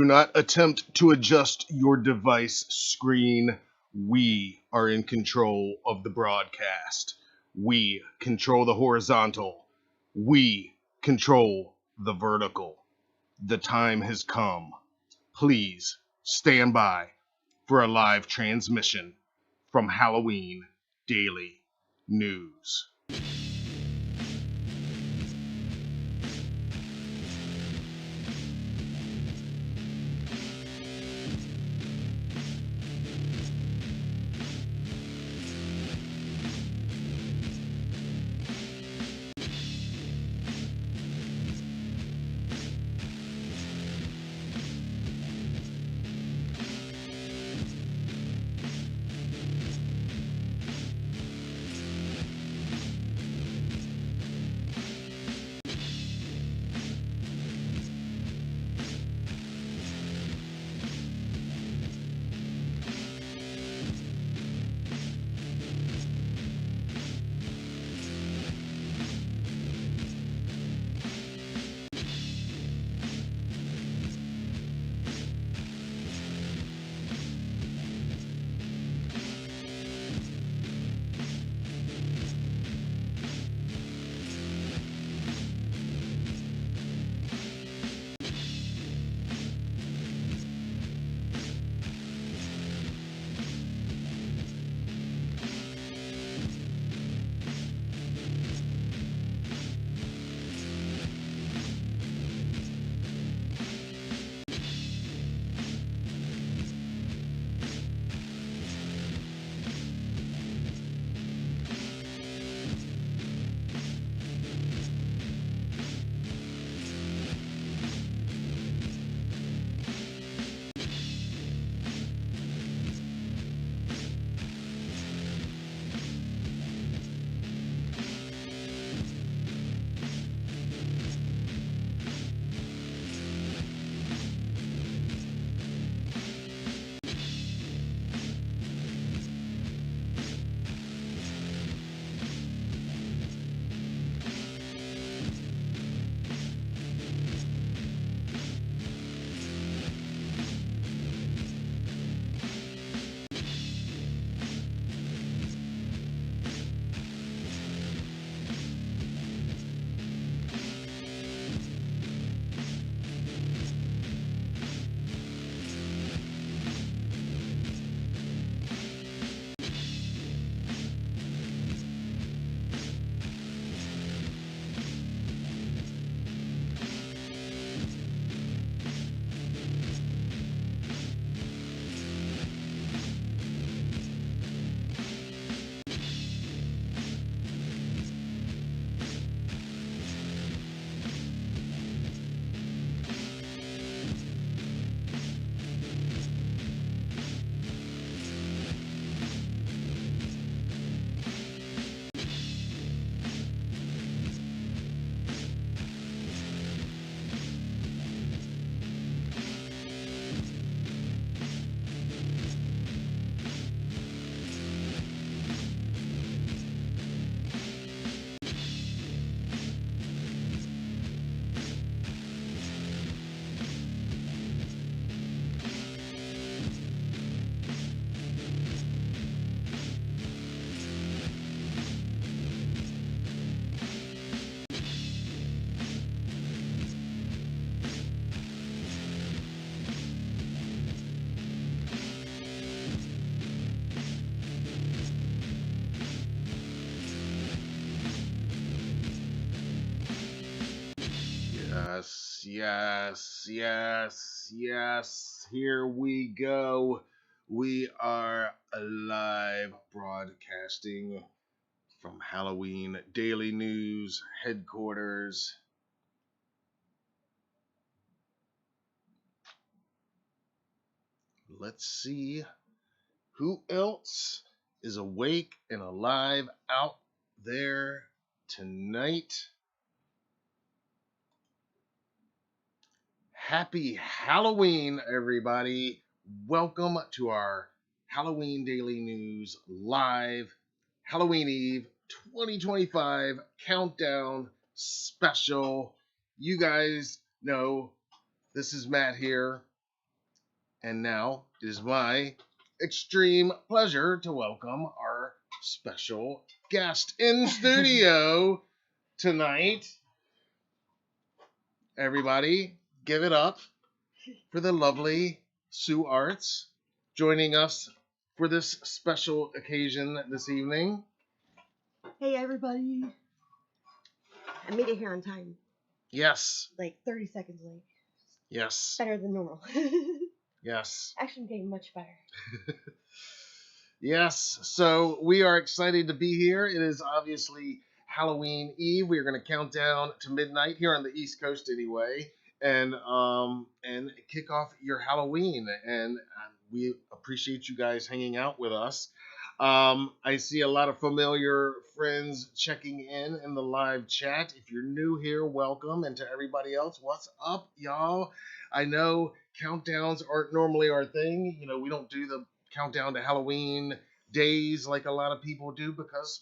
Do not attempt to adjust your device screen. We are in control of the broadcast. We control the horizontal. We control the vertical. The time has come. Please stand by for a live transmission from Halloween Daily News. Yes. Here we go. We are live broadcasting from Halloween Daily News headquarters. Let's see who else is awake and alive out there tonight. Happy Halloween, everybody. Welcome to our Halloween Daily News live Halloween Eve 2025 countdown special. You guys know this is Matt here. And now it is my extreme pleasure to welcome our special guest in studio tonight. Everybody, give it up for the lovely Sue Arts joining us for this special occasion this evening. Hey everybody! I made it here on time, Yes, like 30 seconds late. yes, Better than normal. yes. Actually, I'm getting much better. Yes, so we are excited to be here. It is obviously Halloween Eve. We are going to count down to midnight here on the East Coast, anyway, and kick off your Halloween. And we appreciate you guys hanging out with us. I see a lot of familiar friends checking in the live chat. If you're new here, welcome, and to everybody else, what's up, y'all? I know countdowns aren't normally our thing. You know, we don't do the countdown to Halloween days like a lot of people do because,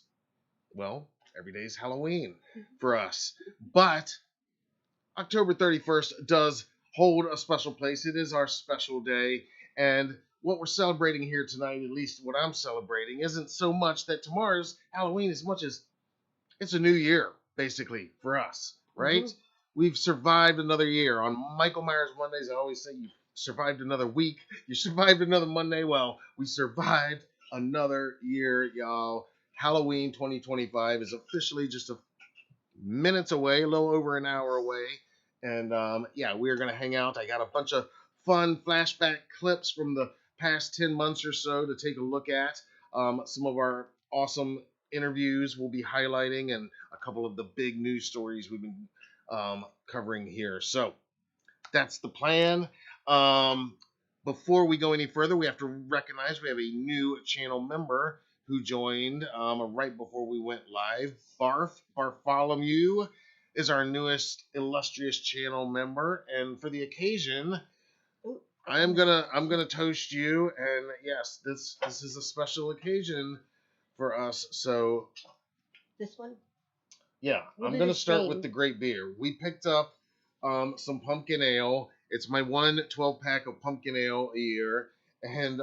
well, every day is Halloween for us. But October 31st does hold a special place. It is our special day. And what we're celebrating here tonight, at least what I'm celebrating, isn't so much that tomorrow's Halloween as much as it's a new year, basically, for us, right? Mhm. We've survived another year. On Michael Myers Mondays, I always say you survived another week. You survived another Monday. Well, we survived another year, y'all. Halloween 2025 is officially just a minutes away, a little over an hour away. And yeah, we are going to hang out. I got a bunch of fun flashback clips from the past 10 months or so to take a look at. Some of our awesome interviews we'll be highlighting and a couple of the big news stories we've been covering here. So that's the plan. Before we go any further, we have to recognize we have a new channel member who joined right before we went live. Bartholomew is our newest illustrious channel member, and for the occasion, Ooh, I'm gonna toast you. And yes, this is a special occasion for us. So This one? yeah, What I'm did gonna it start stain? with the great beer. We picked up some pumpkin ale. It's my 12-pack of pumpkin ale a year, and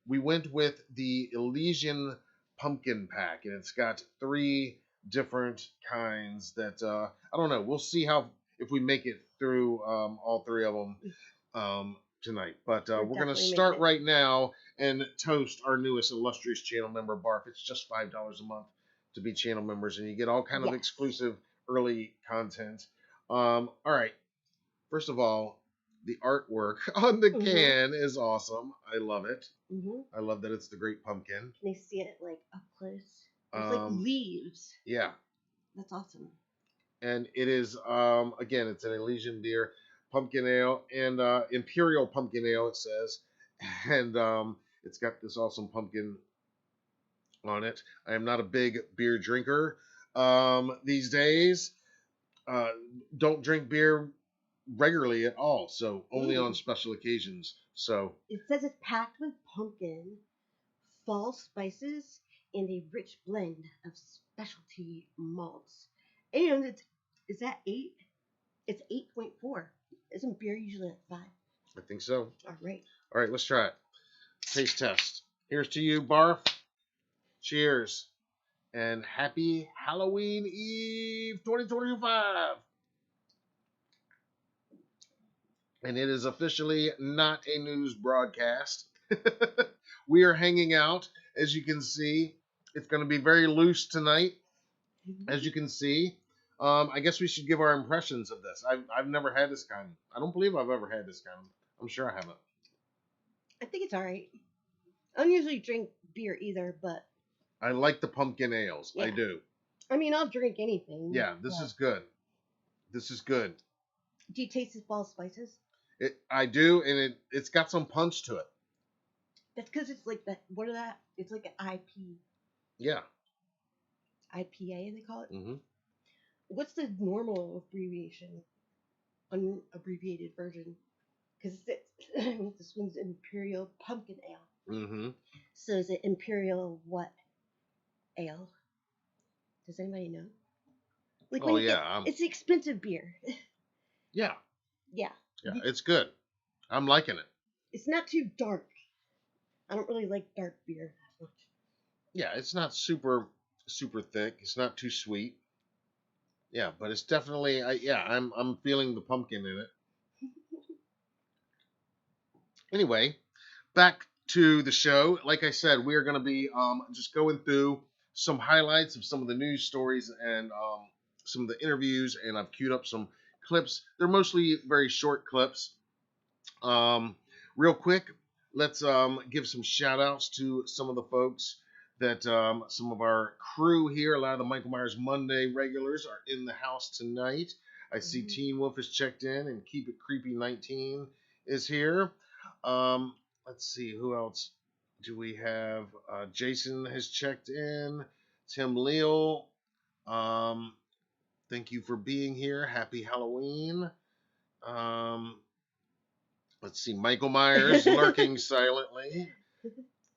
we went with the Elysian pumpkin pack, and it's got 3 different kinds that I don't know. We'll see how if we make it through all 3 of them tonight. But we're gonna definitely making start it. right now and toast our newest illustrious channel member, Barf. It's just $5 a month to be channel members, and you get all kind of Yes. exclusive early content. All right. First of all, the artwork on the Mhm. can is awesome. I love it. Mhm. I love that it's the Great Pumpkin. Can they see it like up close? It's like leaves. Yeah, That's awesome. and it is again, it's an Elysian beer, pumpkin ale, and imperial pumpkin ale. It says, and it's got this awesome pumpkin on it. I am not a big beer drinker these days. Uh, don't drink beer regularly at all, so only on special occasions. So It says it's packed with pumpkin, fall spices, and a rich blend of specialty malts. And is that 8? It's 8.4. Isn't beer usually at 5? I think so. All right. All right, let's try it. Taste test. Here's to you, Barf. Cheers. And happy Halloween Eve 2025. And it is officially not a news broadcast. We are hanging out, as you can see. It's going to be very loose tonight, as you can see. I guess we should give our impressions of this. I've never had this kind. I don't believe I've ever had this kind. I'm sure I haven't. I think it's all right. I don't usually drink beer either, but I like the pumpkin ales. I Yeah. do. I mean, I'll drink anything. Yeah, this but- is good. This is good. Do you taste the fall spices? I do, and it's got some punch to it. That's because it's like that. What are that? It's like an Yeah. IPA they call it. Mm-hmm. What's the normal abbreviation? Unabbreviated version. Because this one's Imperial Pumpkin Ale. Mm-hmm. So is it Imperial what ale? Does anybody know? Like Oh when you yeah. get, it's expensive beer. Yeah. Yeah. Yeah. It's good. I'm liking it. It's not too dark. I don't really like dark beer that much. Yeah, it's not super thick. It's not too sweet. Yeah, but it's definitely I'm feeling the pumpkin in it. Anyway, back to the show. Like I said, we are going to be just going through some highlights of some of the news stories and some of the interviews, and I've queued up some clips. They're mostly very short clips. Real quick, let's give some shout outs to some of the folks that some of our crew here. A lot of the Michael Myers Monday regulars are in the house tonight. I see Teen Wolf is checked in, and Keep It Creepy 19 is here. Let's see, who else do we have? Jason has checked in. Tim Leal, thank you for being here. Happy Halloween. Let's see, Michael Myers lurking silently.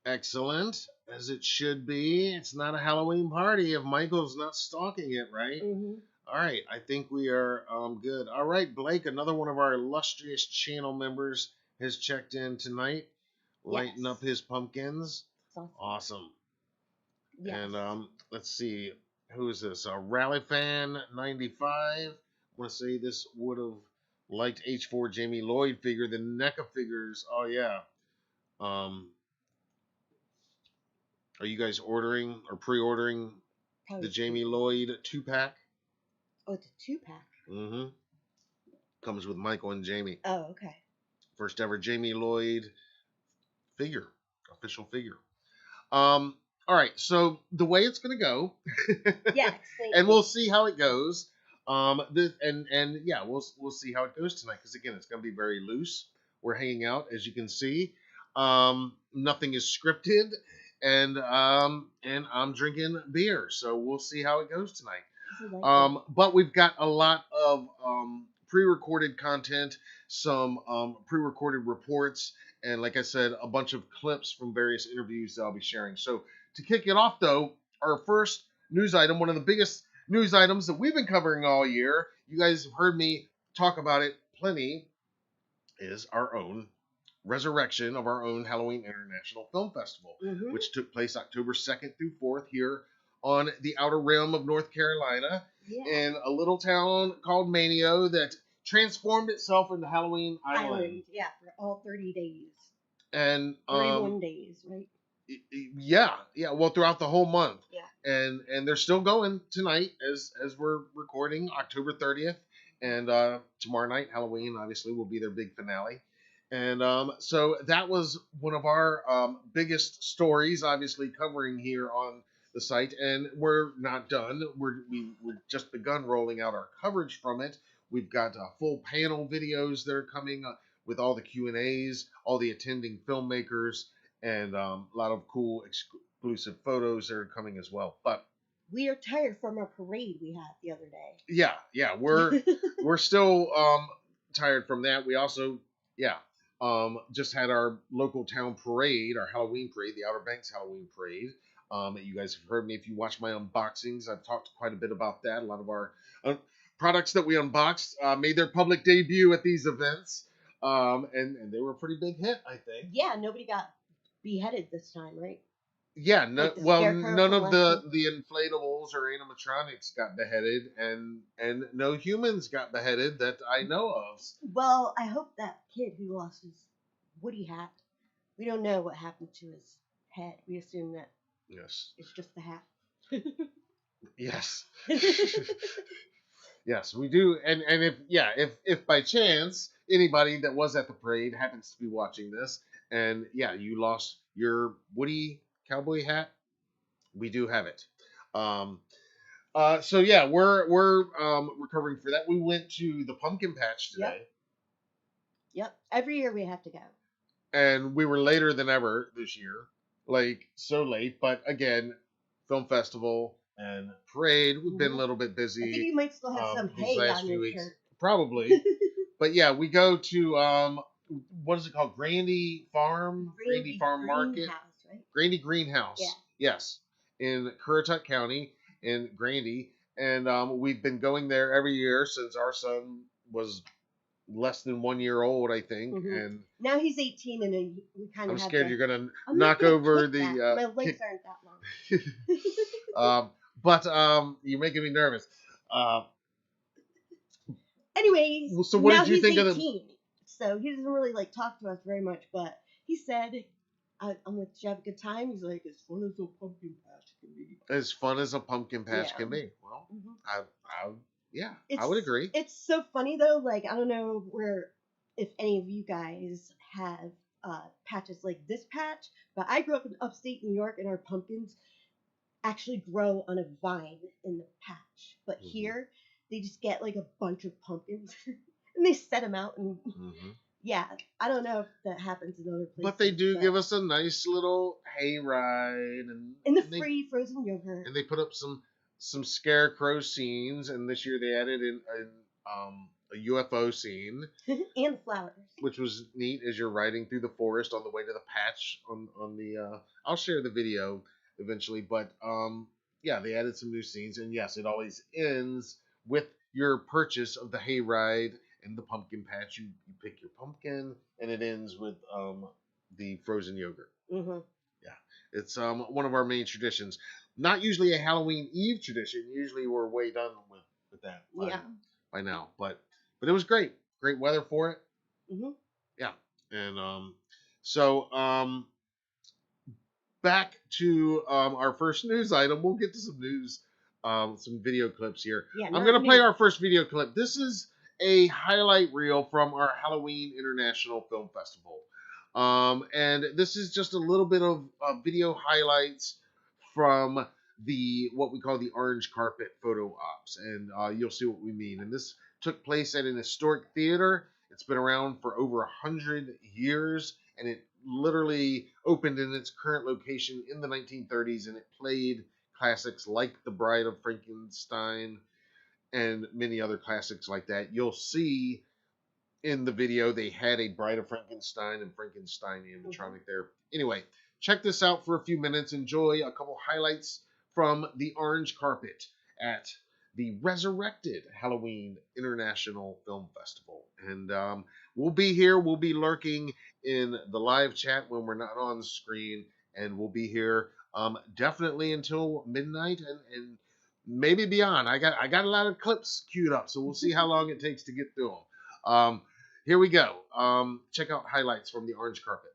Excellent, as it should be. It's not a Halloween party if Michael's not stalking it, right? Mm-hmm. All right, I think we are good. All right, Blake, another one of our illustrious channel members has checked in tonight, lighting up his pumpkins. Awesome. Yes. And let's see, who is this? Rally Fan 95. I want to say this would have liked H4 Jamie Lloyd figure, the NECA figures. Oh yeah. Are you guys ordering or pre-ordering the Jamie Lloyd 2-pack? Oh, it's a 2-pack. Mm-hmm. Comes with Michael and Jamie. Oh, okay. First ever Jamie Lloyd figure, official figure. All right, so the way it's gonna go, yes, and we'll see how it goes. We'll see how it goes tonight, because again, it's gonna be very loose. We're hanging out, as you can see. Nothing is scripted, and I'm drinking beer, so we'll see how it goes tonight. But we've got a lot of pre-recorded content, some pre-recorded reports, and like I said, a bunch of clips from various interviews that I'll be sharing. So to kick it off, though, our first news item, one of the biggest news items that we've been covering all year, you guys have heard me talk about it plenty, is our own resurrection of our own Halloween International Film Festival, which took place October 2nd through 4th here on the outer rim of North Carolina, in a little town called Manio that transformed itself into Halloween Island. Yeah, for all 30 days. And 31 days, right? Yeah. Well, throughout the whole month. Yeah. And they're still going tonight as we're recording, October 30th, and tomorrow night, Halloween, obviously, will be their big finale. And so that was one of our biggest stories, obviously, covering here on the site. And we're not done. We're just begun rolling out our coverage from it. We've got full panel videos that are coming with all the Q&As, all the attending filmmakers, and a lot of cool exclusive photos that are coming as well. But we are tired from our parade we had the other day. Yeah, we're still tired from that. We also just had our local town parade, our Halloween parade, the Outer Banks Halloween parade. You guys have heard me if you watch my unboxings. I've talked quite a bit about that. A lot of our products that we unboxed made their public debut at these events, and they were a pretty big hit, I think. Yeah, nobody got beheaded this time, right? Yeah, none of the inflatables or animatronics got beheaded, and no humans got beheaded that I know of. Well, I hope that kid who lost his Woody hat, we don't know what happened to his head. We assume that it's just the hat. Yes. Yes, we do. And if by chance anybody that was at the parade happens to be watching this, and you lost your Woody cowboy hat, we do have it. So we're recovering for that. We went to the pumpkin patch today. Yep. Every year we have to go. And we were later than ever this year. Like, so late. But again, film festival and parade, we've been a little bit busy. I think you might still have some hay on your shirt. Probably. But yeah, we go to what is it called? Grandy Farm Market. Right? Grandy Greenhouse. Yeah. Yes. In Currituck County in Grandy. And we've been going there every year since our son was less than 1 year old, I think, Mhm. and Now he's 18, and we kind I'm of have scared to. you're gonna I'm not knock gonna over kick the that. My legs kick. aren't that long. But you're making me nervous. Uh, Anyways, so what now did you he's think of the? 18, so he doesn't really like talk to us very much. But he said, "I'm like, did you have a good time?" He's like, "As fun as a pumpkin patch can be." As fun as a pumpkin patch Yeah. can be. Well, Mhm. yeah, It's I would agree. it's so funny though. Like I don't know where if any of you guys have patches like this patch, but I grew up in upstate New York, and our pumpkins actually grow on a vine in the patch. But Mhm. here, they just get like a bunch of pumpkins and they set them out. And Hmm. yeah, I don't know if that happens in other places. But they do give us a nice little hay ride, and the they, free frozen yogurt. and they put up some scarecrow scenes, and this year they added in a UFO scene, and flowers, which was neat as you're riding through the forest on the way to the patch on the. I'll share the video eventually, but yeah, they added some new scenes, and yes, it always ends with your purchase of the hayride and the pumpkin patch. You pick your pumpkin, and it ends with the frozen yogurt. Mm-hmm. Yeah, it's one of our main traditions. Not usually a Halloween Eve tradition. Usually we're way done with that by now, but it was great. Great weather for it. Mm-hmm. Yeah, and so back to our first news item. We'll get to some news, some video clips here. Yeah, I'm gonna play our first video clip. This is a highlight reel from our Halloween International Film Festival, and this is just a little bit of video highlights from the what we call the orange carpet photo ops, and you'll see what we mean. And this took place at an historic theater. It's been around for over 100 years, and it literally opened in its current location in the 1930s, and it played classics like The Bride of Frankenstein and many other classics like that. You'll see in the video they had a Bride of Frankenstein and Frankenstein animatronic there. Anyway, check this out for a few minutes. Enjoy a couple highlights from the orange carpet at the Resurrected Halloween International Film Festival. And we'll be here. We'll be lurking in the live chat when we're not on the screen. And we'll be here definitely until midnight and maybe beyond. I got a lot of clips queued up, so we'll see how long it takes to get through them. Here we go. Check out highlights from the orange carpet.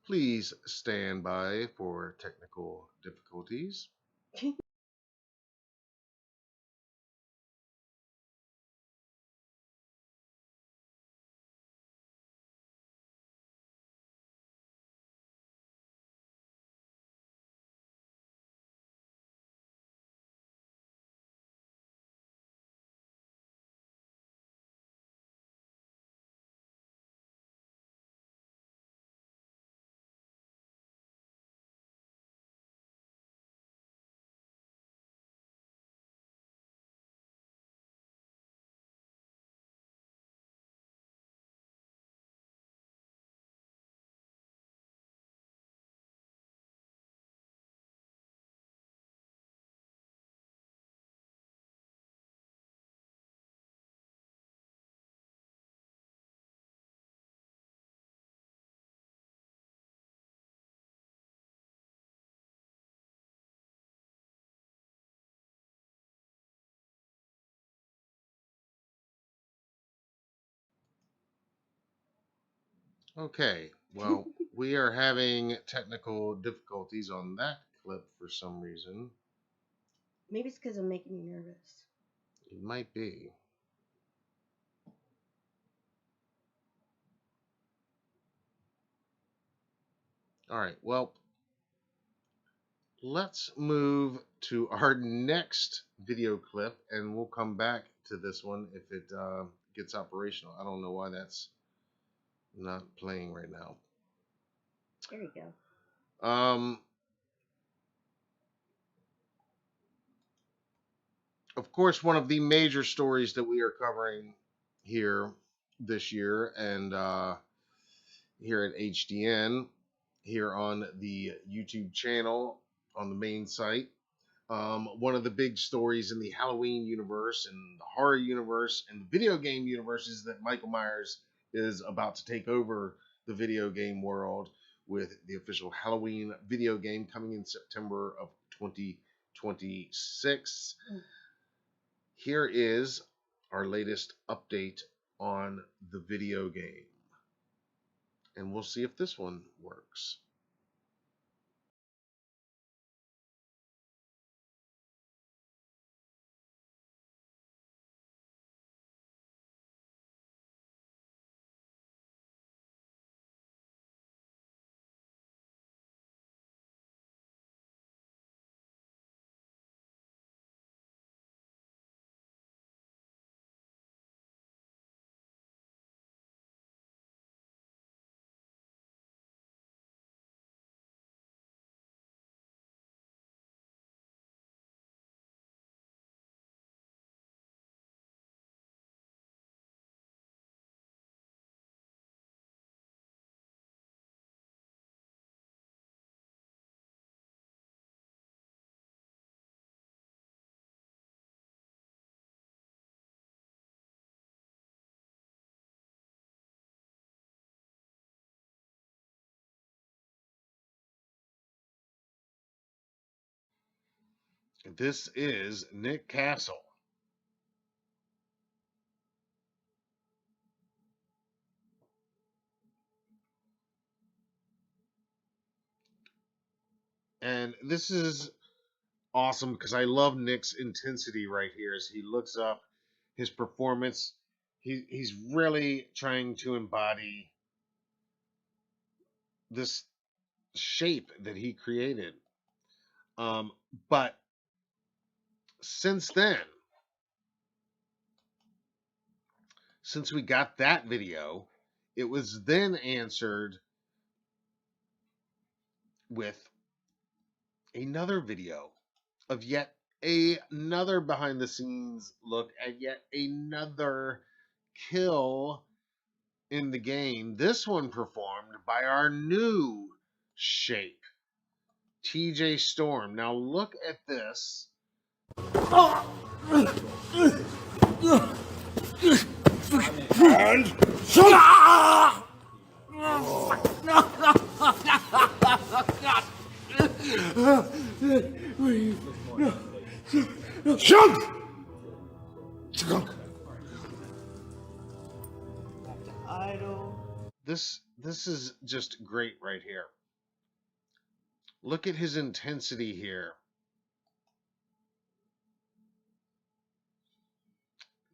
Please stand by for technical difficulties. Okay, well, we are having technical difficulties on that clip for some reason. Maybe it's because I'm making you nervous. It might be. All right. Well, let's move to our next video clip, and we'll come back to this one if it gets operational. I don't know why that's not playing right now. There you go. Of course, one of the major stories that we are covering here this year and here at HDN, here on the YouTube channel, on the main site. One of the big stories in the Halloween universe and the horror universe and the video game universe is that Michael Myers is about to take over the video game world with the official Halloween video game coming in September of 2026. Here is our latest update on the video game. And we'll see if this one works. This is Nick Castle. And this is awesome because I love Nick's intensity right here as he looks up his performance. He's really trying to embody this shape that he created. But since then, since we got that video, it was then answered with another video of yet another behind the scenes look at yet another kill in the game. This one performed by our new shape, TJ Storm. Now look at this. And Shunk! This is just great right here. Look at his intensity here.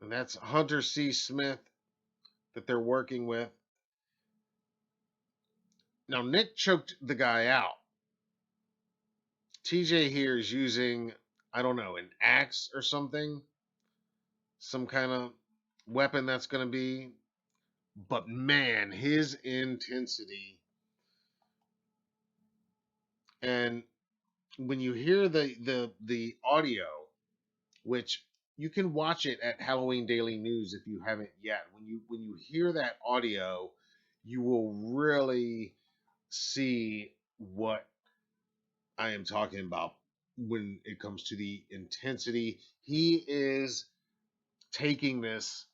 And that's Hunter C. Smith that they're working with. Now Nick choked the guy out. TJ here is using, I don't know, an axe or something. Some kind of weapon that's going to be. But man, his intensity. And when you hear the audio, which you can watch it at Halloween Daily News if you haven't yet. When you hear that audio, you will really see what I am talking about when it comes to the intensity. He is taking this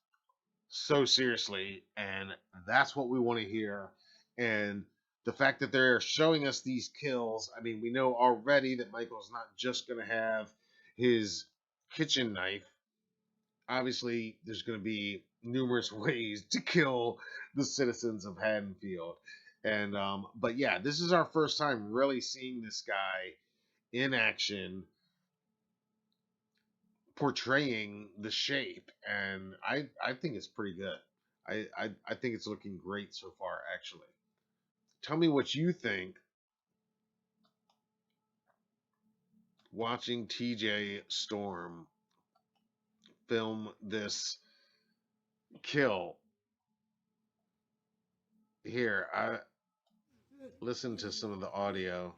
so seriously, and that's what we want to hear. And the fact that they're showing us these kills, I mean, we know already that Michael's not just going to have his kitchen knife. Obviously, there's going to be numerous ways to kill the citizens of Haddonfield. And but yeah, this is our first time really seeing this guy in action portraying the shape, and I think it's pretty good. I think it's looking great so far, actually. Tell me what you think watching TJ Storm film this kill. Here, I listen to some of the audio.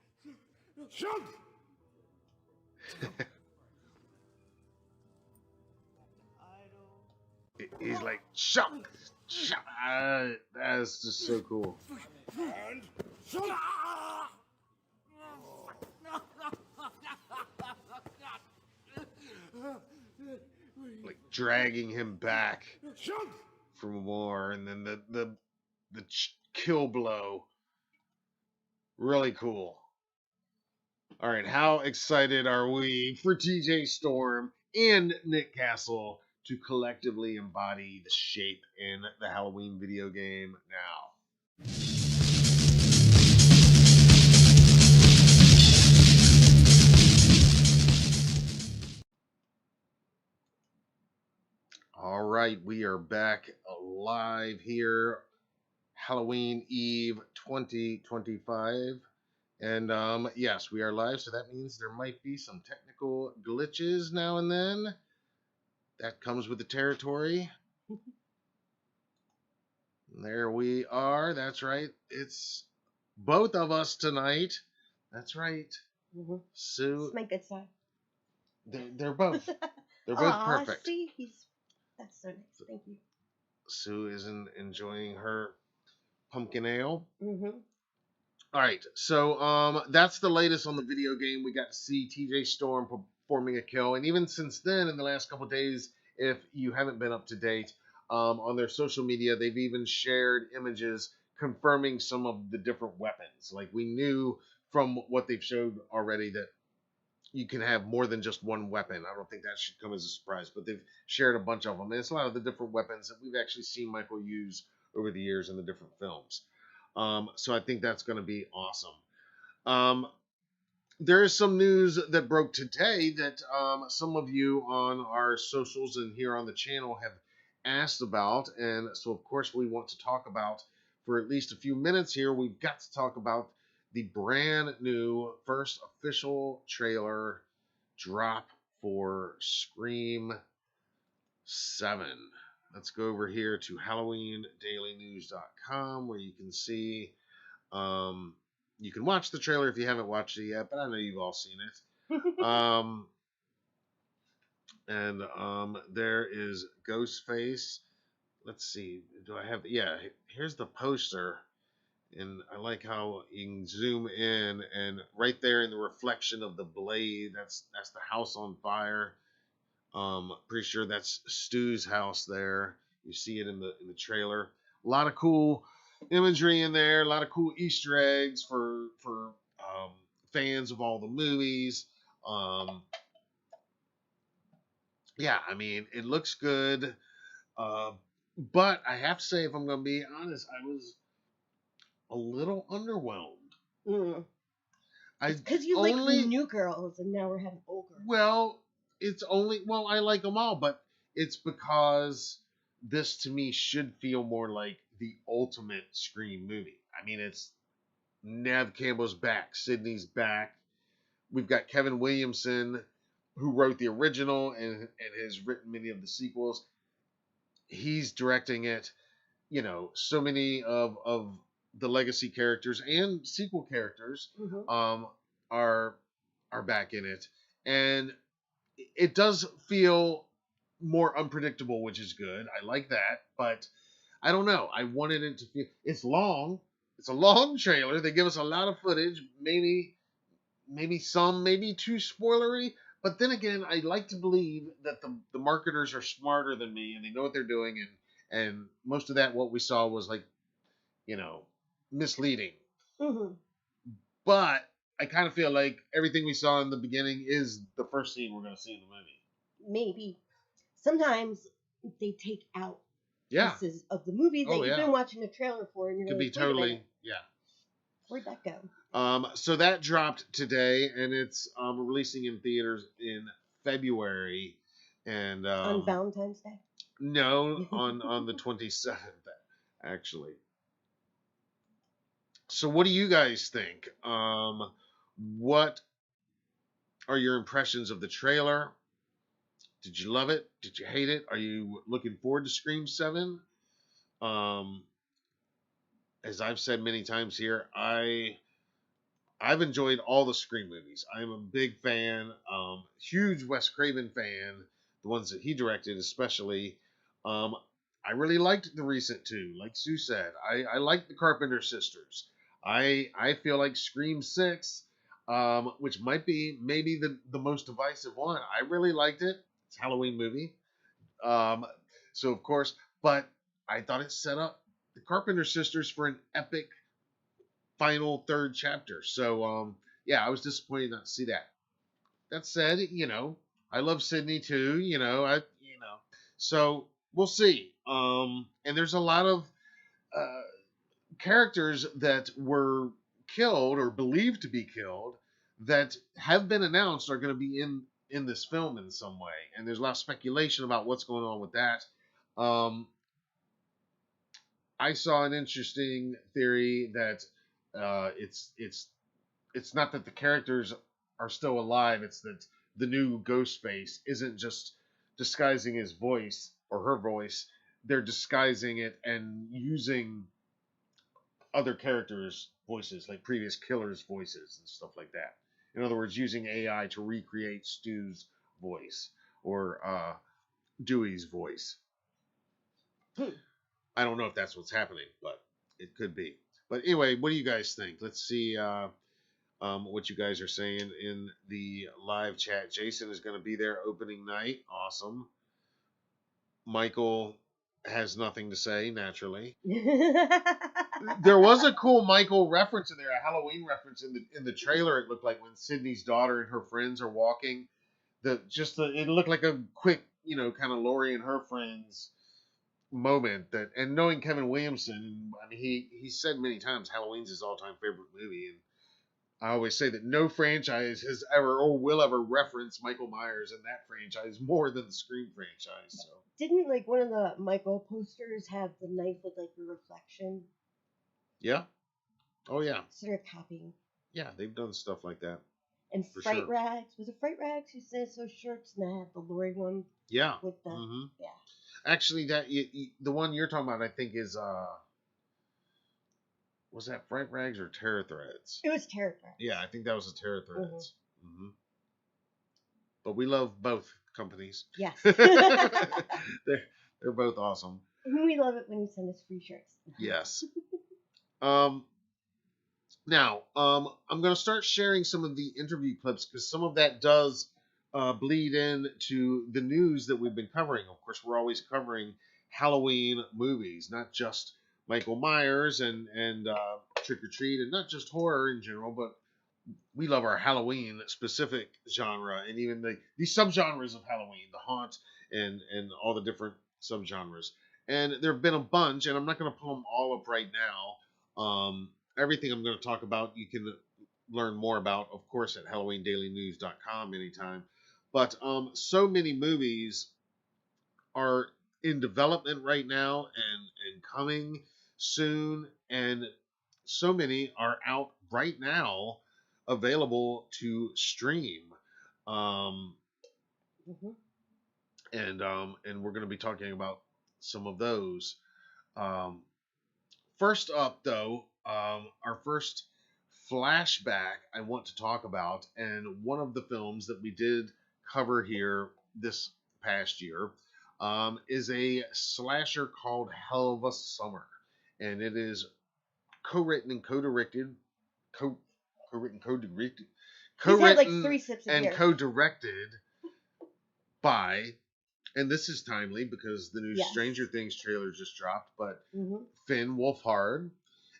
He's like, shut. That's just so cool. Like dragging him back from war, and then the kill blow. Really cool. All right, how excited are we for TJ Storm and Nick Castle to collectively embody the shape in the Halloween video game now? All right, we are back live here, Halloween Eve 2025. And yes, we are live, so that means there might be some technical glitches now and then. That comes with the territory. There we are. That's right. It's both of us tonight. That's right. Mm-hmm. Sue. It's my good side. They're both. They're both perfect. See, that's so nice. Thank you. Sue is enjoying her pumpkin ale. Mm-hmm. All right, so that's the latest on the video game. We got to see TJ Storm performing a kill, and even since then, in the last couple of days, if you haven't been up to date, on their social media, they've even shared images confirming some of the different weapons. Like, we knew from what they've showed already that you can have more than just one weapon. I don't think that should come as a surprise, but they've shared a bunch of them, and it's a lot of the different weapons that we've actually seen Michael use over the years in the different films. So I think that's going to be awesome. There is some news that broke today that some of you on our socials and here on the channel have asked about. And so, of course, we want to talk about for at least a few minutes here. We've got to talk about the brand new first official trailer drop for Scream 7. Let's go over here to HalloweenDailyNews.com where you can see, you can watch the trailer if you haven't watched it yet, but I know you've all seen it. There is Ghostface. Let's see, do I have, yeah, here's the poster, and I like how you can zoom in, and right there in the reflection of the blade, that's the house on fire. Pretty sure that's Stu's house there. You see it in the trailer. A lot of cool imagery in there. A lot of cool Easter eggs for fans of all the movies. Yeah, I mean, it looks good. But I have to say, if I'm going to be honest, I was a little underwhelmed. Because you like new girls, and now we're having old girls. Well, I like them all, but it's because this to me should feel more like the ultimate Scream movie. I mean, it's Nev Campbell's back, Sidney's back. We've got Kevin Williamson, who wrote the original and has written many of the sequels. He's directing it. You know, so many of the legacy characters and sequel characters are back in it, and it does feel more unpredictable, which is good. I like that, but I don't know. I wanted it to feel. It's long. It's a long trailer. They give us a lot of footage. Maybe too spoilery. But then again, I like to believe that the marketers are smarter than me and they know what they're doing. And most of that, what we saw was like, you know, misleading. Mm-hmm. But I kind of feel like everything we saw in the beginning is the first scene we're going to see in the movie. Maybe. Sometimes they take out pieces of the movie that you've been watching the trailer for, and you're could be totally, yeah. Where'd that go? So that dropped today, and it's releasing in theaters in February. And On Valentine's Day. no, on the 27th, actually. So what do you guys think? What are your impressions of the trailer? Did you love it? Did you hate it? Are you looking forward to Scream 7? Um, as I've said many times here, I've enjoyed all the Scream movies. I'm a big fan, huge Wes Craven fan, the ones that he directed especially. Um, I really liked the recent two, like Sue said. I like the Carpenter sisters. I feel like Scream 6, which might be maybe the most divisive one. I really liked it. It's a Halloween movie. Um, so of course, but I thought it set up the Carpenter sisters for an epic final third chapter. So yeah, I was disappointed not to see that. That said, I love Sydney too. So we'll see. And there's a lot of uh, characters that were killed or believed to be killed that have been announced are going to be in this film in some way. And there's a lot of speculation about what's going on with that. I saw an interesting theory that it's not that the characters are still alive. It's that the new Ghostface isn't just disguising his voice or her voice. They're disguising it and using other characters' voices, like previous killers' voices and stuff like that. In other words, using AI to recreate Stu's voice or Dewey's voice. I don't know if that's what's happening, but it could be. But anyway, what do you guys think? Let's see what you guys are saying in the live chat. Jason is going to be there opening night. Awesome. Michael has nothing to say, naturally. There was a cool Michael reference in there, a Halloween reference in the trailer. It looked like when Sydney's daughter and her friends are walking. It looked like a quick, kind of Laurie and her friends moment and knowing Kevin Williamson, I mean, he said many times Halloween's his all-time favorite movie, and I always say that no franchise has ever or will ever reference Michael Myers in that franchise more than the Scream franchise. So didn't like one of the Michael posters have the knife with like the reflection? Yeah. Oh yeah. So they're copying. Yeah, they've done stuff like that. And Fright Rags, was it Fright Rags who says those shirts? And they had the Lori one. Yeah. With the yeah. Actually, the one you're talking about, I think, is was that Fright Rags or Terror Threads? It was Terror Threads. Yeah, I think that was a Terror Threads. Mm-hmm. But we love both companies. Yes. they're both awesome. We love it when you send us free shirts. Yes. Now, I'm going to start sharing some of the interview clips because some of that does bleed into the news that we've been covering. Of course, we're always covering Halloween movies, not just Michael Myers and Trick or Treat, and not just horror in general, but we love our Halloween specific genre and even the subgenres of Halloween, the haunt and all the different subgenres. And there have been a bunch, and I'm not going to pull them all up right now. Everything I'm going to talk about, you can learn more about, of course, at HalloweenDailyNews.com anytime. But so many movies are in development right now and coming soon, and so many are out right now, available to stream. And we're going to be talking about some of those. First up, though, our first flashback I want to talk about, and one of the films that we did cover here this past year, is a slasher called Hell of a Summer, and it is co-written and co-directed by, and this is timely because the new Stranger Things trailer just dropped, but Finn Wolfhard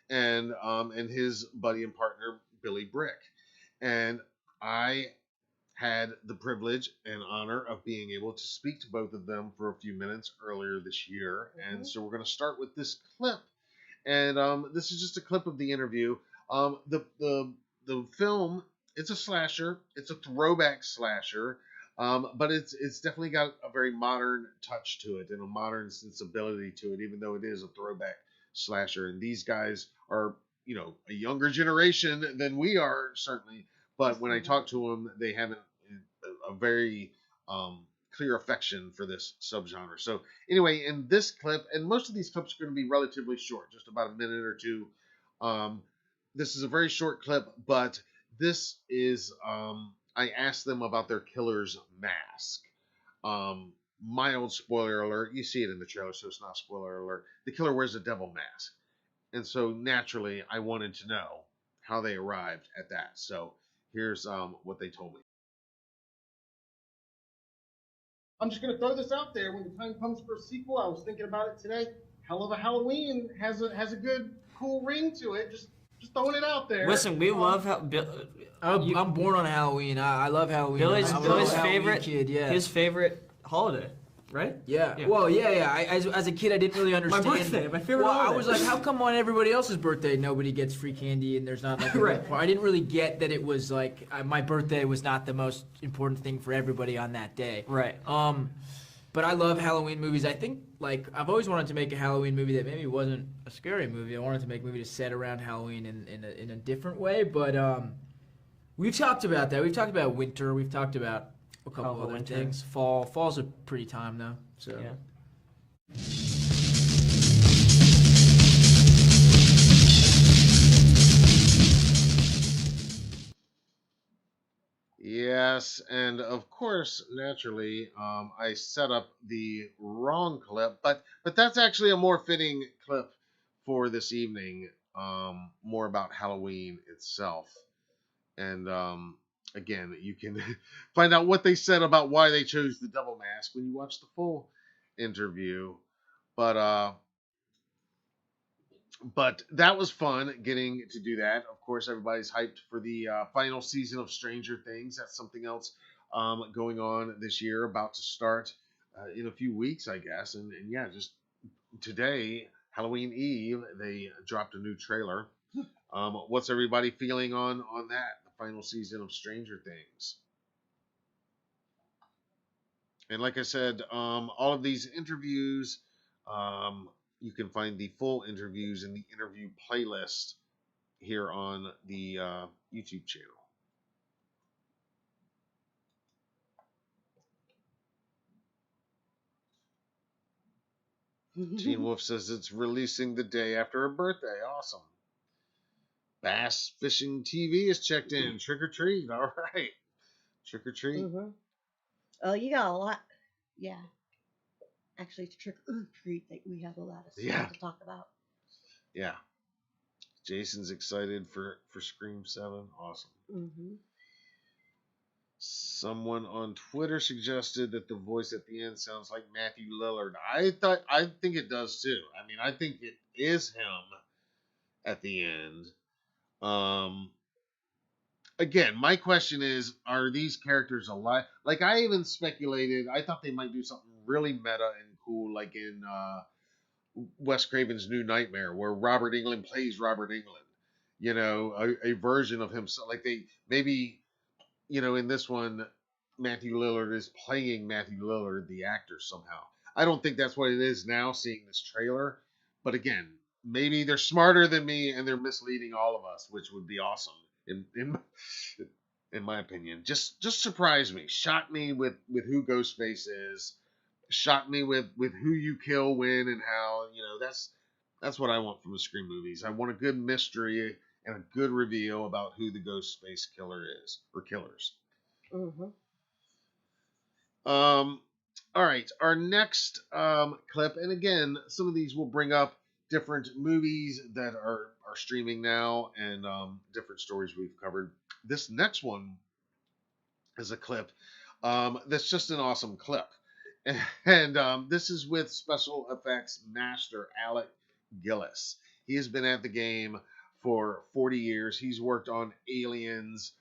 and his buddy and partner Billy Brick. And I had the privilege and honor of being able to speak to both of them for a few minutes earlier this year. And so we're going to start with this clip. And this is just a clip of the interview. The film, it's a slasher. It's a throwback slasher. But it's definitely got a very modern touch to it and a modern sensibility to it, even though it is a throwback slasher. And these guys are, a younger generation than we are, certainly. But when I talk to them, they have a very clear affection for this subgenre. So anyway, in this clip, and most of these clips are going to be relatively short, just about a minute or two. This is a very short clip, but this is I asked them about their killer's mask. Mild spoiler alert. You see it in the trailer, so it's not spoiler alert. The killer wears a devil mask. And so naturally, I wanted to know how they arrived at that. So here's what they told me. I'm just going to throw this out there. When the time comes for a sequel, I was thinking about it today. Hell of a Halloween has a good, cool ring to it. Just throwing it out there. Listen, we love how I'm born on Halloween. I love Halloween. Billy's I'm a favorite kid. Yeah. His favorite holiday, right? Yeah. Yeah. Well, yeah. As a kid, I didn't really understand. My birthday, my favorite Well, holiday. I was like, how come on everybody else's birthday nobody gets free candy and there's not like a Right. I didn't really get that it was like my birthday was not the most important thing for everybody on that day. Right. But I love Halloween movies. I think like I've always wanted to make a Halloween movie that maybe wasn't a scary movie. I wanted to make a movie to set around Halloween in a different way. But we've talked about that. We've talked about winter. We've talked about a couple Oh, other winter. things. Fall's a pretty time though. So. Yeah. Yes, and of course, naturally, I set up the wrong clip, but that's actually a more fitting clip for this evening. More about Halloween itself, and again, you can find out what they said about why they chose the devil mask when you watch the full interview. But that was fun getting to do that. Of course, everybody's hyped for the final season of Stranger Things. That's something else going on this year, about to start in a few weeks, I guess. And yeah, just today, Halloween Eve, they dropped a new trailer. What's everybody feeling on that, the final season of Stranger Things? And like I said, all of these interviews, you can find the full interviews in the interview playlist here on the YouTube channel. Teen Wolf says it's releasing the day after her birthday. Awesome. Bass Fishing TV is checked in. Trick or treat. All right. Trick or treat. Mm-hmm. Oh, you got a lot. Yeah. Actually, it's trick or treat that we have a lot of stuff to talk about. Yeah. Jason's excited for Scream 7. Awesome. Mm-hmm. Someone on Twitter suggested that the voice at the end sounds like Matthew Lillard. I think it does too. I mean, I think it is him at the end. Again, my question is, are these characters alive? Like, I even speculated, I thought they might do something really meta and cool, like in Wes Craven's New Nightmare, where Robert Englund plays Robert Englund. You know, a version of himself. Like, they maybe, in this one, Matthew Lillard is playing Matthew Lillard, the actor, somehow. I don't think that's what it is now, seeing this trailer. But again, maybe they're smarter than me and they're misleading all of us, which would be awesome, in my opinion. Just surprise me. Shock me with who Ghostface is. Shock me with who you kill, when, and how. That's what I want from the Scream movies. I want a good mystery and a good reveal about who the Ghostface killer is, or killers. Mm-hmm. All right, our next clip, and again, some of these will bring up different movies that are streaming now, and different stories we've covered. This next one is a clip that's just an awesome clip. And this is with special effects master Alec Gillis. He has been at the game for 40 years. He's worked on Aliens,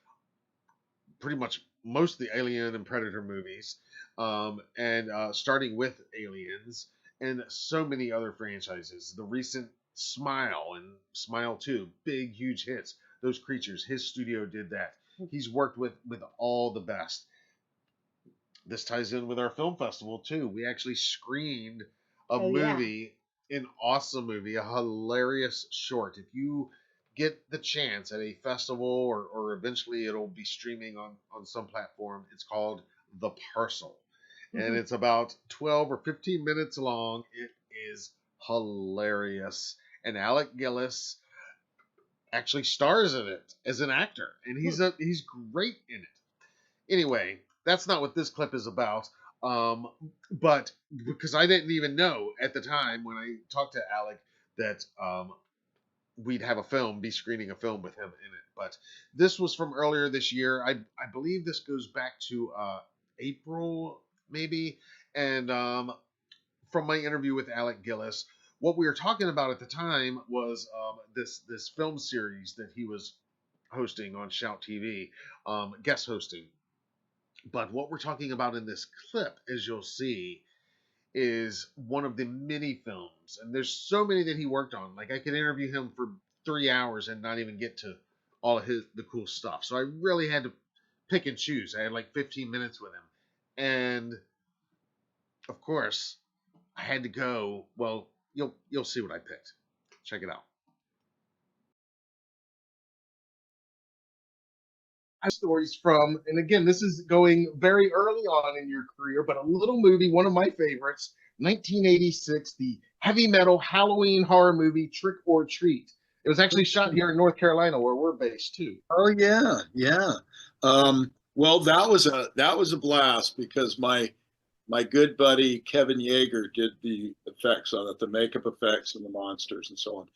pretty much most of the Alien and Predator movies, and starting with Aliens, and so many other franchises. The recent Smile and Smile 2, big, huge hits. Those creatures, his studio did that. He's worked with all the best. this ties in with our film festival too. We actually screened a Oh, yeah. movie, an awesome movie, a hilarious short. If you get the chance at a festival or eventually it'll be streaming on some platform, it's called The Parcel. And it's about 12 or 15 minutes long. It is hilarious. And Alec Gillis actually stars in it as an actor, and he's great in it. Anyway, that's not what this clip is about. But because I didn't even know at the time when I talked to Alec that we'd have be screening a film with him in it. But this was from earlier this year. I believe this goes back to April maybe, and from my interview with Alec Gillis, what we were talking about at the time was this film series that he was hosting on Shout TV, guest hosting. But what we're talking about in this clip, as you'll see, is one of the mini films, and there's so many that he worked on. Like I could interview him for 3 hours and not even get to all of the cool stuff. So I really had to pick and choose. I had like 15 minutes with him, and of course, I had to go. Well, you'll see what I picked. Check it out. Stories from, and again, this is going very early on in your career, but a little movie, one of my favorites, 1986, the heavy metal Halloween horror movie Trick or Treat. It was actually shot here in North Carolina, where we're based too. Oh yeah, yeah. Well, that was a blast because my good buddy Kevin Yeager did the effects on it, the makeup effects and the monsters and so on.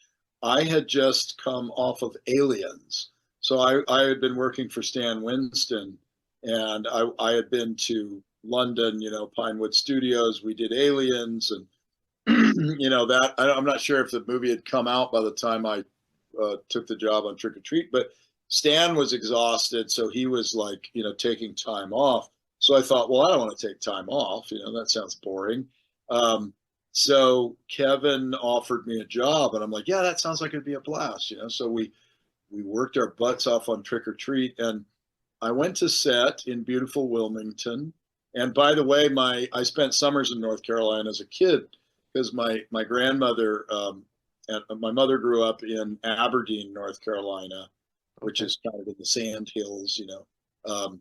I had just come off of Aliens, so I had been working for Stan Winston, and I had been to London, Pinewood Studios. We did Aliens, and that I'm not sure if the movie had come out by the time I took the job on Trick or Treat, but Stan was exhausted, so he was like, taking time off. So I thought, well, I don't want to take time off. That sounds boring. So Kevin offered me a job, and I'm like, yeah, that sounds like it'd be a blast. So we worked our butts off on Trick or Treat, and I went to set in beautiful Wilmington. And by the way, I spent summers in North Carolina as a kid because my grandmother and my mother grew up in Aberdeen, North Carolina, which is kind of in the sand hills,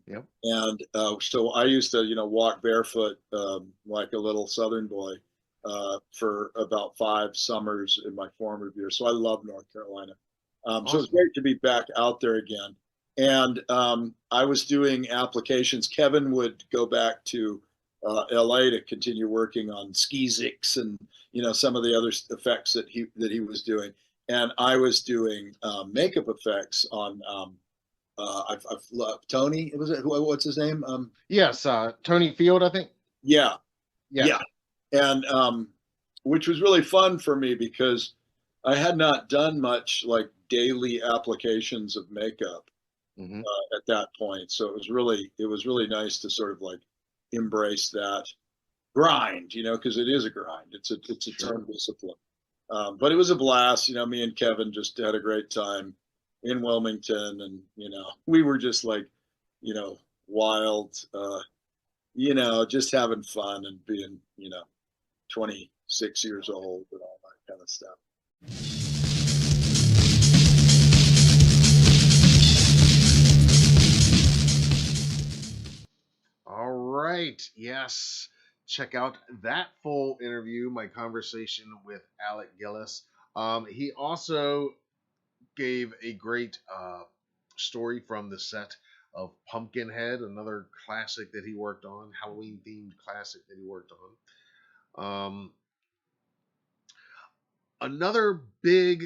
Yep. And so I used to, walk barefoot like a little Southern boy for about 5 summers in my formative years. So I love North Carolina. So it's great to be back out there again. And I was doing applications. Kevin would go back to LA to continue working on Skeezix and some of the other effects that he was doing, and I was doing makeup effects on I've loved Tony. What's his name? Yes, Tony Field, I think. Yeah, and which was really fun for me because I had not done much like daily applications of makeup at that point, so it was really nice to sort of like embrace that grind, because it is a grind. It's a term discipline. But it was a blast. Me and Kevin just had a great time in Wilmington, and we were just like, wild, just having fun and being, 26 years old and all that kind of stuff. All right. Yes. Check out that full interview, my conversation with Alec Gillis. He also gave a great story from the set of Pumpkinhead, another classic that he worked on, Halloween themed classic that he worked on. Another big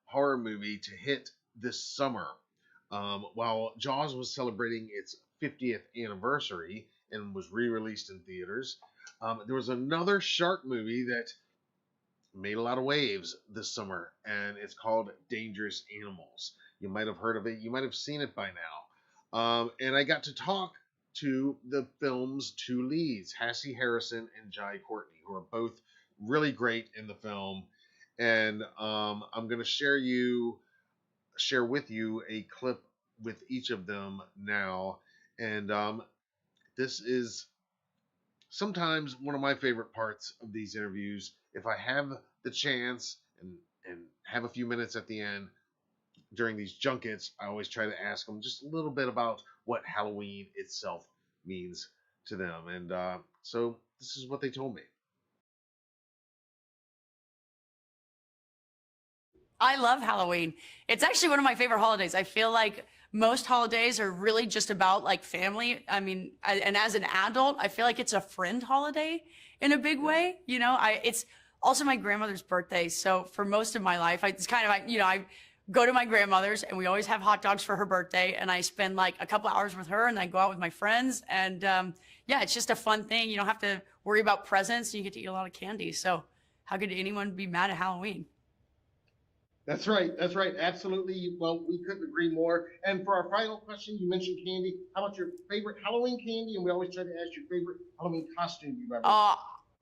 horror movie to hit this summer. While Jaws was celebrating its 50th anniversary and was re-released in theaters, there was another shark movie that made a lot of waves this summer, and it's called Dangerous Animals. You might have heard of it. You might have seen it by now. And I got to talk to the film's 2 leads, Hassie Harrison and Jai Courtney, who are both really great in the film. And I'm going to share with you a clip with each of them now. And this is sometimes one of my favorite parts of these interviews, if I have the chance and have a few minutes at the end during these junkets, I always try to ask them just a little bit about what Halloween itself means to them. And so this is what they told me. I love Halloween. It's actually one of my favorite holidays. I feel like most holidays are really just about like family. I mean, and as an adult, I feel like it's a friend holiday in a big way. You know, it's also my grandmother's birthday. So for most of my life, it's kind of like, you know, I go to my grandmother's and we always have hot dogs for her birthday. And I spend like a couple hours with her and I go out with my friends. And yeah, it's just a fun thing. You don't have to worry about presents and you get to eat a lot of candy. So how could anyone be mad at Halloween? That's right. That's right. Absolutely. Well, we couldn't agree more. And for our final question, you mentioned candy. How about your favorite Halloween candy? And we always try to ask your favorite Halloween costume you've ever.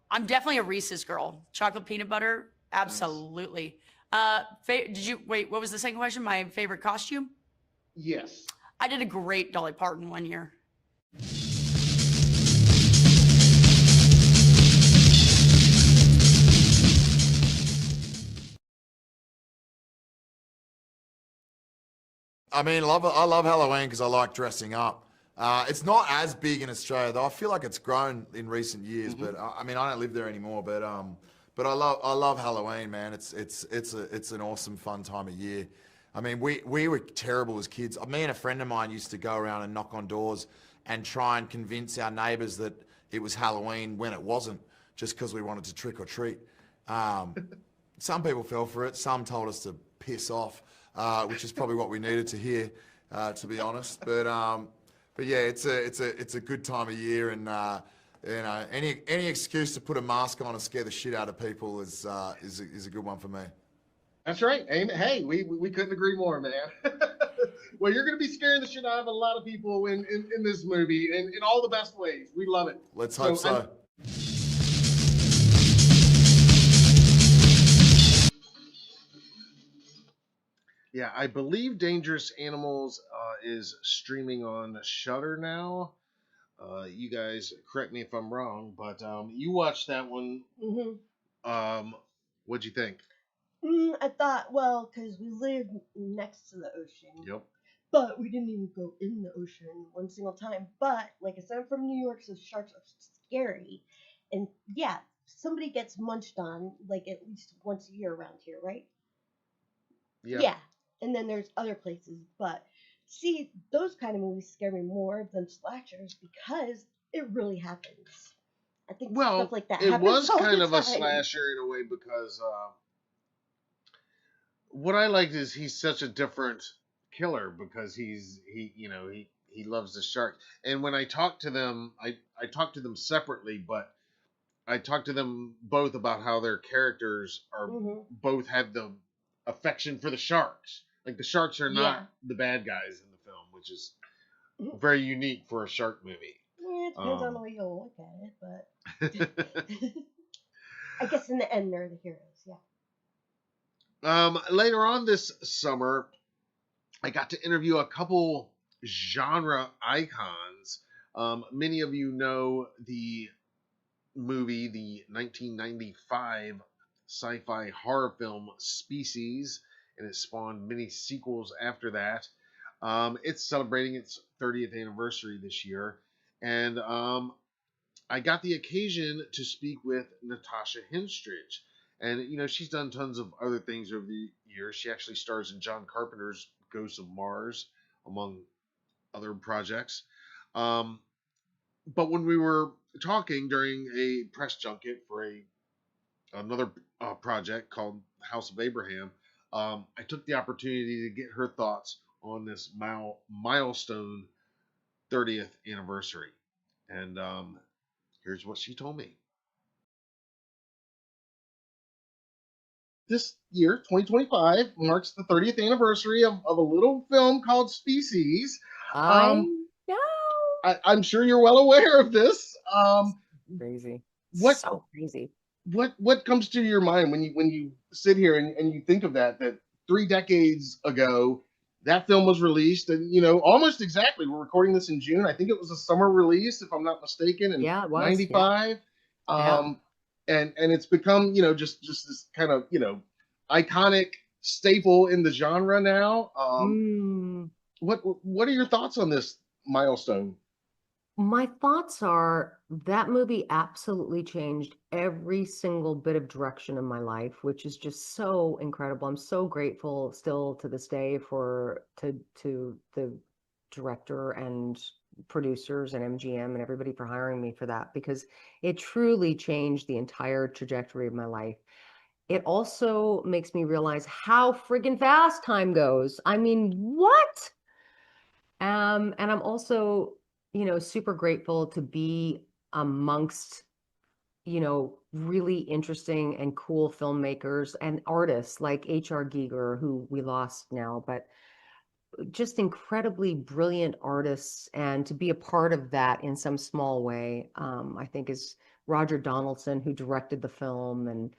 I'm definitely a Reese's girl. Chocolate peanut butter, absolutely. Did you wait? What was the second question? My favorite costume? Yes. I did a great Dolly Parton one year. I mean, I love Halloween because I like dressing up. It's not as big in Australia, though. I feel like it's grown in recent years. But I mean, I don't live there anymore. But I love Halloween, man. It's an awesome, fun time of year. I mean, we were terrible as kids. Me and a friend of mine used to go around and knock on doors and try and convince our neighbours that it was Halloween when it wasn't, just because we wanted to trick or treat. Some people fell for it. Some told us to piss off. Which is probably what we needed to hear, to be honest. But yeah, it's a good time of year, and you know, any excuse to put a mask on and scare the shit out of people is a good one for me. That's right. Amen. Hey, we couldn't agree more, man. Well, you're going to be scaring the shit out of a lot of people in this movie in all the best ways. We love it. Let's hope so. Yeah, I believe Dangerous Animals is streaming on Shudder now. You guys correct me if I'm wrong, but you watched that one. What'd you think? I thought, well, because we live next to the ocean. Yep. But we didn't even go in the ocean one single time. But, like I said, I'm from New York, so sharks are scary. And, yeah, somebody gets munched on, like, at least once a year around here, right? Yeah. And then there's other places. But, see, those kind of movies scare me more than slashers because it really happens. I think stuff like that happens. It was all kind the of a time. slasher in a way because what I liked is he's such a different killer because he loves the shark. And when I talk to them, I talk to them separately, but I talk to them both about how their characters are both have the affection for the sharks. Like the sharks are not the bad guys in the film, which is very unique for a shark movie. Yeah, it depends on the way you look at it, but I guess in the end they're the heroes, yeah. Later on this summer, I got to interview a couple genre icons. Many of you know the movie, the 1995 sci-fi horror film Species, and it spawned many sequels after that. It's celebrating its 30th anniversary this year, and I got the occasion to speak with Natasha Henstridge. And, you know, she's done tons of other things over the years. She actually stars in John Carpenter's Ghosts of Mars, among other projects. But when we were talking during a press junket for another project called House of Abraham, I took the opportunity to get her thoughts on this milestone 30th anniversary. And here's what she told me. This year, 2025, marks the 30th anniversary of a little film called Species. I know. I'm sure you're well aware of this. Crazy. So crazy. What comes to your mind when you sit here and you think of that 3 decades ago, that film was released, and almost exactly. We're recording this in June. I think it was a summer release, if I'm not mistaken, in Yeah, it was. Yeah. '95. Yeah. And it's become just this kind of iconic staple in the genre now. What are your thoughts on this milestone? My thoughts are that movie absolutely changed every single bit of direction in my life, which is just so incredible. I'm so grateful still to this day to the director and producers and MGM and everybody for hiring me for that, because it truly changed the entire trajectory of my life. It also makes me realize how friggin' fast time goes. I mean, what? And I'm also, super grateful to be amongst, really interesting and cool filmmakers and artists like H.R. Giger, who we lost now, but just incredibly brilliant artists. And to be a part of that in some small way, I think is Roger Donaldson, who directed the film. And,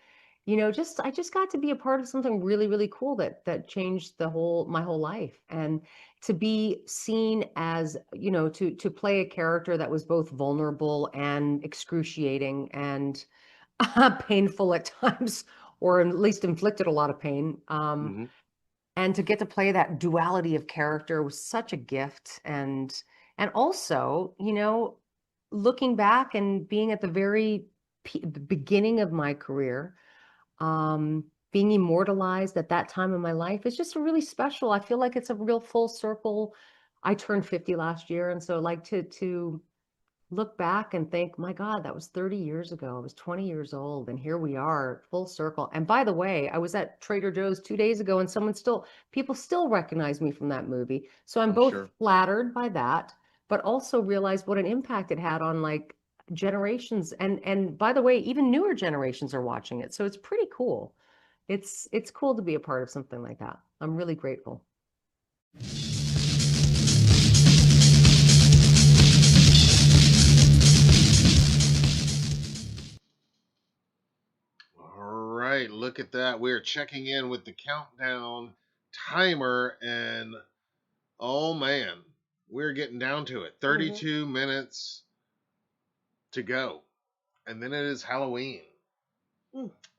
I just got to be a part of something really, really cool that changed my whole life. And to be seen as, to play a character that was both vulnerable and excruciating and painful at times, or at least inflicted a lot of pain. And to get to play that duality of character was such a gift. And also, looking back and being at the very the beginning of my career, being immortalized at that time in my life is just really special. I feel like it's a real full circle. I turned 50 last year, and so like to look back and think, my God, that was 30 years ago. I was 20 years old, and here we are, full circle. And by the way, I was at Trader Joe's 2 days ago, and people still recognize me from that movie. So I'm both sure. flattered by that, but also realized what an impact it had on like generations. And by the way, even newer generations are watching it. So it's pretty cool. It's cool to be a part of something like that. I'm really grateful. All right, look at that. We're checking in with the countdown timer, and oh man, we're getting down to it. 32 minutes to go, and then it is Halloween.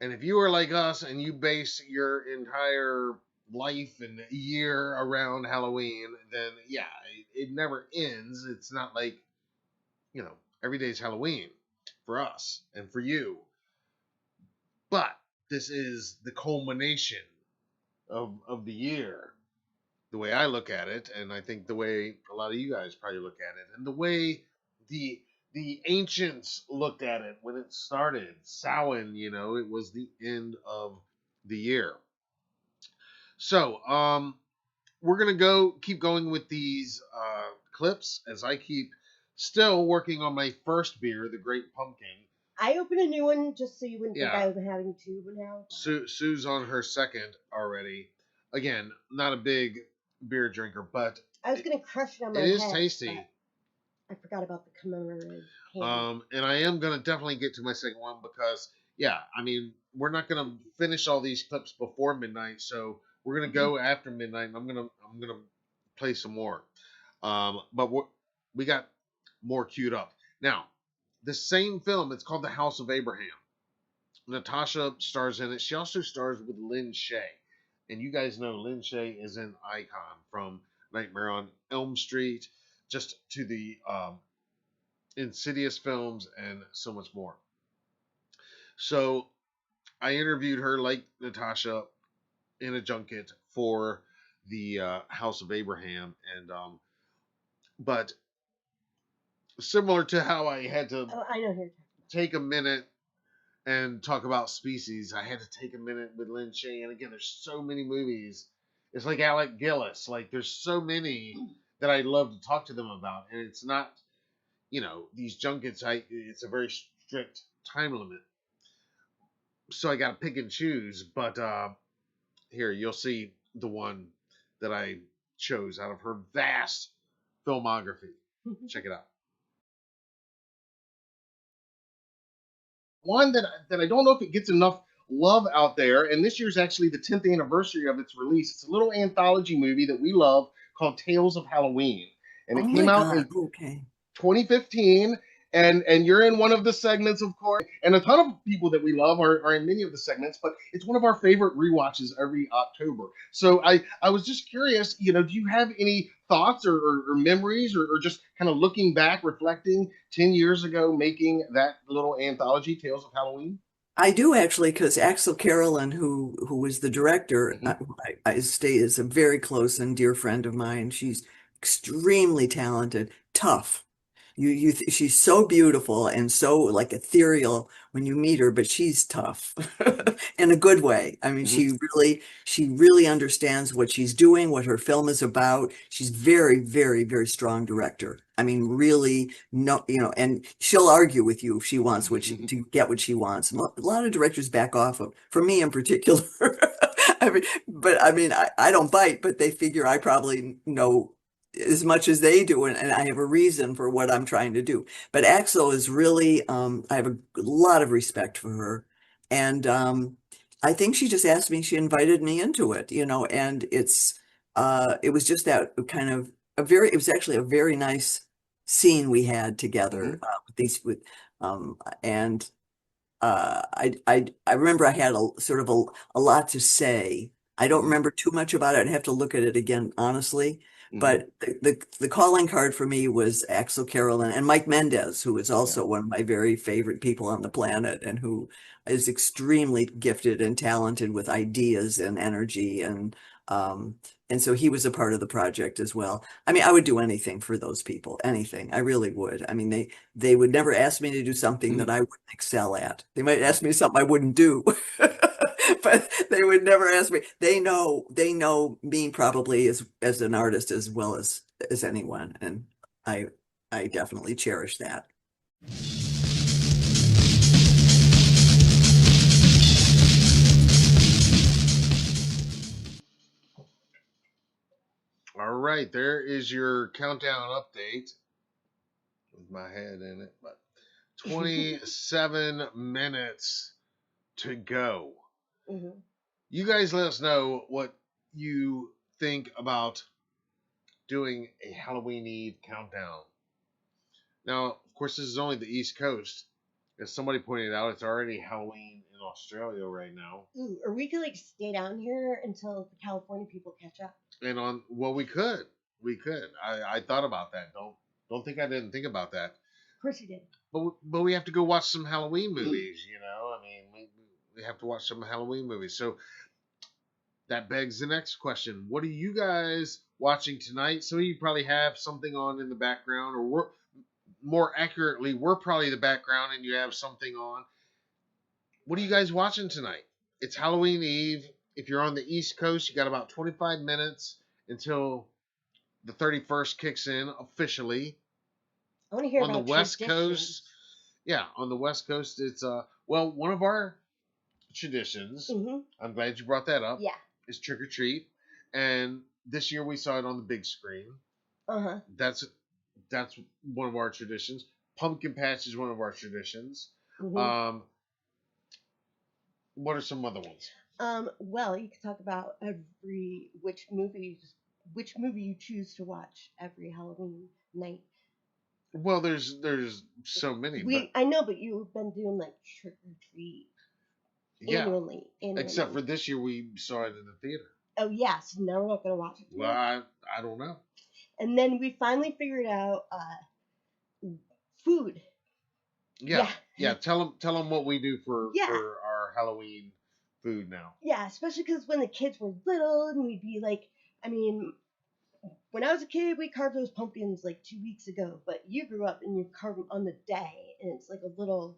And if you are like us and you base your entire life and year around Halloween, then yeah, it never ends. It's not like, every day's Halloween for us and for you. But this is the culmination of the year, the way I look at it, and I think the way a lot of you guys probably look at it, and the way the ancients looked at it when it started. Samhain, it was the end of the year. So, we're gonna keep going with these clips as I keep still working on my first beer, the Great Pumpkin. I opened a new one just so you wouldn't think Yeah. I was having two now. Sue's on her second already. Again, not a big beer drinker, but I was gonna crush it on my it is head, tasty. but I forgot about the commemorative candy. And I am gonna definitely get to my second one because, yeah, I mean, we're not gonna finish all these clips before midnight, so we're gonna go after midnight. And I'm gonna play some more. But we got more queued up now. The same film, it's called The House of Abraham. Natasha stars in it. She also stars with Lin Shaye. And you guys know Lin Shaye is an icon, from Nightmare on Elm Street just to the Insidious films and so much more. So I interviewed her, like Natasha, in a junket for the House of Abraham. And but similar to how I had to I know here. take a minute and talk about Species, I had to take a minute with Lin Shaye. And again, there's so many movies. It's like Alec Gillis. Like, there's so many that I love to talk to them about. And it's not, these junkets, it's a very strict time limit. So I got to pick and choose. But here, you'll see the one that I chose out of her vast filmography. Check it out. One that I don't know if it gets enough love out there. And this year's actually the 10th anniversary of its release. It's a little anthology movie that we love called Tales of Halloween. And Oh it my came out God. in Okay. 2015. And you're in one of the segments, of course, and a ton of people that we love are in many of the segments, but it's one of our favorite rewatches every October. So I was just curious, do you have any thoughts or memories or just kind of looking back, reflecting 10 years ago, making that little anthology, Tales of Halloween? I do actually, because Axel Carolyn, who was the director, Mhm. I stay is a very close and dear friend of mine. She's extremely talented, tough. She's so beautiful and so like ethereal when you meet her, but she's tough in a good way. I mean, Mhm. she really understands what she's doing, what her film is about. She's very, very, very strong director. I mean, really, no, and she'll argue with you if she wants to get what she wants. And a lot of directors back off of, for me in particular. I mean, I don't bite, but they figure I probably know as much as they do, and I have a reason for what I'm trying to do. But Axel is really, I have a lot of respect for her. And I think she just asked me, she invited me into it, and it was just that kind of it was actually a very nice scene we had together Mhm. and I remember I had a sort of a lot to say. I don't Mhm. remember too much about it. I'd have to look at it again, honestly. Mhm. But the calling card for me was Axel Carolyn and Mike Mendez, who is Yeah. also one of my very favorite people on the planet and who is extremely gifted and talented with ideas and energy and so he was a part of the project as well. I mean, I would do anything for those people, anything. I really would. I mean, they would never ask me to do something that I wouldn't excel at. They might ask me something I wouldn't do, but they would never ask me. They know me probably as an artist as well as anyone, and I I definitely cherish that. All right, there is your countdown update with my head in it, but 27 minutes to go. Mhm. You guys let us know what you think about doing a Halloween Eve countdown. Now, of course, this is only the East Coast. As somebody pointed out, it's already Halloween in Australia right now. Ooh, or we could like stay down here until the California people catch up. And we could. I thought about that. Don't think I didn't think about that. Of course you did. But we have to go watch some Halloween movies, I mean, we have to watch some Halloween movies. So that begs the next question. What are you guys watching tonight? Some of you probably have something on in the background, or more accurately, we're probably the background and you have something on. What are you guys watching tonight? It's Halloween Eve. If you're on the East Coast, you got about 25 minutes until the 31st kicks in officially. I want to hear On the about West traditions. Coast, yeah, on the West Coast, it's one of our traditions. Mm-hmm. I'm glad you brought that up. Yeah. Is trick or treat, and this year we saw it on the big screen. Uh-huh. That's one of our traditions. Pumpkin patch is one of our traditions. Mm-hmm. What are some other ones? Well, you could talk about which movie you choose to watch every Halloween night. Well, there's so many, but I know, but you've been doing like trick or treat yeah, annually. except for this year we saw it in the theater. Oh yes, so now we're not gonna watch it. Well, I don't know. And then we finally figured out food. Yeah. Tell them what we do for Yeah. our Halloween food now. Yeah, especially because when the kids were little and we'd be like, I mean, when I was a kid, we carved those pumpkins like 2 weeks ago, but you grew up and you carve them on the day, and it's like a little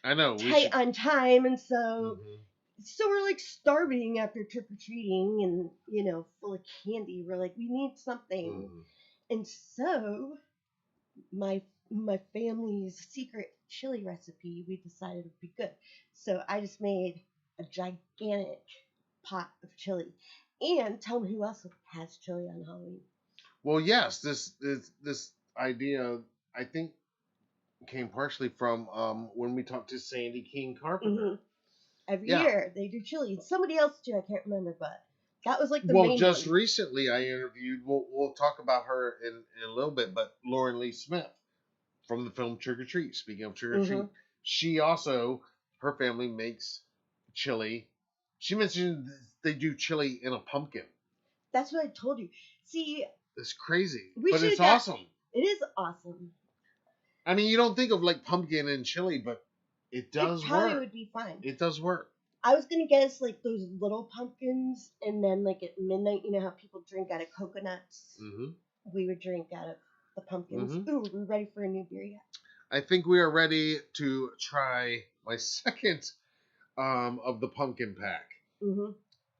I know. tight on time, and so Mhm. so we're like starving after trick or treating and full of candy. We're like, we need something, and so my family's secret chili recipe we decided would be good. So I just made a gigantic pot of chili. And tell me who else has chili on Halloween. Well, yes, this idea I think came partially from when we talked to Sandy King Carpenter. every Yeah. year they do chili. And somebody else too, I can't remember, but that was like the Well, main just one. recently I interviewed. We'll talk about her in a little bit, but Lauren Lee Smith from the film Trick or Treat. Speaking of Trick or Treat, Mhm. she also her family makes chili. She mentioned they do chili in a pumpkin. That's what I told you. See, It's crazy, we but should it's got- awesome. It is awesome. I mean, you don't think of like pumpkin and chili, but it does It probably work. would be fine. It does work. I was gonna guess like those little pumpkins, and then like at midnight, you know how people drink out of coconuts. Hmm We would drink out of the pumpkins. Mhm. Ooh, are we ready for a new beer yet? I think we are ready to try my second of the pumpkin pack. Mm-hmm.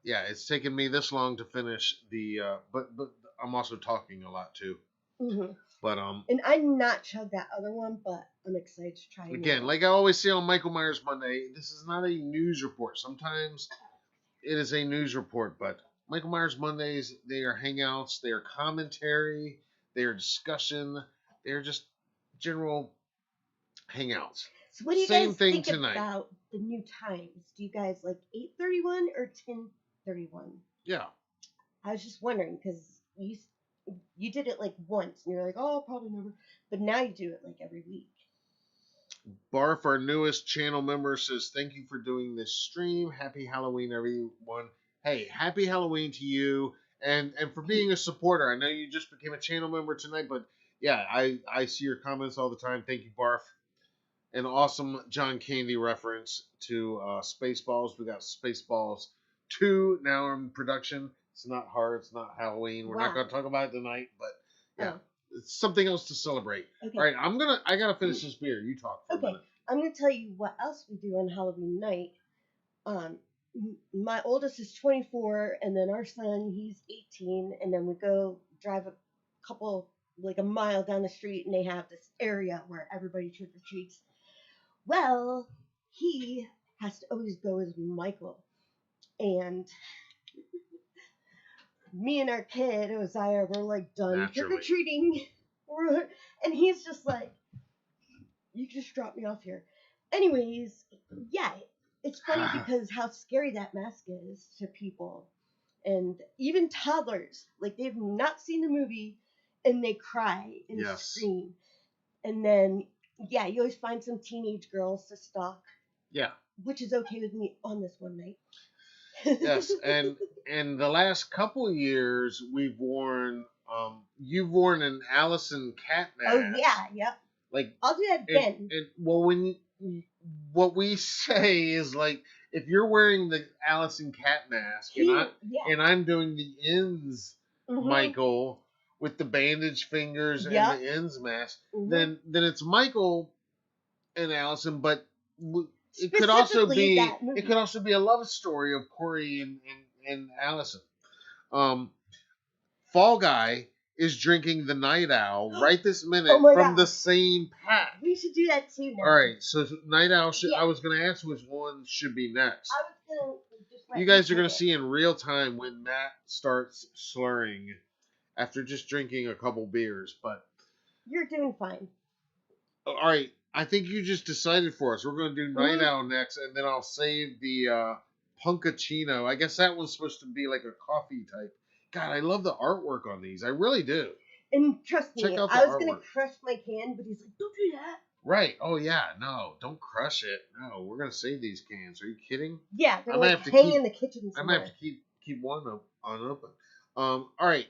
Yeah, it's taken me this long to finish the, but I'm also talking a lot too. Mm-hmm. But And I not tried that other one, but I'm excited to try it. again, like I always say on Michael Myers Monday, this is not a news report. Sometimes it is a news report, but Michael Myers Mondays, they are hangouts, they are commentary, they are discussion, they are just general hangouts. So what do you Same guys thing think tonight. about the new times? Do you guys like 8:31 or 10:31? Yeah. I was just wondering because you did it like once and you're like, oh, probably never, but now you do it like every week. Barf, our newest channel member, says, thank you for doing this stream. Happy Halloween, everyone. Hey, happy Halloween to you, and for being a supporter. I know you just became a channel member tonight, but yeah, I see your comments all the time. Thank you, Barf. An awesome John Candy reference to Spaceballs. We got Spaceballs 2 now in production. It's not hard. It's not Halloween. We're not Wow. going to talk about it tonight, but yeah, Oh. it's something else to celebrate. Okay. All right, I gotta finish this beer. You talk for a Okay, minute. I'm gonna tell you what else we do on Halloween night. My oldest is 24, and then our son, he's 18, and then we go drive like a mile down the street, and they have this area where everybody trick or treats. Well, he has to always go as Michael, and me and our kid Osiah were like done trick or Naturally. treating, and he's just like, "You just dropped me off here." Anyways, yeah, it's funny because how scary that mask is to people, and even toddlers. Like they've not seen the movie, and they cry and Yes. scream, and then yeah, you always find some teenage girls to stalk, Yeah. which is okay with me on this one night. Yes, and the last couple of years we've worn you've worn an Allison cat mask. Oh yeah, yep. Like I'll do that again. and well what we say is like if you're wearing the Allison cat mask Yeah. and I'm doing the ends Mhm. Michael with the bandaged fingers Yeah. and the ends mask, Mhm. then it's Michael and Allison, but it could also Specifically be that movie. it could also be a love story of Corey and Allison. Fall Guy is drinking the Night Owl right this minute Oh my from God. the same pack. We should do that too now. All right, so Night Owl. Yeah. I was going to ask which one should be next. I was gonna just let You guys are do going to it. see in real time when Matt starts slurring after just drinking a couple beers. But You're doing fine. all right, I think you just decided for us. We're going to do Night Mhm. Owl next, and then I'll save the Punkachino. I guess that one's supposed to be like a coffee type. God, I love the artwork on these. I really do. And trust me, Check out the I was gonna artwork. crush my can, but he's like, "Don't do that." Right. Oh yeah. No, don't crush it. No, we're gonna save these cans. Are you kidding? Yeah, they're I might like have to hanging keep- in the kitchen I might somewhere. have to keep one unopened. All right,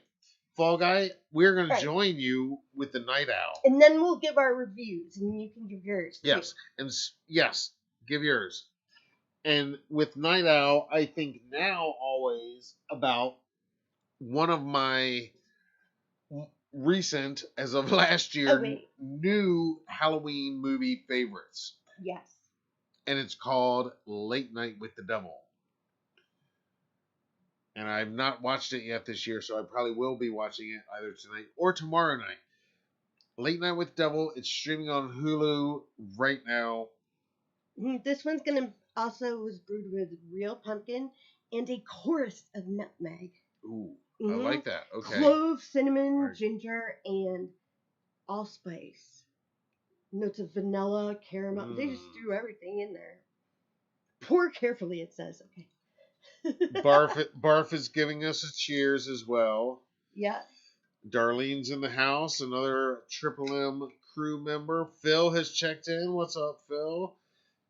Fall Guy, we're gonna Right. join you with the Night Owl. And then we'll give our reviews, and you can give yours. too. Yes, and yes, give yours. And with Night Owl, I think now always about one of my recent, as of last year, Oh, wait. new Halloween movie favorites. Yes. And it's called Late Night with the Devil. And I've not watched it yet this year, so I probably will be watching it either tonight or tomorrow night. Late Night with the Devil, it's streaming on Hulu right now. This one's gonna also was brewed with real pumpkin and a chorus of nutmeg. Ooh, Mhm. I like that. Okay. Clove, cinnamon, Right. ginger, and allspice. Notes of vanilla, caramel. They just Mm. threw everything in there. Pour carefully, it says. Okay. Barf is giving us a cheers as well. Yeah. Darlene's in the house, another Triple M crew member. Phil has checked in. What's up, Phil?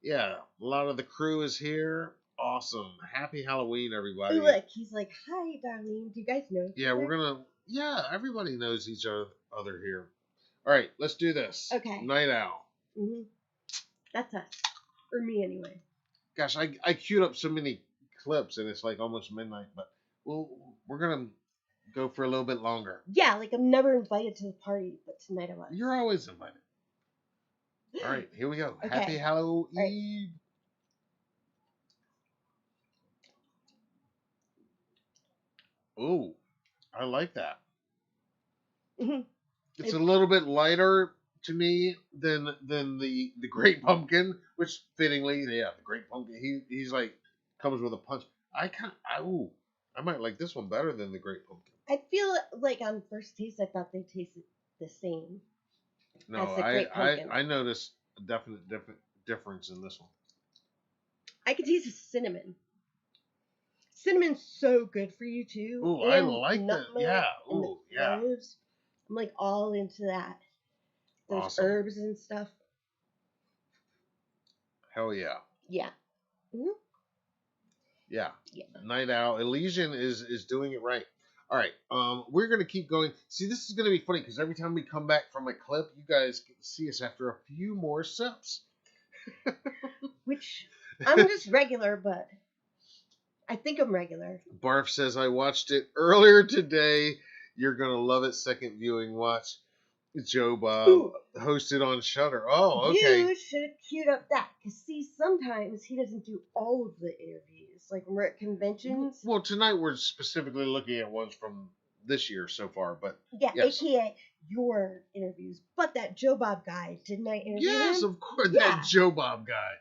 Yeah, a lot of the crew is here. Awesome. Happy Halloween, everybody. Look, he's like, "Hi, Darlene. Do you guys know?" Yeah, we're gonna. Yeah, everybody knows each other here. All right, let's do this. Okay. Night Owl. Mm-hmm. That's us, or me anyway. Gosh, I queued up so many clips, and it's like almost midnight. But we're gonna go for a little bit longer. Yeah, like I'm never invited to the party, but tonight I was. You're always invited. All right, here we go. Okay. Happy Halloween. Right. Ooh, I like that. Mhm. It's a little bit lighter to me than the Great Pumpkin, which fittingly, yeah, the Great Pumpkin. He's like comes with a punch. I might like this one better than the Great Pumpkin. I feel like on first taste, I thought they tasted the same. No, as the Great Pumpkin. I noticed a definite difference in this one. I could taste the cinnamon. Cinnamon's so good for you too. Ooh, and I like that. nutmeg Yeah. and the Ooh, yeah. cloves. I'm like all into that. Those Awesome. herbs and stuff. Hell yeah. Yeah. Mhm. Yeah. Yeah. Night Owl. Elysian is doing it right. All right. We're gonna keep going. See, this is gonna be funny because every time we come back from a clip, you guys can see us after a few more sips. Which I'm just regular, but I think I'm regular. Barf says I watched it earlier today. You're gonna love it. Second viewing watch. Joe Bob Ooh. hosted on Shudder. Oh, okay. You should have queued up that. Because, see, sometimes he doesn't do all of the interviews. Like, when we're at conventions. Well, tonight we're specifically looking at ones from this year so far, but Yeah, yes. AKA your interviews. But that Joe Bob guy, didn't I interview him? Yes, of course, Yeah. that Joe Bob guy.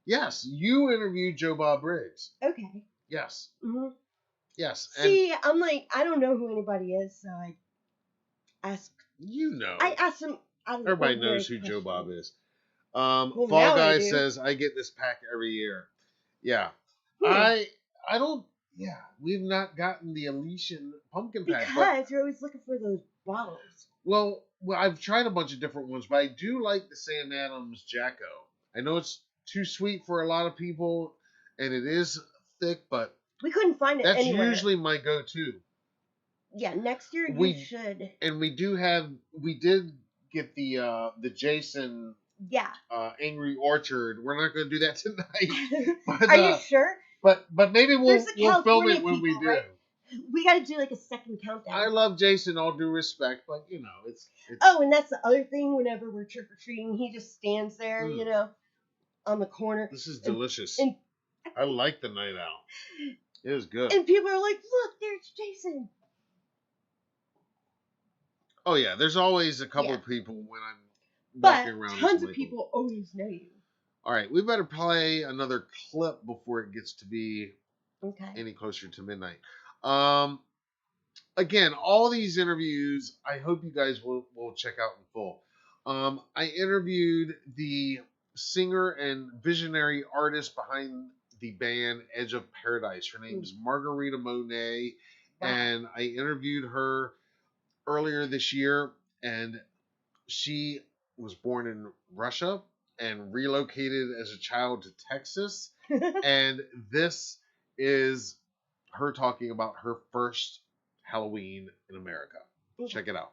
Yes, you interviewed Joe Bob Briggs. Okay. Yes, hmm yes, and See, I'm like, I don't know who anybody is, so I ask. you know, I asked him. everybody knows who Joe Bob is. Well, Fall now I Guy do. says I get this pack every year. Yeah, Hmm. I don't. Yeah, we've not gotten the Elysian pumpkin pack, but Because you're always looking for those bottles. well, I've tried a bunch of different ones, but I do like the Sam Adams Jacko. I know it's too sweet for a lot of people, and it is thick, but We couldn't find it that's anywhere. usually my go-to. Yeah, next year We- you should. And we did get the Jason Yeah. Angry Orchard. We're not going to do that tonight, but, Are you sure? but maybe we'll There's the film California it when we people, do. right? We got to do like a second countdown. I love Jason, all due respect, but you know it's Oh, and that's the other thing. Whenever we're trick or treating, he just stands there, Mm. you know, on the corner. this is delicious. And I like the Night Owl. It is good. and people are like, "Look, there's Jason." Oh yeah, there's always a couple Yeah. of people when I'm But walking around. tons this of Maple. people always know you. All right, we better play another clip before it gets to be Okay. any closer to midnight. Again, all these interviews, I hope you guys will check out in full. I interviewed the singer and visionary artist behind the band Edge of Paradise. Her name is Margarita Monet, Wow. and I interviewed her earlier this year, and she was born in Russia and relocated as a child to Texas. And this is her talking about her first Halloween in America. Check it out.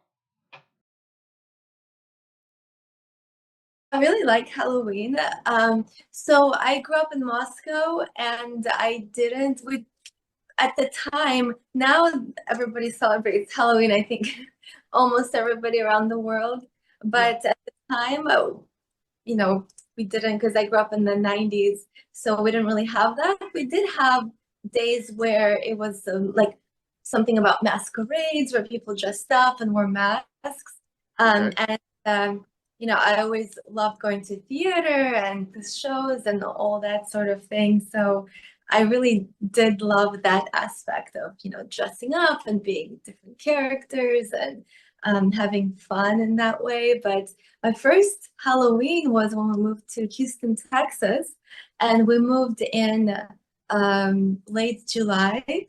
I really like Halloween. So I grew up in Moscow, and at the time, now everybody celebrates Halloween, I think almost everybody around the world. But at the time, we didn't, because I grew up in the 90s, so we didn't really have that. We did have days where it was like something about masquerades, where people dressed up and wore masks. I always loved going to theater and the shows and all that sort of thing. So I really did love that aspect of, dressing up and being different characters. And having fun in that way. But my first Halloween was when we moved to Houston, Texas, and we moved in late July.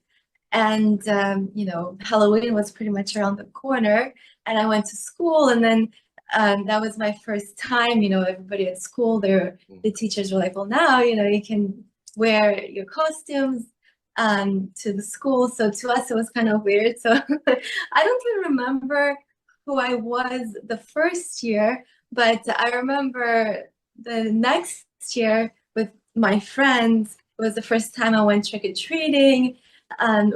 And Halloween was pretty much around the corner, and I went to school, and then that was my first time. Everybody at school, the teachers were like, "Well, now you can wear your costumes to the school." So to us, it was kind of weird. So I don't even remember who I was the first year, but I remember the next year with my friends. It was the first time I went trick-or-treating.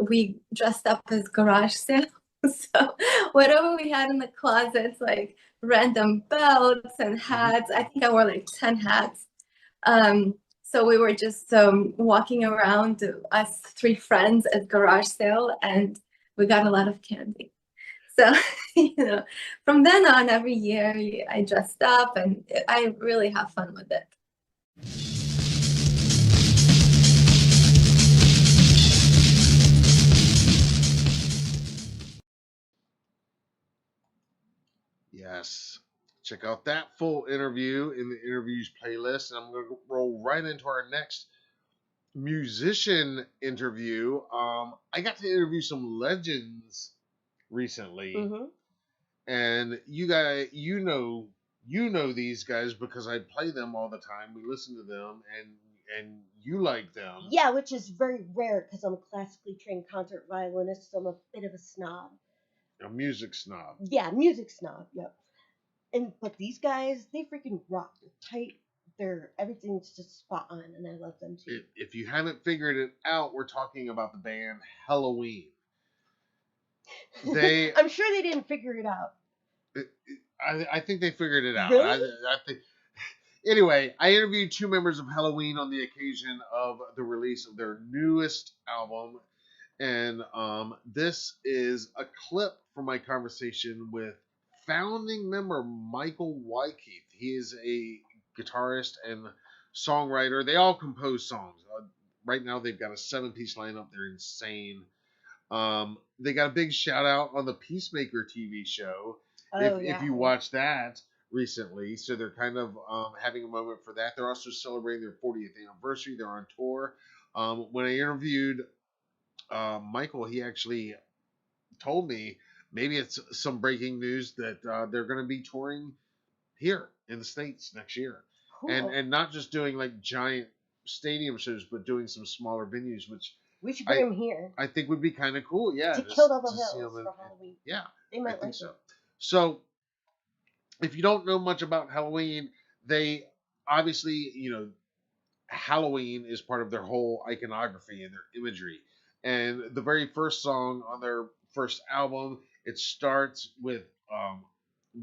We dressed up as garage sale. So whatever we had in the closets, like random belts and hats. I think I wore like 10 hats. So we were just walking around, us 3 friends at garage sale, and we got a lot of candy. So, from then on, every year I dressed up, and I really have fun with it. Yes. Check out that full interview in the interviews playlist. And I'm going to roll right into our next musician interview. I got to interview some legends recently. Mm-hmm. And you guys, you know these guys because I play them all the time. We listen to them and you like them. Yeah, which is very rare because I'm a classically trained concert violinist, so I'm a bit of a snob. A music snob. Yeah, music snob. Yep. But these guys, they freaking rock. They're tight. Everything's just spot on, and I love them too. If you haven't figured it out, we're talking about the band Helloween. I'm sure they didn't figure it out. I think they figured it out. Really? I think. Anyway, I interviewed 2 members of Helloween on the occasion of the release of their newest album. And this is a clip from my conversation with founding member Michael Wykeith. He is a guitarist and songwriter. They all compose songs. Right now they've got a 7-piece lineup. They're insane. They got a big shout out on the Peacemaker TV show. If you watched that recently. So they're kind of having a moment for that. They're also celebrating their 40th anniversary. They're on tour. When I interviewed Michael, he actually told me maybe it's some breaking news that they're going to be touring here in the States next year. Cool. And not just doing like giant stadium shows, but doing some smaller venues, which we should bring them here. I think would be kind of cool. Yeah. To Kill Devil Hills for Halloween. Yeah. They might I think like so. it. So if you don't know much about Helloween, they obviously, Halloween is part of their whole iconography and their imagery. And the very first song on their first album, it starts with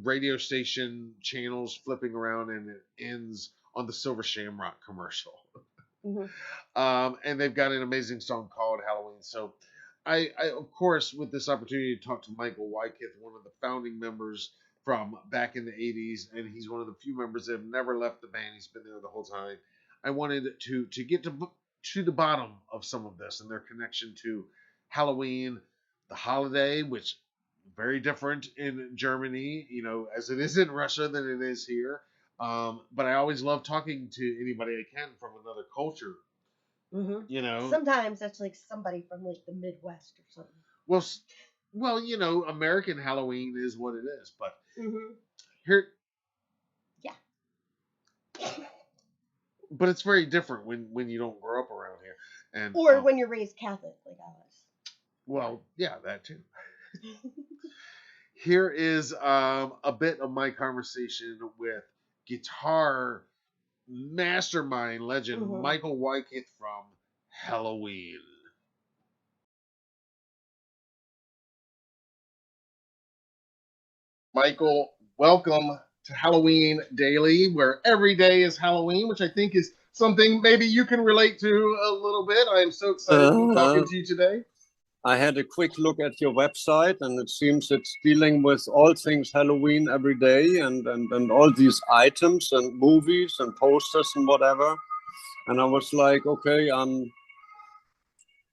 radio station channels flipping around, and it ends on the Silver Shamrock commercial. Mm-hmm. And they've got an amazing song called Halloween. So I, of course, with this opportunity to talk to Michael Wykeith, one of the founding members from back in the 80s, and he's one of the few members that have never left the band. He's been there the whole time. I wanted to get to the bottom of some of this and their connection to Halloween, the holiday, which very different in Germany, as it is in Russia than it is here. But I always love talking to anybody I can from another culture. Mm-hmm. Sometimes that's like somebody from like the Midwest or something. Well, American Halloween is what it is, but mm-hmm. here, yeah. But it's very different when you don't grow up around here, or when you're raised Catholic like I was. Well, yeah, that too. Here is a bit of my conversation with guitar mastermind legend mm-hmm. Michael Wykeith from Helloween. Michael, welcome to Halloween Daily, where every day is Halloween, which I think is something maybe you can relate to a little bit. I am so excited to be talking to you today. I had a quick look at your website, and it seems it's dealing with all things Halloween every day, and all these items and movies and posters and whatever. And I was like, okay,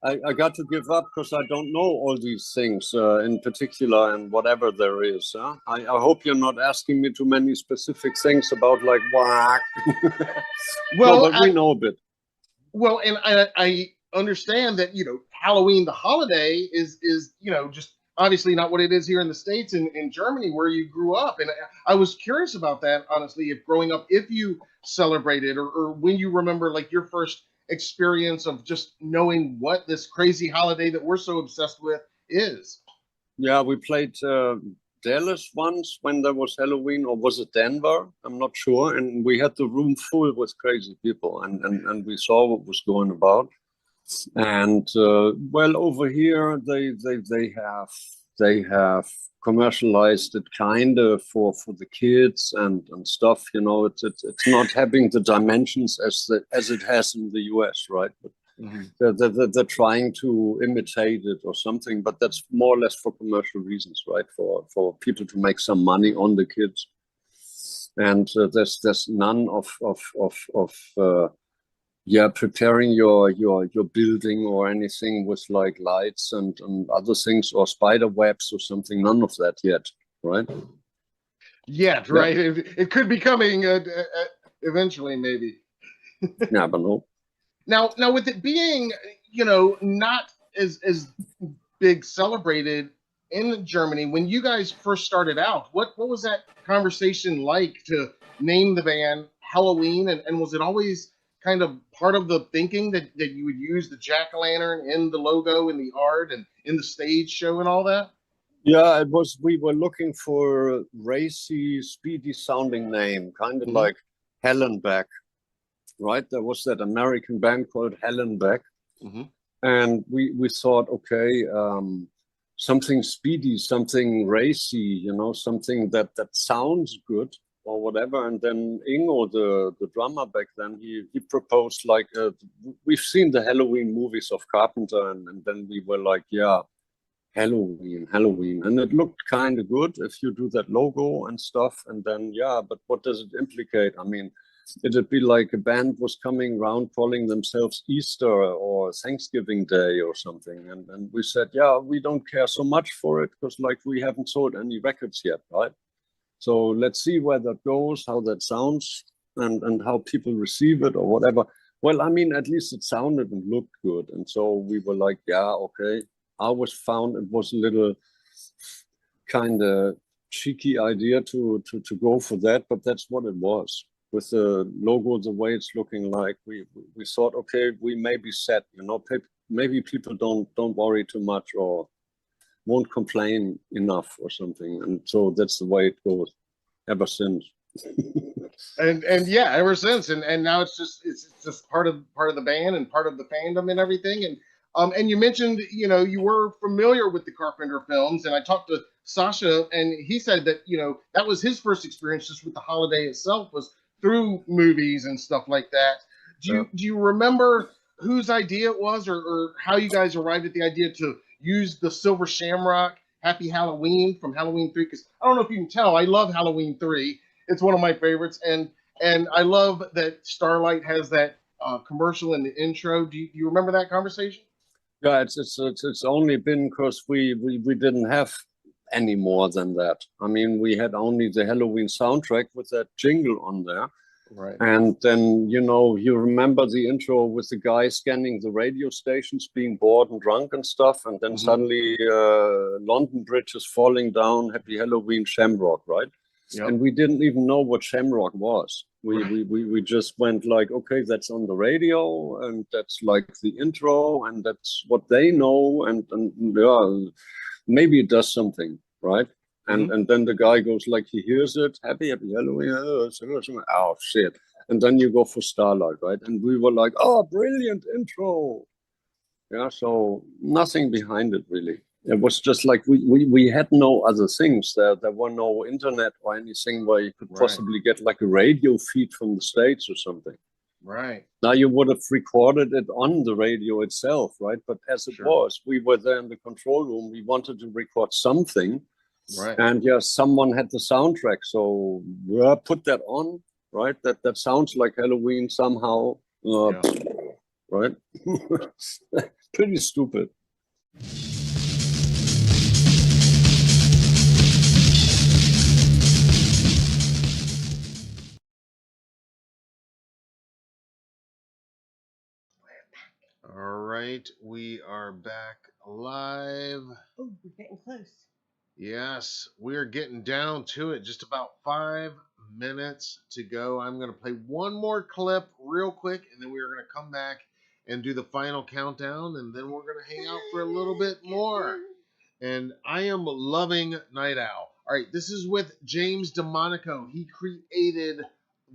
I got to give up because I don't know all these things in particular and whatever there is. Huh? I hope you're not asking me too many specific things about like whack. Well, no, but we know a bit. Well, and I understand that, you know, Halloween, the holiday, is you know, just obviously not what it is here in the States and in Germany where you grew up. And I was curious about that, honestly, if growing up, if you celebrated or when you remember like your first experience of just knowing what this crazy holiday that we're so obsessed with is. Yeah, we played Dallas once when there was Halloween, or was it Denver? I'm not sure. And we had the room full with crazy people, and we saw what was going about. And well, over here they have commercialized it kind of for the kids and stuff. You know, it's not having the dimensions as it has in the US, right? But they're trying to imitate it or something, but that's more or less for commercial reasons, right? For people to make some money on the kids. And there's none of preparing your building or anything with like lights and other things or spider webs or something. None of that yet, right? Yeah, right. It could be coming eventually, maybe. Yeah, but no. Now, with it being, you know, not as big celebrated in Germany, when you guys first started out, what was that conversation like to name the band Halloween? And was it always kind of part of the thinking that you would use the jack-o'-lantern in the logo, in the art, and in the stage show and all that? Yeah, it was. We were looking for a racy, speedy-sounding name, kind of like Hallenbeck, right? There was that American band called Hallenbeck, and we thought, okay, something speedy, something racy, you know, something that sounds good or whatever. And then Ingo, the drummer back then, he proposed like, we've seen the Halloween movies of Carpenter, and then we were like, yeah, Halloween, and it looked kind of good if you do that logo and stuff. And then, yeah, but what does it implicate? I mean, it'd be like a band was coming around calling themselves Easter or Thanksgiving Day or something. And we said, yeah, we don't care so much for it because like we haven't sold any records yet, right? So let's see where that goes, how that sounds, and how people receive it or whatever. Well, I mean, at least it sounded and looked good. And so we were like, yeah, okay. I always found it was a little kind of cheeky idea to go for that, but that's what it was. With the logo, the way it's looking like, we thought, okay, we may be set, you know, maybe people don't worry too much or won't complain enough or something. And so that's the way it goes ever since. and yeah, ever since. And now it's just part of the band and part of the fandom and everything. And you mentioned, you know, you were familiar with the Carpenter films, and I talked to Sasha, and he said that, you know, that was his first experience just with the holiday itself was through movies and stuff like that. Do you remember whose idea it was, or how you guys arrived at the idea to use the Silver Shamrock Happy Halloween from Halloween 3? Because I don't know if you can tell, I love Halloween 3. It's one of my favorites, and I love that Starlight has that commercial in the intro. Do you remember that conversation? Yeah, it's only been because we didn't have any more than that. I mean, we had only the Halloween soundtrack with that jingle on there. Right. And then, you know, you remember the intro with the guy scanning the radio stations, being bored and drunk and stuff. And then suddenly London Bridge is falling down, Happy Halloween Shamrock, right? Yep. And we didn't even know what Shamrock was. We just went like, okay, that's on the radio, and that's like the intro, and that's what they know, and yeah, maybe it does something, right? And then the guy goes like, he hears it, happy Halloween, oh shit. And then you go for Starlight, right? And we were like, oh, brilliant intro. Yeah, so nothing behind it really. It was just like we had no other things. There were no internet or anything where you could possibly get like a radio feed from the States or something. Right. Now you would have recorded it on the radio itself, right? But as it was, we were there in the control room. We wanted to record something. Right. And yeah, someone had the soundtrack. So put that on, right? That sounds like Halloween somehow. Right. pretty stupid. All right, we are back live. Oh, we're getting close. Yes, we're getting down to it. Just about 5 minutes to go. I'm going to play one more clip real quick, and then we're going to come back and do the final countdown, and then we're going to hang out for a little bit more. And I am loving Night Owl. All right, this is with James DeMonaco. He created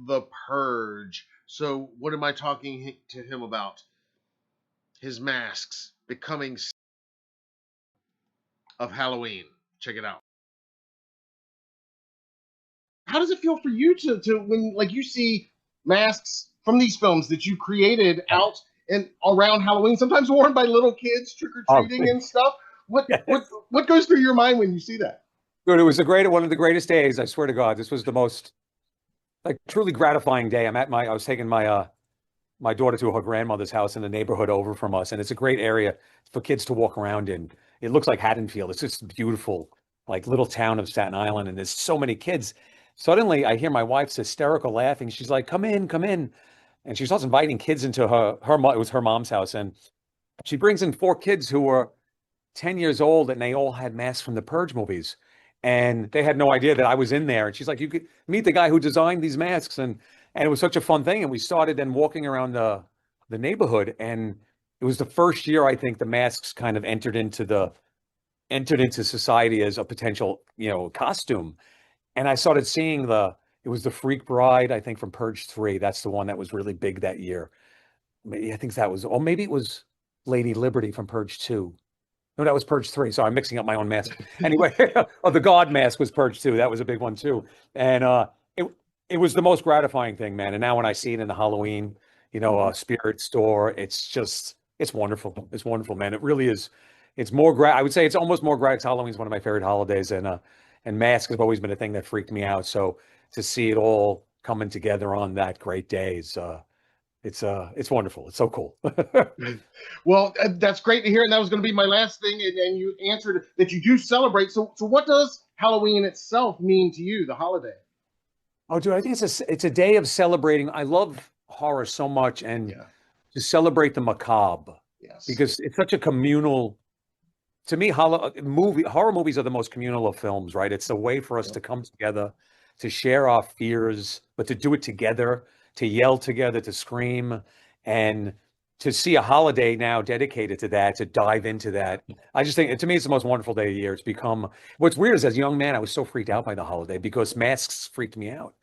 The Purge. So what am I talking to him about? His masks becoming of Halloween. Check it out. How does it feel for you to when like you see masks from these films that you created out and around Halloween, sometimes worn by little kids trick or treating and stuff? What goes through your mind when you see that? Dude, it was one of the greatest days. I swear to God, this was the most truly gratifying day. I was taking my daughter to her grandmother's house in the neighborhood over from us, and it's a great area for kids to walk around in. It looks like Haddonfield. It's just beautiful, like little town of Staten Island, and there's so many kids. Suddenly, I hear my wife's hysterical laughing. She's like, "Come in, come in," and she starts inviting kids into it was her mom's house, and she brings in 4 kids who were 10 years old, and they all had masks from the Purge movies. And they had no idea that I was in there. And she's like, "You could meet the guy who designed these masks." And it was such a fun thing. And we started then walking around the neighborhood. And it was the first year, I think, the masks kind of entered into society as a potential, costume. And I started seeing it was the Freak Bride, I think, from Purge 3. That's the one that was really big that year. I think that was, or maybe it was Lady Liberty from Purge 2. No, that was Purge 3. So I'm mixing up my own mask. Anyway, the God mask was Purge 2. That was a big one too. And it was the most gratifying thing, man. And now when I see it in the Halloween, spirit store, it's wonderful. It's wonderful, man. It really is. It's more I would say it's almost more Halloween's one of my favorite holidays, and masks have always been a thing that freaked me out. So to see it all coming together on that great day is it's wonderful. It's so cool. Well, that's great to hear, and that was going to be my last thing, and you answered that you do celebrate. So what does Halloween itself mean to you, the holiday? Oh, dude, I think it's a day of celebrating. I love horror so much, and to celebrate the macabre. Yes, because it's such a communal. To me, horror movies are the most communal of films, right? It's a way for us to come together, to share our fears, but to do it together, to yell together, to scream, and to see a holiday now dedicated to that, to dive into that. I just think, to me, it's the most wonderful day of the year. It's become, what's weird is as a young man, I was so freaked out by the holiday because masks freaked me out.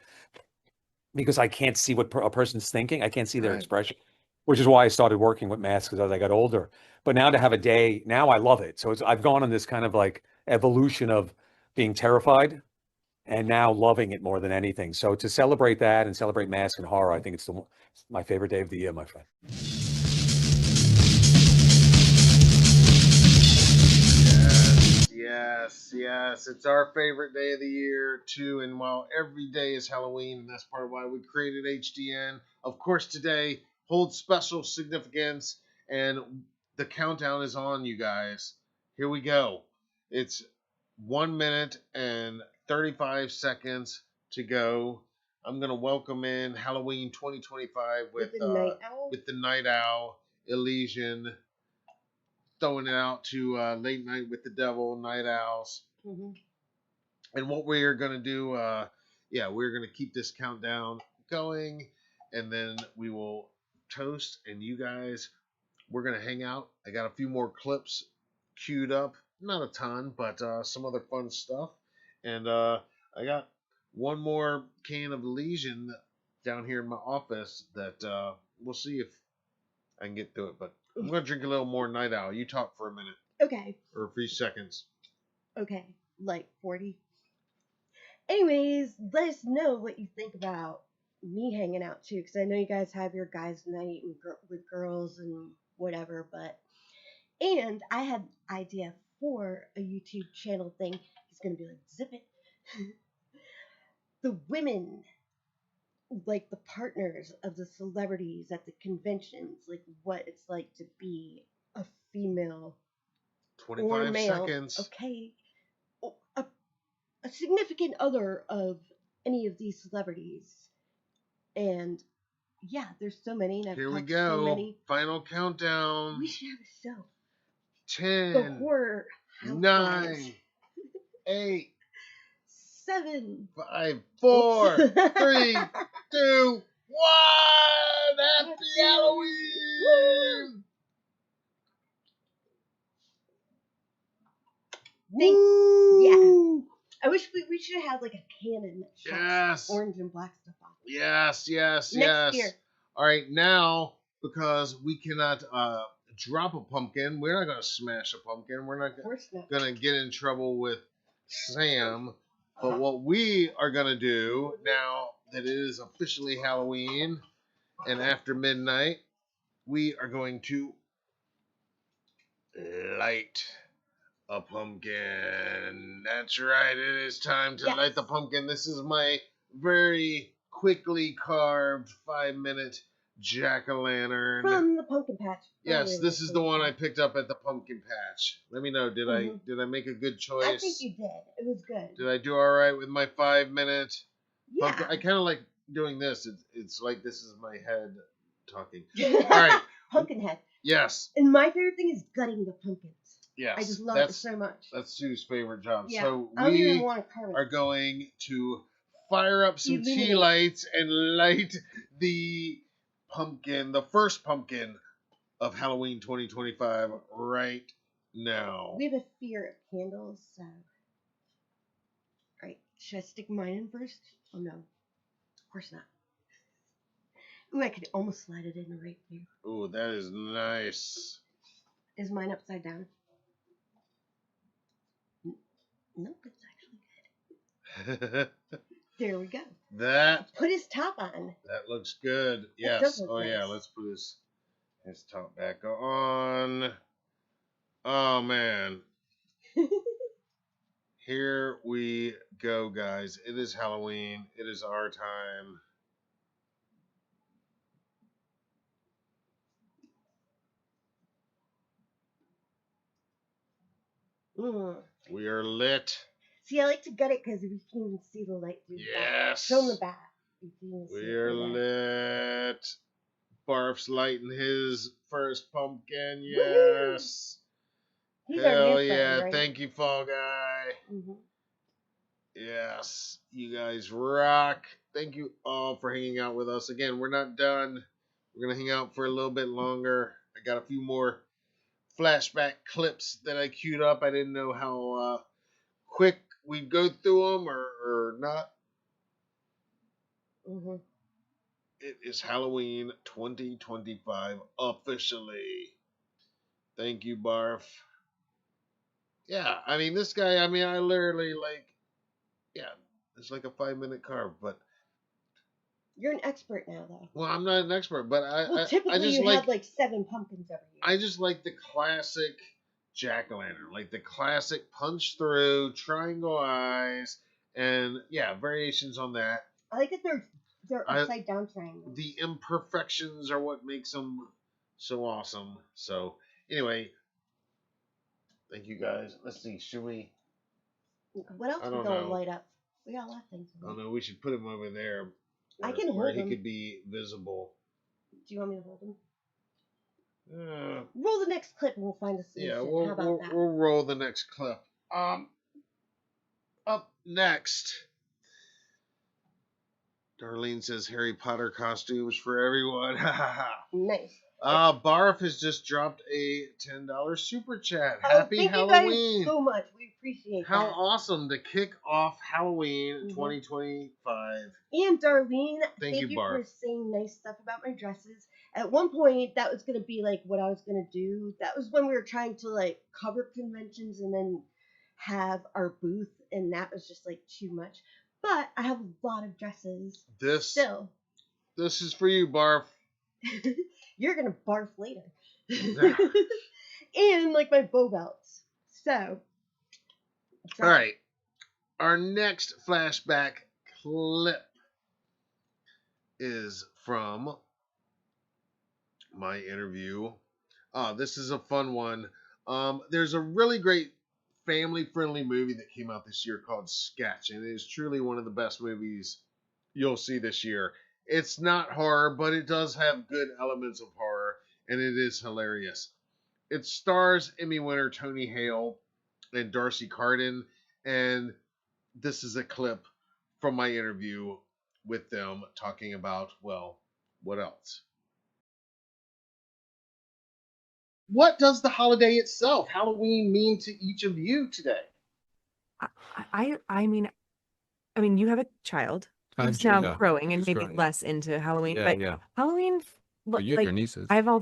Because I can't see what a person's thinking. I can't see their expression, which is why I started working with masks as I got older. But now to have a day, now I love it. So I've gone on this kind of like evolution of being terrified and now loving it more than anything. So to celebrate that and celebrate mask and horror, I think it's my favorite day of the year, my friend. Yes. It's our favorite day of the year, too. And while every day is Halloween, and that's part of why we created HDN, of course, today holds special significance. And the countdown is on, you guys. Here we go. It's 1 minute and 35 seconds to go. I'm going to welcome in Halloween 2025 with the Night Owl, Elysian, throwing it out to Late Night with the Devil, Night Owls. Mm-hmm. And what we're going to do, we're going to keep this countdown going, and then we will toast, and you guys, we're going to hang out. I got a few more clips queued up. Not a ton, but some other fun stuff. And I got one more can of Elysian down here in my office that we'll see if I can get through it. But I'm going to drink a little more Night Owl. You talk for a minute. Okay. Or a few seconds. Okay. Like 40. Anyways, let us know what you think about me hanging out too, because I know you guys have your guys' night with girls and whatever, and I had an idea for a YouTube channel thing. It's gonna be like Zip It. The women, like the partners of the celebrities at the conventions, like what it's like to be a female, or 25 male. seconds. Okay. A significant other of any of these celebrities. And yeah, there's so many, and I've Here we talked to so go. many. Final countdown. We should have a show. 10, The Horror Housewives. 9, 8, 7, 5, 4, 3, 2, 1. Happy Halloween! Yeah. I wish we should have had like a cannon that shoots Yes. orange and black stuff off. Yes, yes, Next yes. year. All right, now, because we cannot drop a pumpkin, we're not going to smash a pumpkin. We're not Of course not. going to get in trouble with Sam. But what we are going to do now that it is officially Halloween and after midnight, we are going to light a pumpkin. That's right. It is time to light the pumpkin. This is my very quickly carved 5-minute jack-o'-lantern. From the pumpkin patch. Yes, this is the one I picked up at the pumpkin patch. Let me know. Did I make a good choice? I think you did. It was good. Did I do all right with my 5-minute Yeah. pumpkin? I kind of like doing this. It's like this is my head talking. All right. Pumpkin head. Yes. And my favorite thing is gutting the pumpkins. Yes. I just love it so much. That's Sue's favorite job. Yeah. So I don't even we want to carve it. are going to fire up some tea Illuminate. lights and light the pumpkin, the first pumpkin of Halloween 2025 right now. We have a fear of candles, so. Alright, should I stick mine in first? Oh no. Of course not. Ooh, I could almost slide it in right here. Ooh, that is nice. Is mine upside down? Nope, it's actually good. There we go. That Put his top on. that looks good. That Yes. does look Oh yeah, nice. let's put his top back on. Oh man. Here we go, guys. It is Halloween. It is our time. Mm. We are lit. See, I like to gut it because we can even see the light through the back. Yes. Show them the back. You can even see We it are through that. lit. Barf's lighting his first pumpkin. Woohoo! Yes. He's our Hell new friend, yeah. right? Thank you, Fall Guy. Mhm. Yes. You guys rock. Thank you all for hanging out with us. Again, we're not done. We're going to hang out for a little bit longer. I got a few more flashback clips that I queued up. I didn't know how quick we'd go through them or not. Mhm. It is Halloween 2025 officially. Thank you, Barf. Yeah, I mean, this guy, I literally, it's like a 5-minute carve, but, You're an expert now, though. well, I'm not an expert, but Well, typically I just you like, have like 7 pumpkins every year. I just like the classic jack-o'-lantern, like the classic punch through, triangle eyes, and, yeah, variations on that. I like that they're upside down triangles. The imperfections are what makes them so awesome. So, anyway, thank you guys. Let's see, should we? What else I we don't gonna know. light up? We got a lot of things. I don't know. We should put him over there. I where- can where hold he him. could be visible. Do you want me to hold them? Uh, Roll the next clip and we'll find a solution. yeah, How we'll about that? we'll roll the next clip. Up next, Darlene says Harry Potter costumes for everyone. Nice. Barf has just dropped a $10 super chat. Oh, Happy thank Halloween! you guys so much. We appreciate How that. awesome to kick off Halloween Mhm. 2025. And Darlene, Thank you, for Barf. saying nice stuff about my dresses. At one point, that was going to be like what I was going to do. That was when we were trying to like cover conventions and then have our booth, and that was just like too much. But I have a lot of dresses This still. this is for you, Barf. You're going to barf later. And like my bow belts. So. All right. Our next flashback clip is from my interview This is a fun one. There's a really great family-friendly movie that came out this year called Sketch, and it is truly one of the best movies you'll see this year. It's not horror, but it does have good elements of horror, and it is hilarious. It stars Emmy winner Tony Hale and Darcy Carden, and this is a clip from my interview with them talking about, well, what else? What does the holiday itself, Halloween, mean to each of you today? I mean, you have a child who's now growing and maybe less into Halloween, but Halloween, Or you, like your nieces. I have all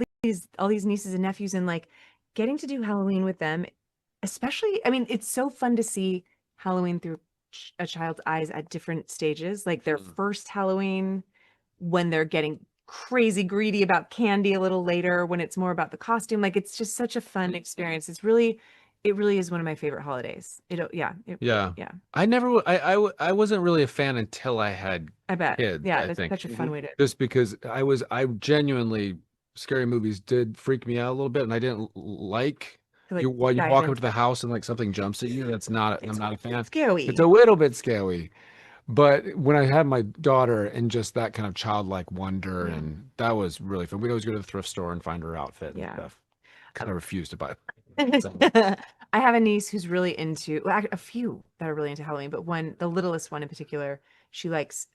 these nieces and nephews, and like getting to do Halloween with them, especially, it's so fun to see Halloween through a child's eyes at different stages, like their first Halloween, when they're getting crazy greedy about candy a little later, when it's more about the costume. Like it's just such a fun experience. It really is one of my favorite holidays. Yeah. Yeah. I wasn't really a fan until I had I bet. kids, Yeah, I that's think. such a fun way to. Just because I genuinely, scary movies did freak me out a little bit, and I didn't like like while you dive walk into up to the house and like something jumps at you. I'm not a fan. Scary. It's a little bit scary. But when I had my daughter and just that kind of childlike wonder, and that was really fun. We'd always go to the thrift store and find her outfit and stuff. Kind of refused to buy it. I have a niece who's really into, a few that are really into Halloween, but the littlest one in particular, she likes,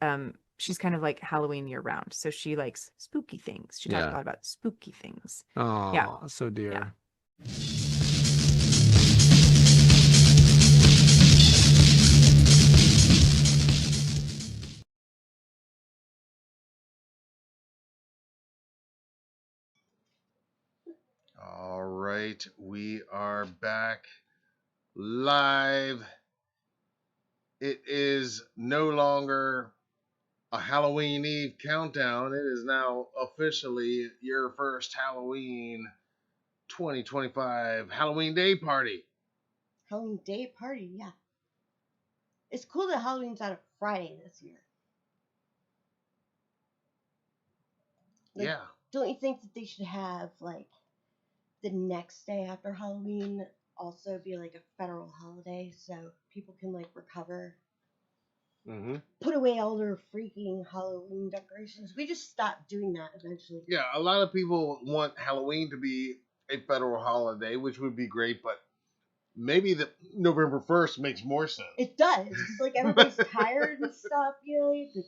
she's kind of like Halloween year round. So she likes spooky things. She talks a lot about spooky things. Oh, Yeah. so dear. Yeah. All right, we are back live. It is no longer a Halloween Eve countdown. It is now officially your first Halloween 2025 Halloween Day Party. Halloween Day Party, yeah. It's cool that Halloween's on a Friday this year. Yeah. Don't you think that they should have, like, the next day after Halloween also be, like, a federal holiday so people can, like, recover? Mm-hmm. Put away all their freaking Halloween decorations. We just stopped doing that eventually. Yeah, a lot of people want Halloween to be a federal holiday, which would be great, but maybe the November 1st makes more sense. It does. It's like everybody's tired and stuff, you know? The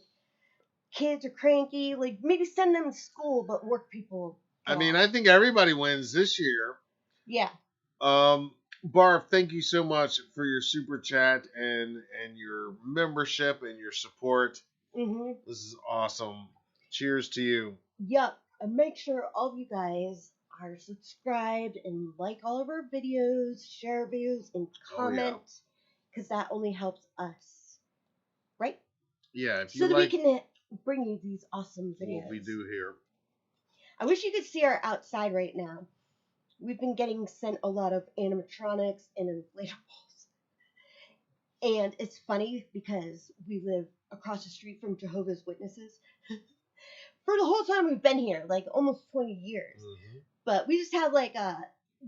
kids are cranky. Like, maybe send them to school, but work people. I mean, I think everybody wins this year. Yeah. Barf, thank you so much for your super chat and your membership and your support. Mm-hmm. This is awesome. Cheers to you. Yep. And make sure all of you guys are subscribed and like all of our videos, share videos, and comment, because that only helps us, right? Yeah, if you so that like we can bring you these awesome videos. what we do here. I wish you could see our outside right now. We've been getting sent a lot of animatronics and inflatables. And it's funny because we live across the street from Jehovah's Witnesses. For the whole time we've been here, like almost 20 years. Mm-hmm. But we just have like a,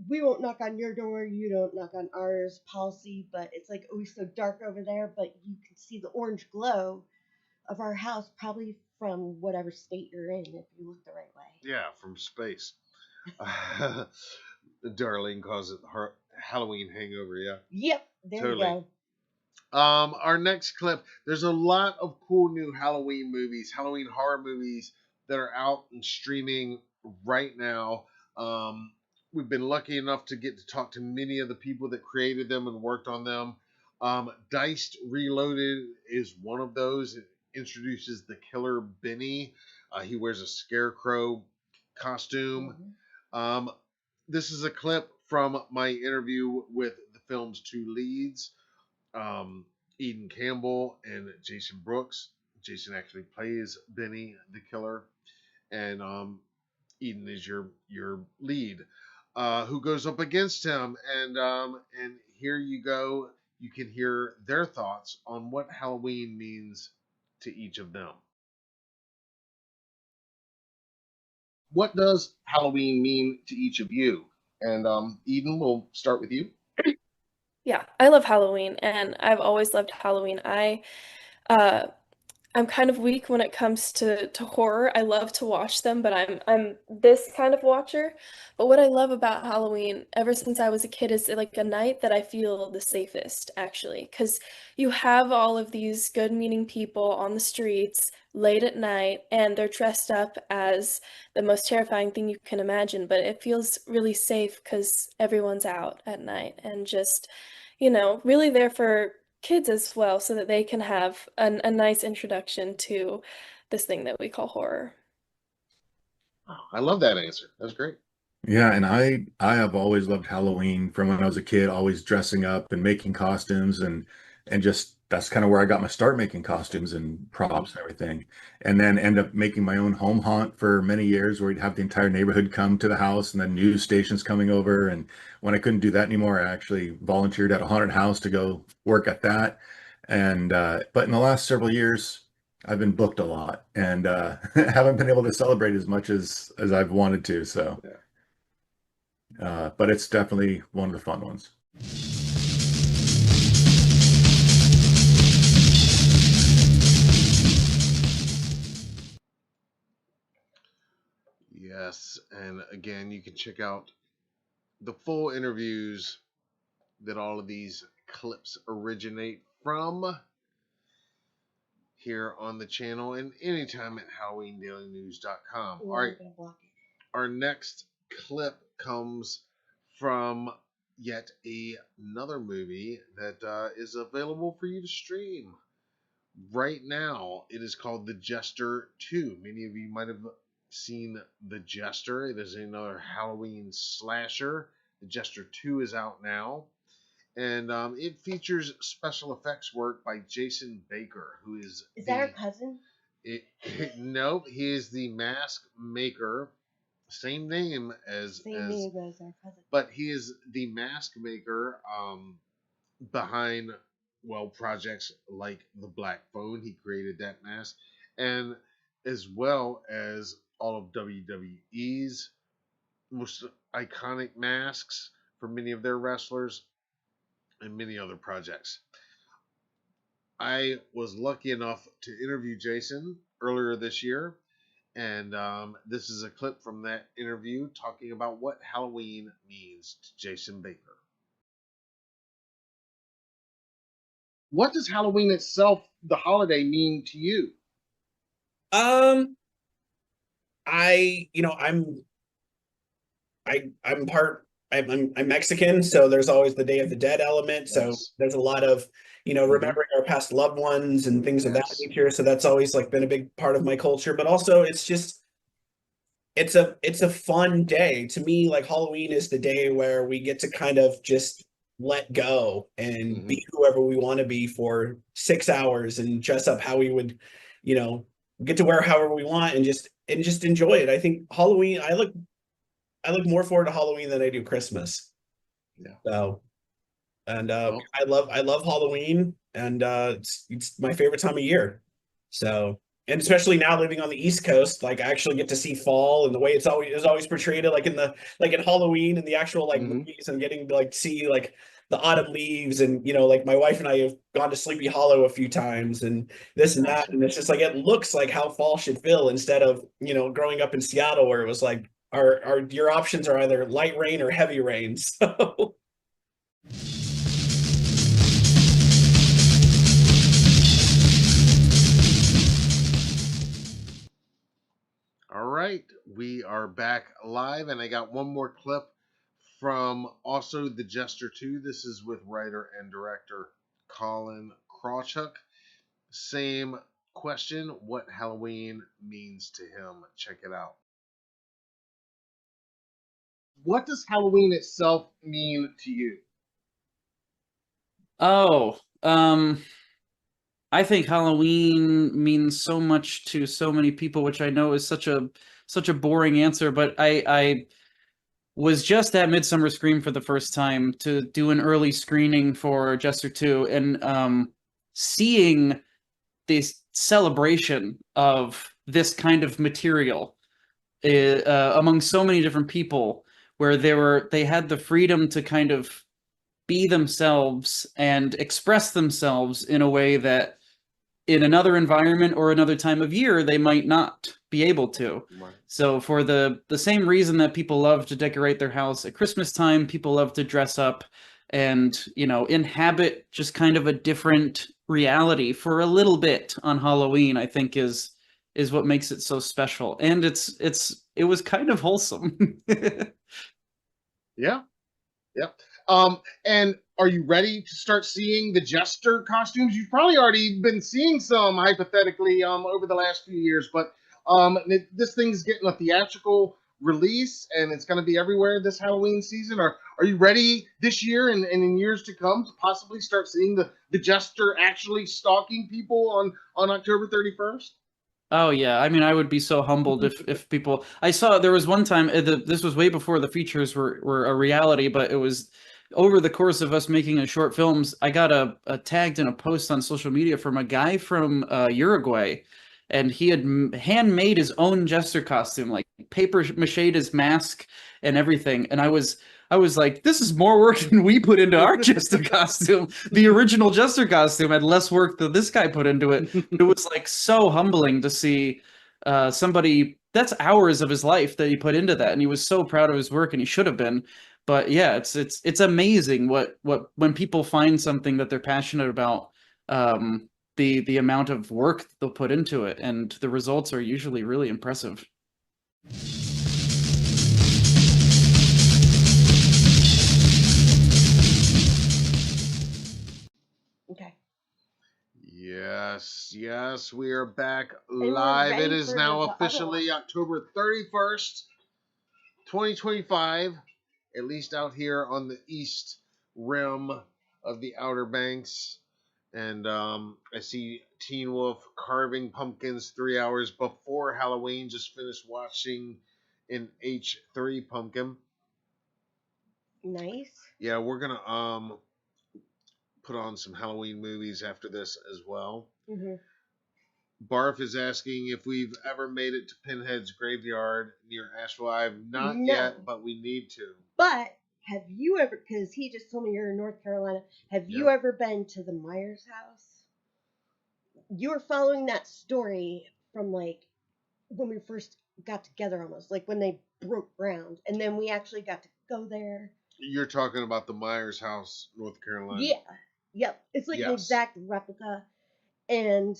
we won't knock on your door, you don't knock on ours policy, but it's like always so dark over there, but you can see the orange glow of our house probably from whatever state you're in if you look the right way. Yeah, from space. Darlene calls it Halloween hangover, yeah? Yep, there we go. Our next clip, there's a lot of cool new Halloween movies, Halloween horror movies that are out and streaming right now. We've been lucky enough to get to talk to many of the people that created them and worked on them. Diced Reloaded is one of those. It introduces the killer Benny. He wears a scarecrow costume. Mm-hmm. This is a clip from my interview with the film's two leads, Eden Campbell and Jason Brooks. Jason actually plays Benny the killer, and Eden is your lead, who goes up against him. And here you go. You can hear their thoughts on what Halloween means to each of them. what does Halloween mean to each of you? And Eden, we'll start with you. Yeah, I love Halloween, and I've always loved Halloween. Uh, I'm kind of weak when it comes to horror. I love to watch them, but I'm this kind of watcher. But what I love about Halloween, ever since I was a kid, is like a night that I feel the safest, actually, because you have all of these good-meaning people on the streets late at night, and they're dressed up as the most terrifying thing you can imagine. But it feels really safe because everyone's out at night and just, really there for kids as well, so that they can have a nice introduction to this thing that we call horror. I love that answer. That's great. Yeah, and I have always loved Halloween from when I was a kid, always dressing up and making costumes and just that's kind of where I got my start making costumes and props and everything. And then end up making my own home haunt for many years where we'd have the entire neighborhood come to the house and then news stations coming over. And when I couldn't do that anymore, I actually volunteered at a haunted house to go work at that. And but in the last several years, I've been booked a lot and haven't been able to celebrate as much as I've wanted to. So, but it's definitely one of the fun ones. Yes, and again, you can check out the full interviews that all of these clips originate from here on the channel and anytime at HalloweenDailyNews.com. All right, our next clip comes from yet another movie that is available for you to stream right now. It is called The Jester 2. Many of you might have seen The Jester. It is another Halloween slasher. The Jester 2 is out now. And it features special effects work by Jason Baker, who is that our cousin? Nope, he is the mask maker. Same name as our cousin. But he is the mask maker behind projects like The Black Phone. He created that mask, and as well as all of WWE's most iconic masks for many of their wrestlers and many other projects. I was lucky enough to interview Jason earlier this year, and this is a clip from that interview talking about what Halloween means to Jason Baker. What does Halloween itself, the holiday, mean to you? I'm Mexican, so there's always the Day of the Dead element. So there's a lot of, remembering our past loved ones and things of that nature. So that's always like been a big part of my culture. But also it's just, it's a fun day. To me, like Halloween is the day where we get to kind of just let go and be whoever we want to be for 6 hours and dress up how we would, get to wear however we want and just enjoy it. I think Halloween, I look more forward to Halloween than I do Christmas. Yeah. So, and I love Halloween, and it's my favorite time of year. So, and especially now living on the East Coast, like I actually get to see fall and the way it's always portrayed, like in Halloween and the actual movies, and getting to see the autumn leaves, and like my wife and I have gone to Sleepy Hollow a few times and this and that, and it's just like it looks like how fall should feel instead of growing up in Seattle where it was like your options are either light rain or heavy rain. So All right, we are back live, and I got one more clip from also The Jester 2. This is with writer and director Colin Krawchuk. Same question, what Halloween means to him. Check it out. What does Halloween itself mean to you? I think Halloween means so much to so many people, which I know is such a boring answer, but I was just at Midsummer Scream for the first time to do an early screening for Jester 2, and seeing this celebration of this kind of material among so many different people, where they had the freedom to kind of be themselves and express themselves in a way that in another environment or another time of year they might not be able to. So for the same reason that people love to decorate their house at Christmas time, people love to dress up and, you know, inhabit just kind of a different reality for a little bit on Halloween, I think is what makes it so special. And it was kind of wholesome. Yeah. Yep. And are you ready to start seeing the Jester costumes? You've probably already been seeing some hypothetically over the last few years, but this thing's getting a theatrical release and it's going to be everywhere this Halloween season. Are you ready this year and in years to come to possibly start seeing the Jester actually stalking people on October 31st? Oh yeah, I mean, I would be so humbled if people. I saw there was one time. This was way before the features were a reality, but it was over the course of us making a short films. I got a tagged in a post on social media from a guy from Uruguay, and he had handmade his own Jester costume, like paper mache'd his mask and everything. And I was like, this is more work than we put into our Jester costume. The original Jester costume had less work than this guy put into it. It was like so humbling to see somebody, that's hours of his life that he put into that. And he was so proud of his work, and he should have been. But yeah, it's amazing what when people find something that they're passionate about, the amount of work they'll put into it, and the results are usually really impressive. Okay. Yes, we are back we're live. ready It is for now the other officially October 31st, 2025, at least out here on the east rim of the Outer Banks. And I see Teen Wolf carving pumpkins 3 hours before Halloween. Just finished watching an H3 pumpkin. Nice. Yeah, we're gonna put on some Halloween movies after this as well. Mm-hmm. Barf is asking if we've ever made it to Pinhead's graveyard near Asheville. I've not No. yet, but we need to. But have you ever, because he just told me you're in North Carolina, have you Yep. ever been to the Myers house? You were following that story from like when we first got together almost, like when they broke ground. And then we actually got to go there. You're talking about the Myers house, North Carolina. Yeah. Yep. It's like an Yes. exact replica. And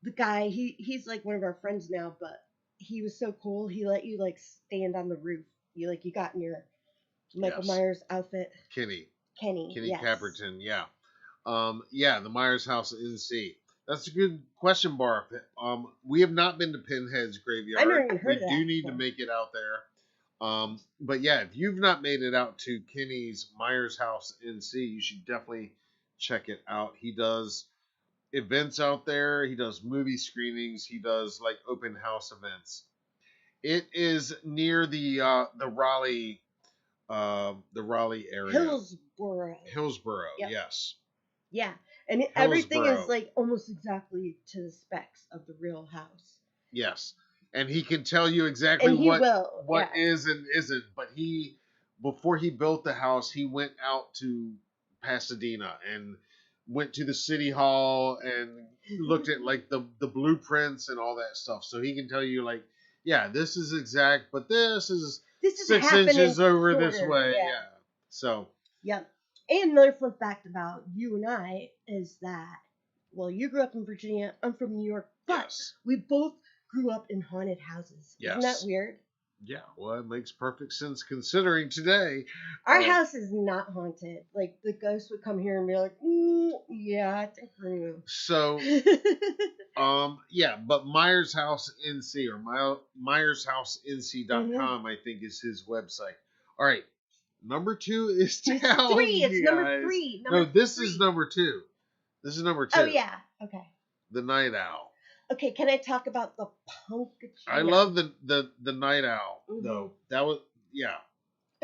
the guy, he's like one of our friends now, but he was so cool. He let you like stand on the roof. You got in your Michael Yes. Myers outfit. Kenny Yes. Caperton, yeah. Yeah, the Myers house in C. That's a good question, Barf. We have not been to Pinhead's graveyard. I've never even heard we of that do need before. to make it out there. But yeah, if you've not made it out to Kenny's Myers house in C, you should definitely check it out. He does events out there. He does movie screenings. He does like open house events. It is near the Raleigh area. Hillsboro, Yep. yes. Yeah. And everything is Hillsboro. like almost exactly to the specs of the real house. Yes. And he can tell you exactly And he what will, is and isn't. But before he built the house, he went out to Pasadena and went to the city hall and looked at like the blueprints and all that stuff. So he can tell you like, yeah, this is exact, but this is 6 inches over this shorter, way. yeah. Yeah. So Yep. And another fun fact about you and I is that, well, you grew up in Virginia, I'm from New York, but we both grew up in haunted houses. Isn't that Yes. weird? yeah, well, it makes perfect sense considering today. Our house is not haunted. Like, the ghosts would come here and be like, yeah, I think we're new. So, yeah, but Myers House NC or MyersHouseNC.com, I think, is his website. All right, number 2 is down. Three. It's you number guys. 3. No, this is number 2. This is number 2. Oh, yeah. Okay. The Night Owl. Okay, can I talk about the Punkachino? I love the Night Owl though. That was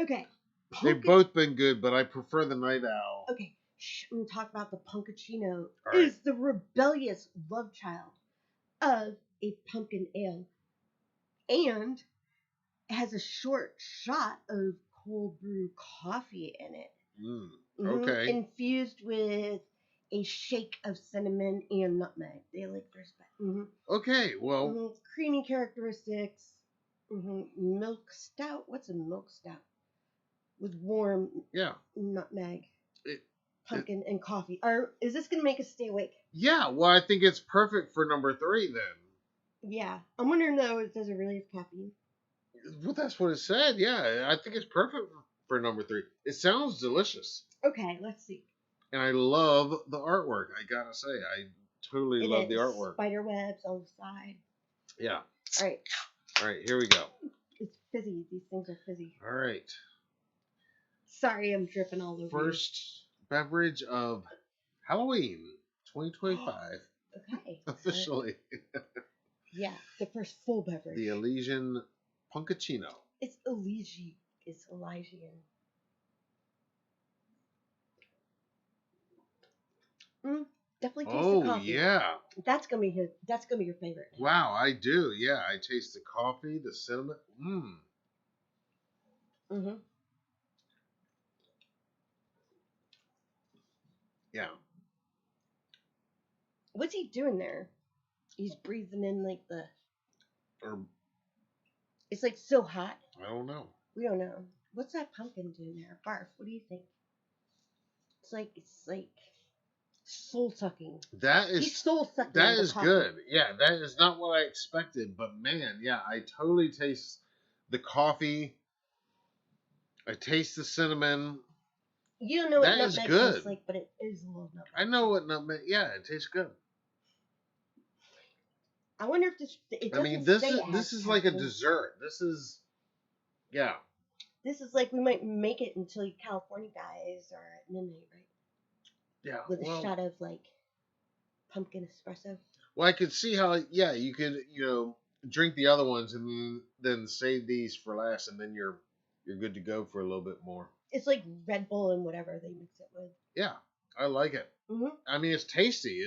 Okay. They've both been good, but I prefer the Night Owl. Okay, I'm going to talk about the Punkachino. All right. Is the rebellious love child of a pumpkin ale. And It has a short shot of cold brew coffee in it. Okay. Infused with a shake of cinnamon and nutmeg. They like their Okay, well, creamy characteristics. Milk stout. What's a milk stout? With warm nutmeg, pumpkin, and coffee. Is this gonna make us stay awake? yeah, well, I think it's perfect for number 3 then. Yeah. I'm wondering though, does it really have caffeine? Well, that's what it said. Yeah, I think it's perfect for number 3. It sounds delicious. Okay, let's see. And I love the artwork. I gotta say, I totally love the artwork. Spider webs on the side. Yeah. All right. All right, here we go. It's fizzy. These things are fizzy. All right. Sorry, I'm dripping all over. First beverage of Halloween 2025. Okay. Officially. Yeah, the first full beverage. The Elysian Punkachino. It's Elysian. It's Elysian. Definitely taste the coffee. Yeah. That's gonna be your favorite. Wow, I do. Yeah, I taste the coffee, the cinnamon. Yeah. What's he doing there? He's breathing in like the. It's like so hot. I don't know. We don't know. What's that pumpkin doing there? Barf. What do you think? It's like soul sucking. He's soul sucking. That is good. Yeah, that is not what I expected, but man, yeah, I totally taste the coffee. I taste the cinnamon. You don't know what That is nutmeg good. tastes like, but it is a little nutmeg. I know what nutmeg. Yeah, it tastes good. I wonder if this. It I mean, this is like a dessert. This is, yeah. This is like we might make it until California guys are at midnight, right? Yeah. With a shot of like pumpkin espresso. Well, I could see how. Yeah, you could drink the other ones and then save these for last, and then you're good to go for a little bit more. It's like Red Bull and whatever they mix it with. Yeah, I like it. I mean, it's tasty.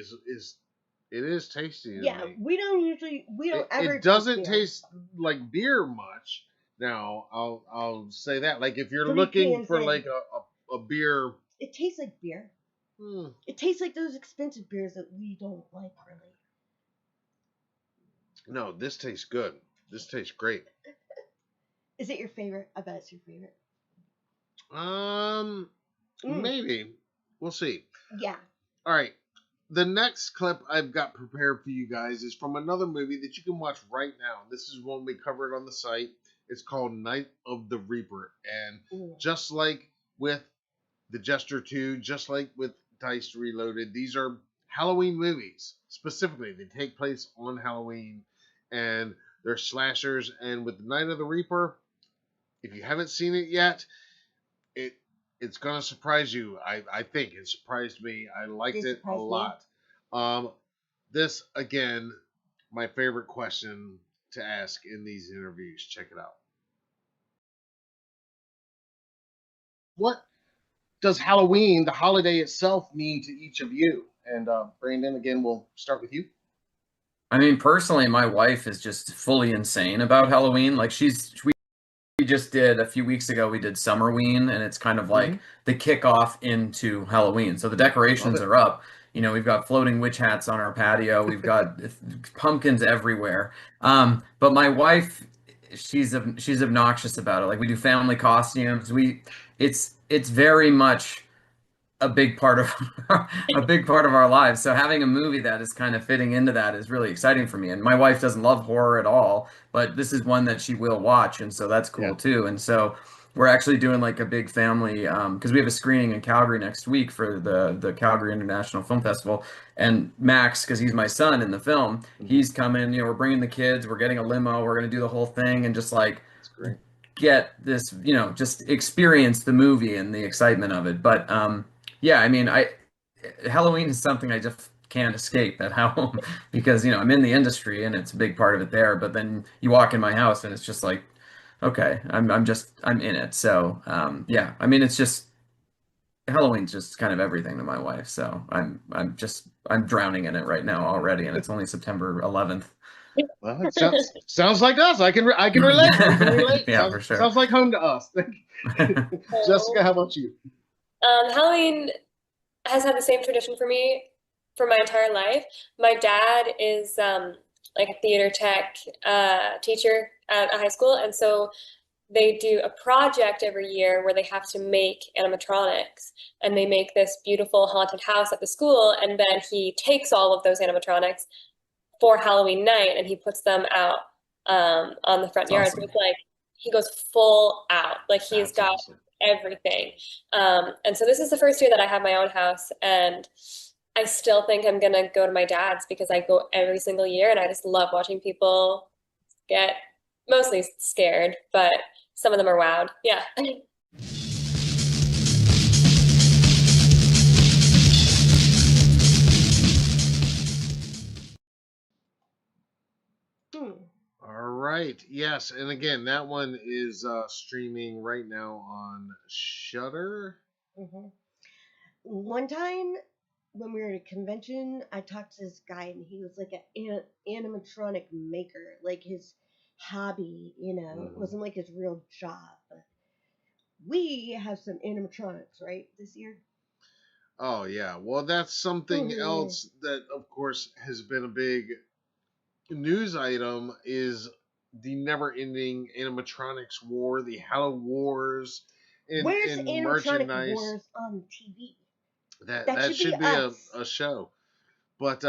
It is tasty. Yeah, we don't ever. It doesn't drink beer. taste like beer much. Now, I'll say that. Like if you're Three looking cans for in. like a beer. It tastes like beer. It tastes like those expensive beers that we don't like really. No, this tastes good. This tastes great. Is it your favorite? I bet it's your favorite. Maybe. We'll see. Yeah. All right. The next clip I've got prepared for you guys is from another movie that you can watch right now. This is one we covered on the site. It's called Night of the Reaper. And just like with The Jester 2, just like with Dice Reloaded, these are Halloween movies. Specifically, they take place on Halloween. And they're slashers. And with Night of the Reaper, if you haven't seen it yet, it's gonna surprise you. I think it surprised me. I liked it a lot. This again, my favorite question to ask in these interviews. Check it out. What does Halloween, the holiday itself, mean to each of you? And Brandon, again, we'll start with you. I mean, personally, my wife is just fully insane about Halloween. Like we just did a few weeks ago, we did Summerween, and it's kind of like the kickoff into Halloween. So the decorations are up. We've got floating witch hats on our patio. We've got pumpkins everywhere. But my wife, she's obnoxious about it. Like we do family costumes. It's very much a big part of our lives. So having a movie that is kind of fitting into that is really exciting for me. And my wife doesn't love horror at all, but this is one that she will watch, and so that's cool too. And so we're actually doing like a big family because we have a screening in Calgary next week for the Calgary International Film Festival. And Max, because he's my son in the film, he's coming. We're bringing the kids. We're getting a limo. We're gonna do the whole thing and just like get this, just experience the movie and the excitement of it. But yeah, I mean, Halloween is something I just can't escape at home because, I'm in the industry and it's a big part of it there. But then you walk in my house and it's just like, okay, I'm in it. So, yeah, I mean, it's just, Halloween's just kind of everything to my wife. So I'm drowning in it right now already. And it's only September 11th. Well, it sounds like us. I can relate. I can relate. Yeah, sounds, for sure. Sounds like home to us. Jessica, how about you? Halloween has had the same tradition for me for my entire life. My dad is like a theater tech teacher at a high school, and so they do a project every year where they have to make animatronics, and they make this beautiful haunted house at the school, and then he takes all of those animatronics for Halloween night and he puts them out on the front yard. So it's like he goes full out, like he's got everything. And so this is the first year that I have my own house, and I still think I'm gonna go to my dad's because I go every single year, and I just love watching people get mostly scared, but some of them are wowed. Yeah. All right. Yes, and again, that one is streaming right now on Shudder. Mm-hmm. One time when we were at a convention, I talked to this guy, and he was like an animatronic maker, like his hobby. It wasn't like his real job. We have some animatronics, right, this year? Oh yeah. Well, that's something else that, of course, has been a big news item is the never-ending animatronics war, the Halloween wars Where's in animatronic merchandise. wars on TV? That should be a show. But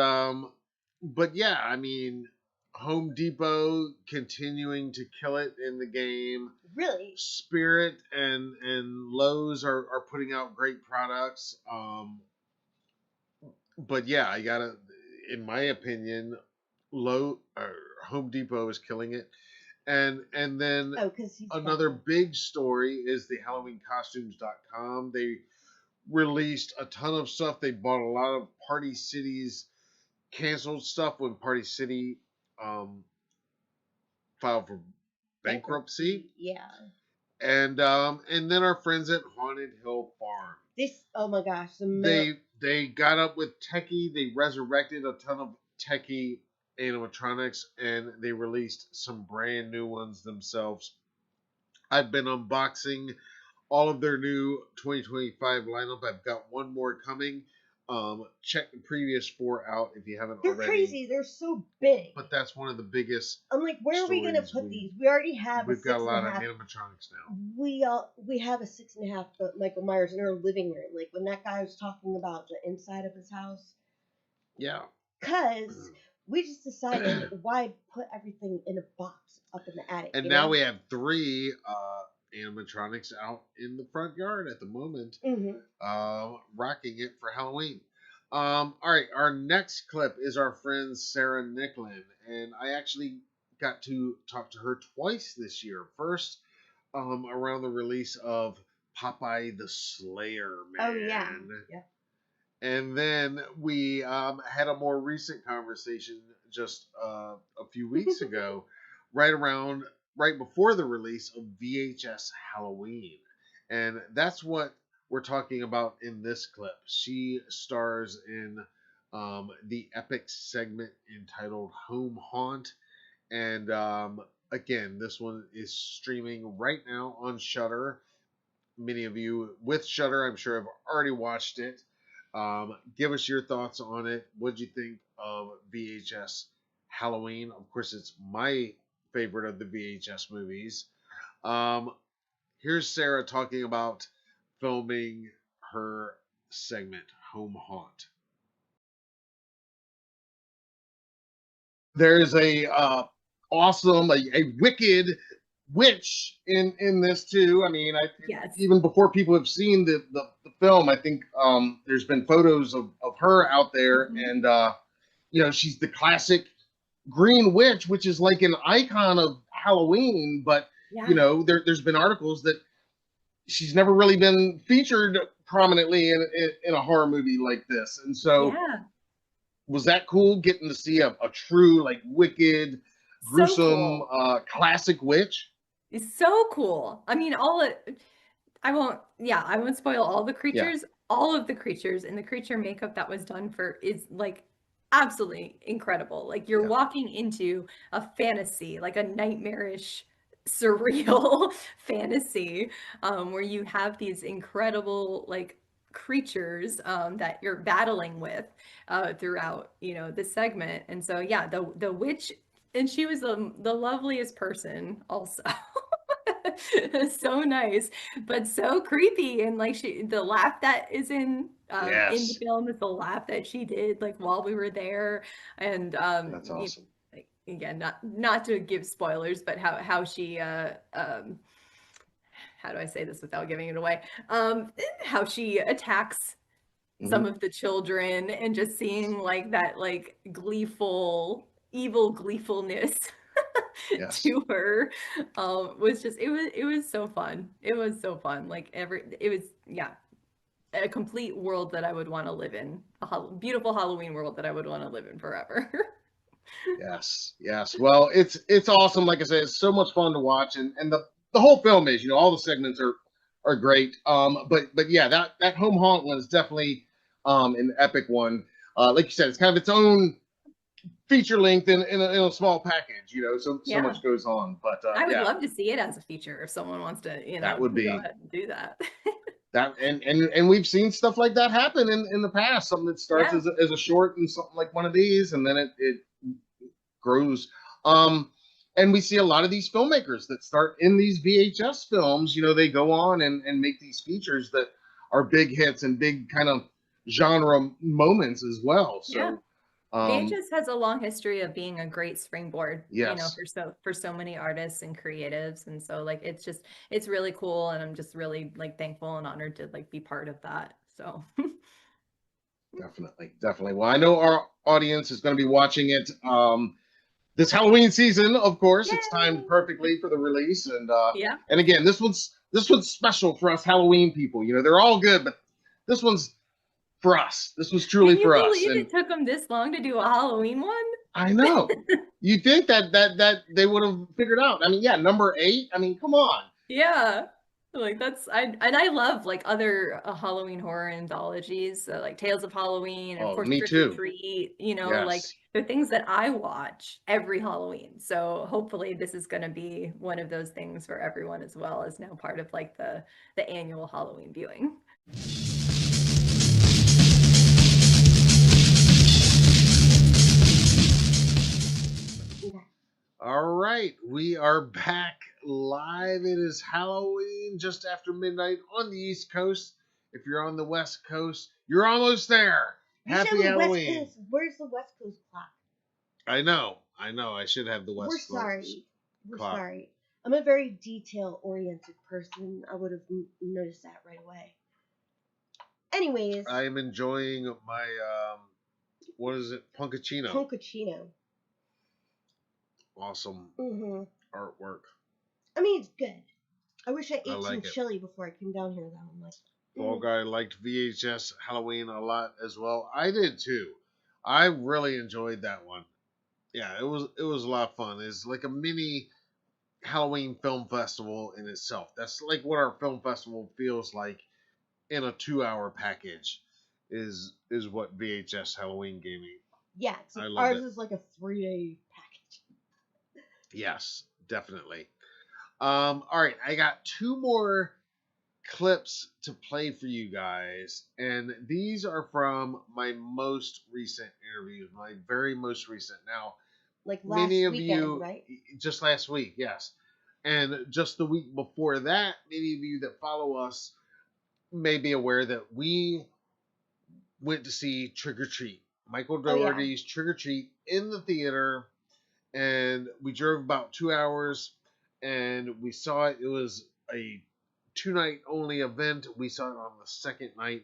yeah, I mean, Home Depot continuing to kill it in the game. Really? Spirit and Lowe's are putting out great products. But yeah, I gotta, in my opinion, Home Depot is killing it. And then another big story is the HalloweenCostumes.com. They released a ton of stuff. They bought a lot of Party City's canceled stuff when Party City filed for bankruptcy. Yeah. And then our friends at Haunted Hill Farm. Oh my gosh, they got up with Techie. They resurrected a ton of Techie animatronics, and they released some brand new ones themselves. I've been unboxing all of their new 2025 lineup. I've got one more coming. Check the previous 4 out if you haven't already. They're crazy. They're so big. But that's one of the biggest. I'm like, where are we gonna put these? We already have. We've got a lot of animatronics now. We have a 6.5 foot Michael Myers in our living room. Like when that guy was talking about the inside of his house. Yeah. Cause we just decided why put everything in a box up in the attic. And now we have 3 animatronics out in the front yard at the moment, rocking it for Halloween. All right, our next clip is our friend Sarah Nicklin, and I actually got to talk to her twice this year. First, around the release of Popeye the Slayer Man. Oh yeah. And then we had a more recent conversation just a few weeks ago, right before the release of VHS Halloween. And that's what we're talking about in this clip. She stars in the epic segment entitled Home Haunt. And again, this one is streaming right now on Shudder. Many of you with Shudder, I'm sure, have already watched it. Give us your thoughts on it. What do you think of VHS Halloween? Of course, it's my favorite of the VHS movies. Here's Sarah talking about filming her segment, Home Haunt. There's a awesome, a wicked witch in this too. I mean, even before people have seen the film, I think there's been photos of her out there, and she's the classic green witch, which is like an icon of Halloween, but there's been articles that she's never really been featured prominently in a horror movie like this. And so was that cool getting to see a true, like, wicked, gruesome, classic witch? It's so cool. I mean, I won't spoil all the creatures. All of the creatures and the creature makeup that was done is like absolutely incredible. Like you're walking into a fantasy, like a nightmarish, surreal fantasy, where you have these incredible like creatures that you're battling with throughout, the segment. And so yeah, the witch, and she was the loveliest person also. So nice, but so creepy. And like the laugh that is in the Yes. film is the laugh that she did like while we were there. And That's awesome. again, not to give spoilers, but how she how do I say this without giving it away? How she attacks some of the children, and just seeing like that like evil gleefulness to her was just it was so fun. It was so fun. Like it was a complete world that I would want to live in. A beautiful Halloween world that I would want to live in forever. Yes. Well, it's awesome. Like I said, it's so much fun to watch, and the whole film is, all the segments are great. But yeah, that home haunt one is definitely an epic one. Like you said, it's kind of its own feature length in a small package. So much goes on. But I would love to see it as a feature if someone wants to, that would be go ahead and do that. that, and we've seen stuff like that happen in the past. Something that starts as a short and something like one of these, and then it grows. And we see a lot of these filmmakers that start in these VHS films. They go on and make these features that are big hits and big kind of genre moments as well. So VHS has a long history of being a great springboard, yes. for so many artists and creatives. And so like it's really cool, and I'm just really like thankful and honored to like be part of that. So Definitely. Well, I know our audience is going to be watching it this Halloween season. Of course, it's timed perfectly for the release, and and again, this one's special for us Halloween people. They're all good, but this one's for us. This was truly for us. Can you believe it took them this long to do a Halloween one? I know. You think that they would have figured out? I mean, number 8. I mean, come on. Yeah. Like I love like other Halloween horror anthologies, like Tales of Halloween, and of course me Trick too. or Treat, Yes. like they're things that I watch every Halloween. So hopefully this is going to be one of those things for everyone, as well as now part of like the annual Halloween viewing. All right, we are back live. It is Halloween just after midnight on the East Coast. If you're on the West Coast, you're almost there. Happy Halloween. Where's the West Coast clock? I know. I should have the West Coast. We're sorry. I'm a very detail-oriented person. I would have noticed that right away. Anyways. I am enjoying my, what is it? Punkachino. Punkachino. Awesome artwork. I mean, it's good. I wish I ate some like it. chili before I came down here, though. I'm like, Fall Guy liked VHS Halloween a lot as well. I did too. I really enjoyed that one. Yeah, it was a lot of fun. It's like a mini Halloween film festival in itself. That's like what our film festival feels like in a 2-hour package. Is what VHS Halloween gave me. Yeah, ours is like a 3-day package. Yes, definitely. All right, I got 2 more clips to play for you guys, and these are from my most recent interviews, my very most recent. Now, like last many of weekend, you, right? Just last week, yes, and just the week before that, many of you that follow us may be aware that we went to see Trick or Treat, Michael Dougherty's Trick or Treat in the theater, and we drove about 2 hours, and we saw it. It was a 2-night only event. We saw it on the second night,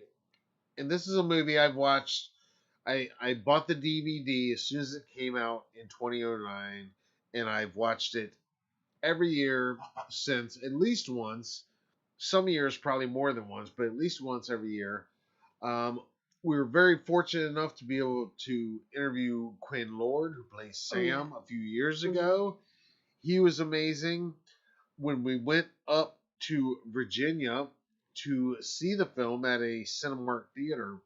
and this is a movie I've watched. I bought the DVD as soon as it came out in 2009, and I've watched it every year since, at least once. Some years probably more than once, but at least once every year. We were very fortunate enough to be able to interview Quinn Lord, who plays Sam, a few years ago. He was amazing. When we went up to Virginia to see the film at a Cinemark theater,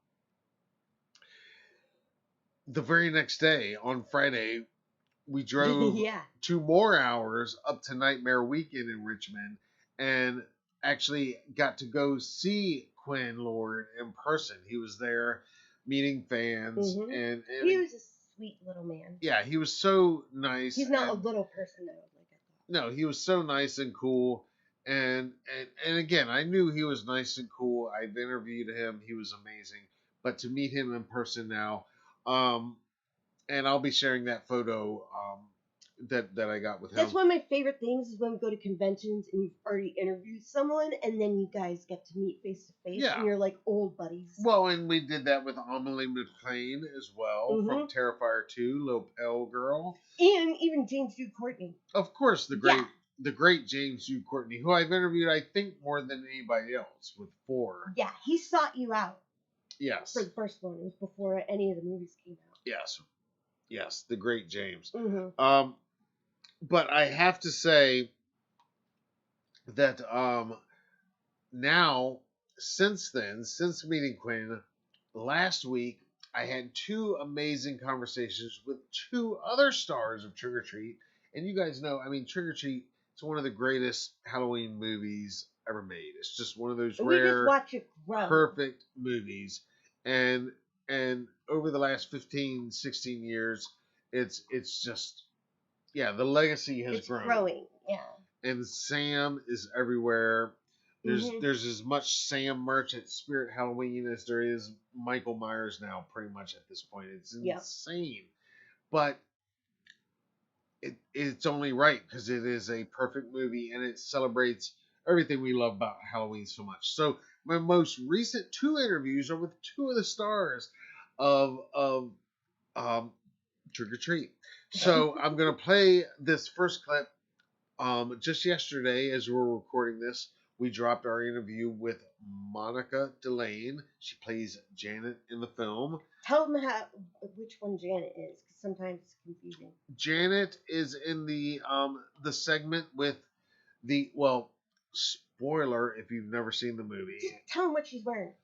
the very next day, on Friday, we drove Yeah. 2 more hours up to Nightmare Weekend in Richmond and actually got to go see Quinn Lord in person. He was there meeting fans, Mhm. and He was a sweet little man. yeah, he was so nice. He's not a and- little person though. Like no, he was so nice and cool. And again, I knew he was nice and cool. I've interviewed him. He was amazing. But to meet him in person now, um, and I'll be sharing that photo that I got with him. that's one of my favorite things is when we go to conventions and you've already interviewed someone and then you guys get to meet face to face Yeah. and you're like old buddies. Well, and we did that with Amelie McLean as well from Mhm. Terrifier 2, Little Pale Girl. And even James Jude Courtney. Of course, the great James Jude Courtney, who I've interviewed, I think, more than anybody else with 4. Yeah, he sought you out Yes. for the first one. It was before any of the movies came out. Yes. Yes, the great James. Mhm. But I have to say that now, since then, since meeting Quinn, last week, I had 2 amazing conversations with 2 other stars of Trick or Treat. And you guys know, I mean, Trick or Treat is one of the greatest Halloween movies ever made. It's just one of those And we just rare, watch it grow. perfect movies. And over the last 15, 16 years, it's just, yeah, the legacy has It's grown. growing. Yeah. And Sam is everywhere. Mhm. There's as much Sam merch at Spirit Halloween as there is Michael Myers now, pretty much at this point. It's Yep. insane. But it's only right because it is a perfect movie and it celebrates everything we love about Halloween so much. So my most recent 2 interviews are with 2 of the stars of Trick or Treat. So I'm gonna play this first clip. Just yesterday, as we're recording this, we dropped our interview with Monica Delane. She plays Janet in the film. Tell them which one Janet is, because sometimes it's confusing. Janet is in the segment with spoiler if you've never seen the movie. Just tell them what she's wearing.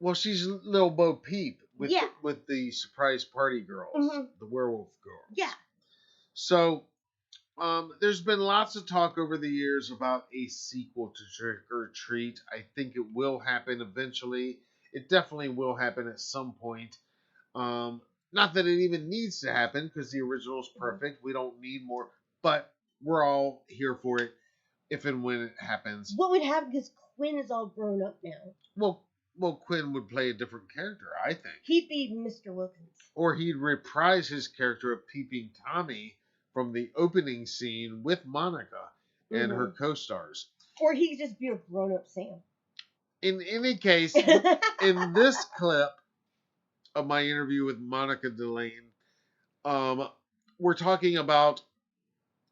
Well, she's Little Bo Peep with Yeah. with the surprise party girls, Mhm. the werewolf girls. Yeah. So, there's been lots of talk over the years about a sequel to Trick or Treat. I think it will happen eventually. It definitely will happen at some point. Not that it even needs to happen because the original is perfect. We don't need more, but we're all here for it if and when it happens. What would happen because Quinn is all grown up now? Well, Quinn would play a different character, I think. He'd be Mr. Wilkins. Or he'd reprise his character of Peeping Tommy from the opening scene with Monica and her co-stars. Or he could just be a grown-up Sam. In any case, in this clip of my interview with Monica Delane, we're talking about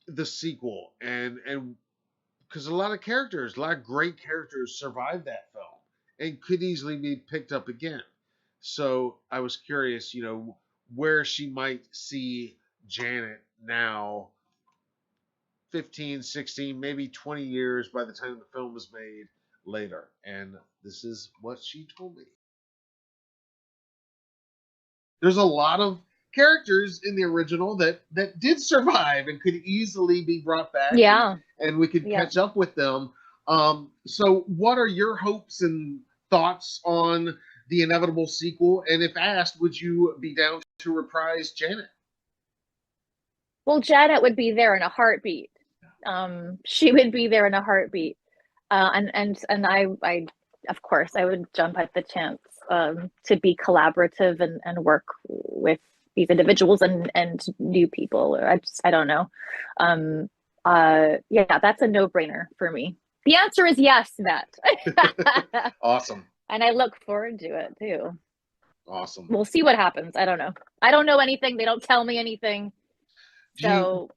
the sequel and because a lot of great characters survived that film and could easily be picked up again. So I was curious, where she might see Janet now, 15, 16, maybe 20 years by the time the film was made later. And this is what she told me. There's a lot of characters in the original that did survive and could easily be brought back. Yeah. And we could catch up with them. So what are your hopes and thoughts on the inevitable sequel? And if asked, would you be down to reprise Janet? Well, Janet would be there in a heartbeat. She would be there in a heartbeat. And I of course I would jump at the chance to be collaborative and work with these individuals and new people. Or I don't know. Yeah, that's a no-brainer for me. The answer is yes, Matt. Awesome. And I look forward to it too. Awesome. We'll see what happens. I don't know. I don't know anything. They don't tell me anything. Do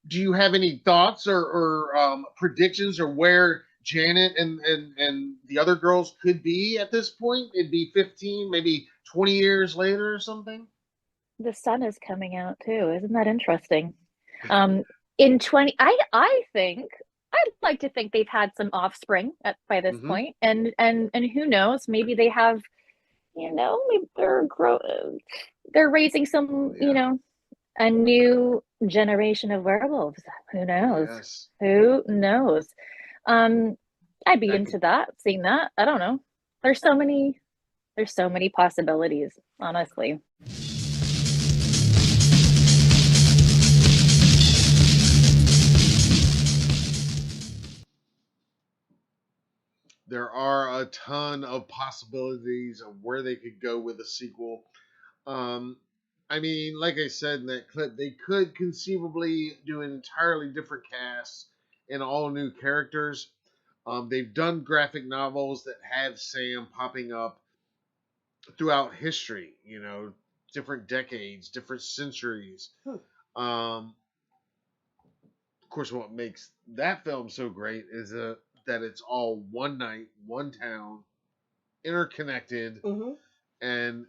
you have any thoughts or predictions or where Janet and the other girls could be at this point? It'd be 15, maybe 20 years later or something? The sun is coming out too. Isn't that interesting? In 20, I think I'd like to think they've had some offspring by this point, and who knows? Maybe they have you know, maybe they're raising some, you know, a new generation of werewolves. Who knows? Yes. Who knows? I'd be into that, seeing that. I don't know. There's so many possibilities, honestly. There are a ton of possibilities of where they could go with a sequel. I mean, like I said in that clip, they could conceivably do an entirely different cast and all new characters. They've done graphic novels that have Sam popping up throughout history, you know, different decades, different centuries. Of course, what makes that film so great is that it's all one night, one town, interconnected, and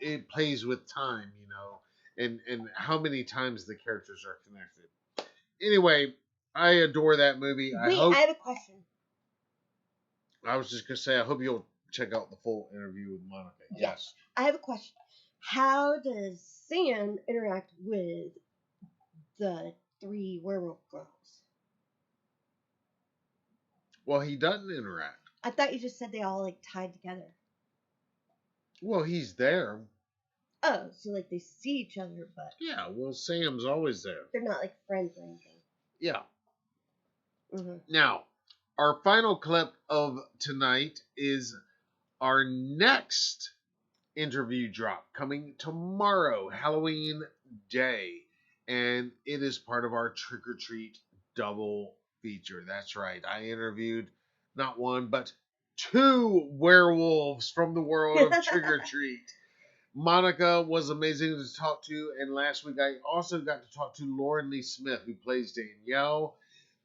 it plays with time, you know, and how many times the characters are connected. Anyway, I adore that movie. Wait, I have a question. I was just gonna say, I hope you'll check out the full interview with Monica. Yes. I have a question. How does Sam interact with the 3 werewolf girls? Well, he doesn't interact. I thought you just said they all like tied together. Well, he's there. Oh, so like they see each other, but Yeah, well, Sam's always there. they're not like friends or anything. Yeah. Mm-hmm. Now, our final clip of tonight is our next interview drop coming tomorrow, Halloween Day. And it is part of our Trick or Treat double feature. That's right. I interviewed not one, but 2 werewolves from the world of Trick or Treat. Monica was amazing to talk to, and last week I also got to talk to Lauren Lee Smith, who plays Danielle.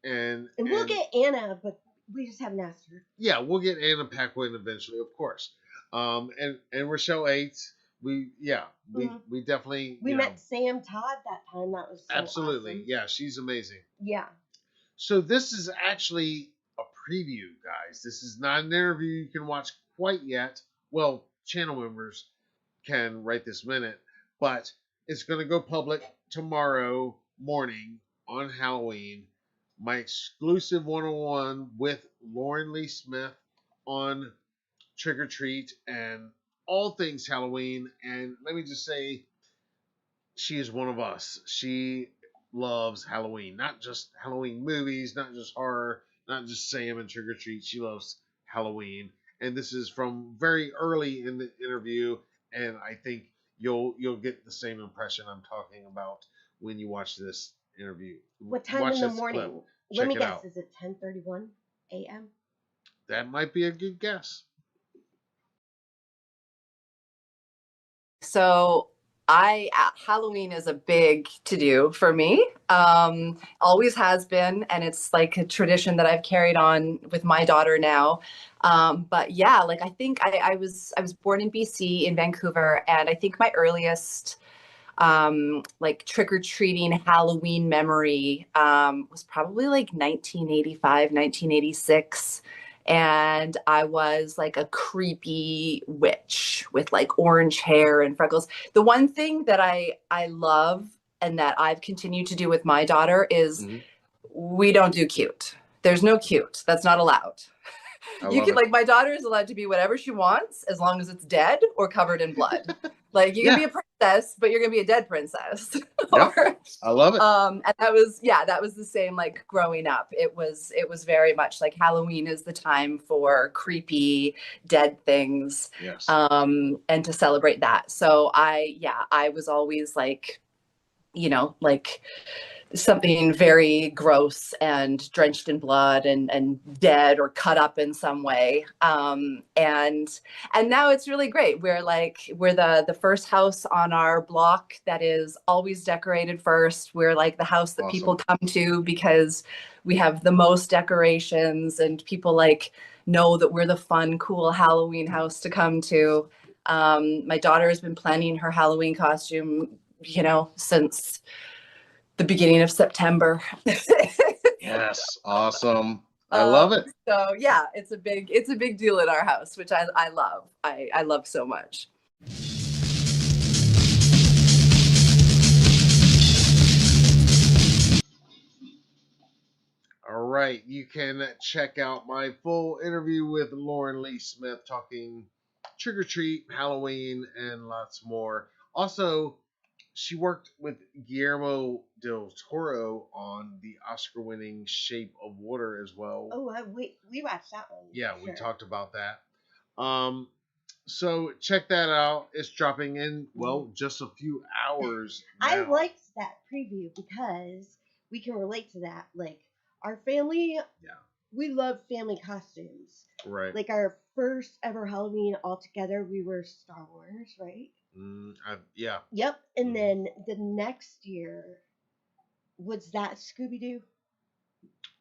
And we'll get Anna, but we just haven't asked her. Yeah, we'll get Anna Paquin eventually, of course. And Rochelle Aites. We definitely We met Sam Todd that time. That was so absolutely awesome. Yeah, she's amazing. Yeah. So this is actually a preview, guys. This is not an interview you can watch quite yet. Well, channel members can right this minute, but it's going to go public tomorrow morning on Halloween. My exclusive one-on-one with Lauren Lee Smith on Trick or Treat and all things Halloween. And let me just say, she is one of us. She loves Halloween, not just Halloween movies, not just horror, not just Sam and Trick or Treat. She loves Halloween, and this is from very early in the interview, and I think you'll get the same impression I'm talking about when you watch this interview. What time Watch in the this morning? clip. Let Check me it guess. out. Is it 10:31 a.m.? That might be a good guess. So Halloween is a big to do for me. Always has been, and it's like a tradition that I've carried on with my daughter now. But yeah, like I think I was born in BC in Vancouver, and I think my earliest like trick-or-treating Halloween memory was probably like 1985, 1986. And I was like a creepy witch with like orange hair and freckles. The one thing that I love and that I've continued to do with my daughter is we don't do cute. There's no cute. That's not allowed. You can like my daughter is allowed to be whatever she wants as long as it's dead or covered in blood. Like you can be a princess, but you're gonna be a dead princess. I love it. And that was the same like growing up. It was very much like Halloween is the time for creepy dead things. Yes. And to celebrate that. So I was always like, you know, like something very gross and drenched in blood and dead or cut up in some way. And now it's really great. We're the first house on our block that is always decorated first. We're like the house that people come to because we have the most decorations and people like know that we're the fun, cool Halloween house to come to. My daughter has been planning her Halloween costume, you know, since the beginning of September. Yes, awesome. I love it. So yeah, it's a big deal in our house, which I love. I love so much. All right, you can check out my full interview with Lauren Lee Smith talking trick or treat, Halloween, and lots more. Also, she worked with Guillermo del Toro on the Oscar-winning Shape of Water as well. Oh, we watched that one. Yeah, we Sure. talked about that. So check that out. It's dropping in, well, just a few hours I now. liked that preview because we can relate to that. Like, our family, we love family costumes. Right. Like, our first ever Halloween all together, we were Star Wars, right? Yeah. Yep. And then the next year, was that Scooby-Doo?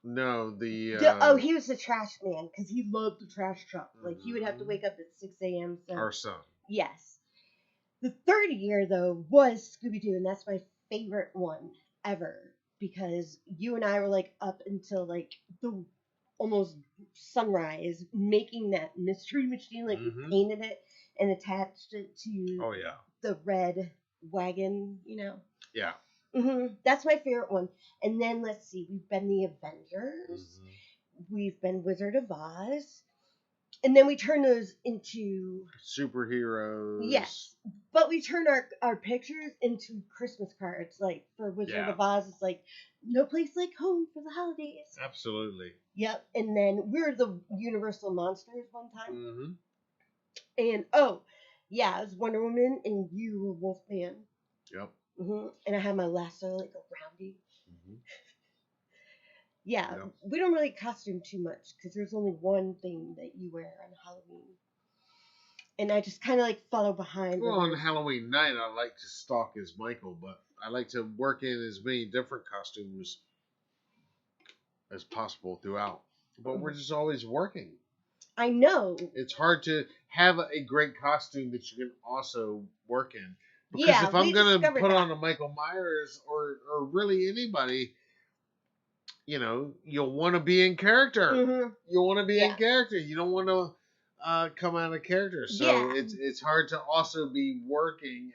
No, he He was the trash man because he loved the trash truck. Like, he would have to wake up at 6 a.m. So. Our son. Yes. The third year, though, was Scooby-Doo, and that's my favorite one ever because you and I were, like, up until, like, the almost sunrise making that mystery machine. Like, we painted it and attached it to the red wagon, you know? Yeah. That's my favorite one. And then, let's see, we've been the Avengers. We've been Wizard of Oz. And then we turn those into superheroes. Yes. But we turn our pictures into Christmas cards. Like for Wizard of Oz, it's like no place like home for the holidays. Absolutely. Yep. And then we're the Universal Monsters one time. And it was Wonder Woman and you were Wolfman. Yep. And I had my lasso like around you. Yeah, we don't really costume too much because there's only one thing that you wear on Halloween. And I just kind of like follow behind. Well, on Halloween night, I like to stalk as Michael, but I like to work in as many different costumes as possible throughout. But we're just always working. I know. It's hard to have a great costume that you can also work in. Because if I'm going to put on a Michael Myers or really anybody, you know, you'll want to be in character. You'll want to be in character. You don't want to come out of character. So it's hard to also be working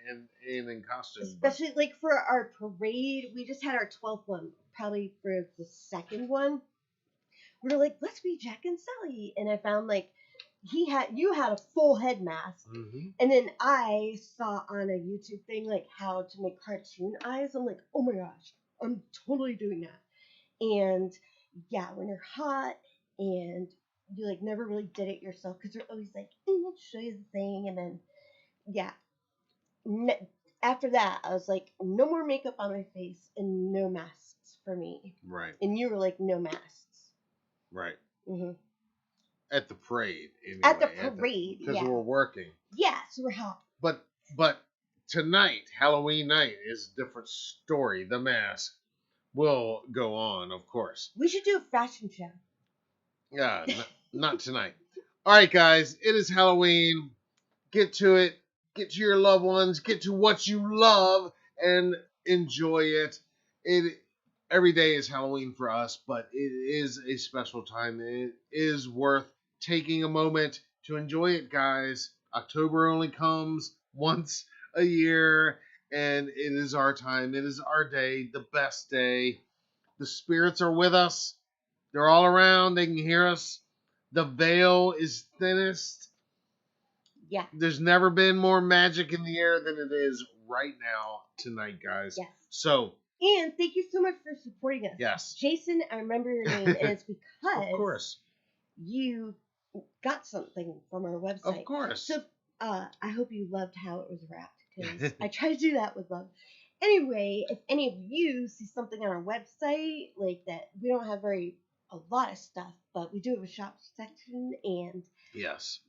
in costume. Especially like for our parade, we just had our 12th one. Probably for the second one, we were like, let's be Jack and Sally. And I found like you had a full head mask. And then I saw on a YouTube thing like how to make cartoon eyes. I'm like, oh my gosh, I'm totally doing that. And when you're hot and you like never really did it yourself because they're always like, let's show you the thing. And then after that, I was like, no more makeup on my face and no masks for me. Right. And you were like, no masks. Right. At the parade. Anyway. At the parade, because we're working. Yeah, so we're hot. But tonight, Halloween night, is a different story. The mask will go on, of course. We should do a fashion show. Yeah, not tonight. All right, guys, it is Halloween. Get to it. Get to your loved ones. Get to what you love and enjoy it. Every day is Halloween for us, but it is a special time. It is worth taking a moment to enjoy it, guys. October only comes once a year, and it is our time. It is our day, the best day. The spirits are with us. They're all around. They can hear us. The veil is thinnest. Yeah. There's never been more magic in the air than it is right now tonight, guys. Yes. So. And thank you so much for supporting us. Yes. Jason, I remember your name, and it's because of course you got something from our website. Of course. So I hope you loved how it was wrapped because I try to do that with love. Anyway, if any of you see something on our website like that, we don't have a lot of stuff, but we do have a shop section, and yes,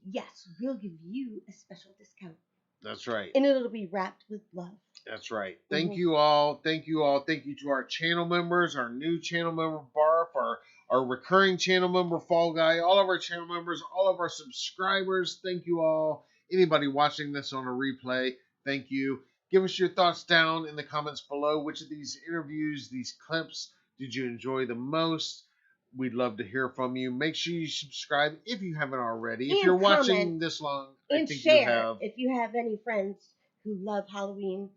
we'll give you a special discount. That's right. And it'll be wrapped with love. That's right. Thank you all. Thank you all. Thank you to our channel members, our new channel member Barf, our recurring channel member Fall Guy, all of our channel members, all of our subscribers. Thank you all. Anybody watching this on a replay, thank you. Give us your thoughts down in the comments below. Which of these interviews, these clips, did you enjoy the most? We'd love to hear from you. Make sure you subscribe if you haven't already. If And you're watching comment this long, I and think share you have. if you have any friends who love Halloween.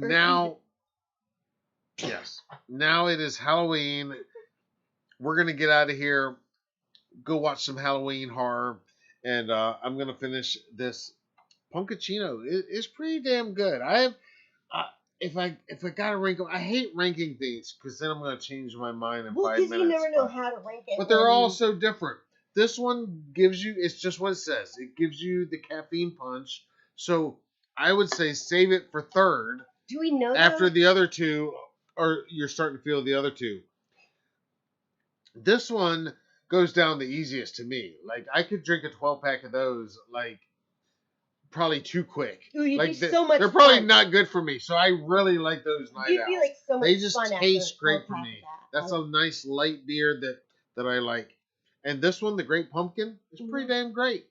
or Now, yes, now it is Halloween. We're going to get out of here, go watch some Halloween horror, and I'm going to finish this Punkachino. It's pretty damn good. If I gotta rank them, I hate ranking things because then I'm gonna change my mind in Well, 5 because minutes. you never know how to rank it. But they're when- all so different. This one gives you, it's just what it says. It gives you the caffeine punch. So I would say save it for third Do we know after those? the other two, or you're starting to feel the other two. This one goes down the easiest to me. Like, I could drink a 12-pack of those, like, probably too quick. Ooh, you'd Like, be so much they're probably fun. not good for me. So I really like those night You'd owls. be like so much They just fun after taste a great for 12-pack me. of that. That's a nice light beer that I like. And this one, the Great Pumpkin, is pretty damn great.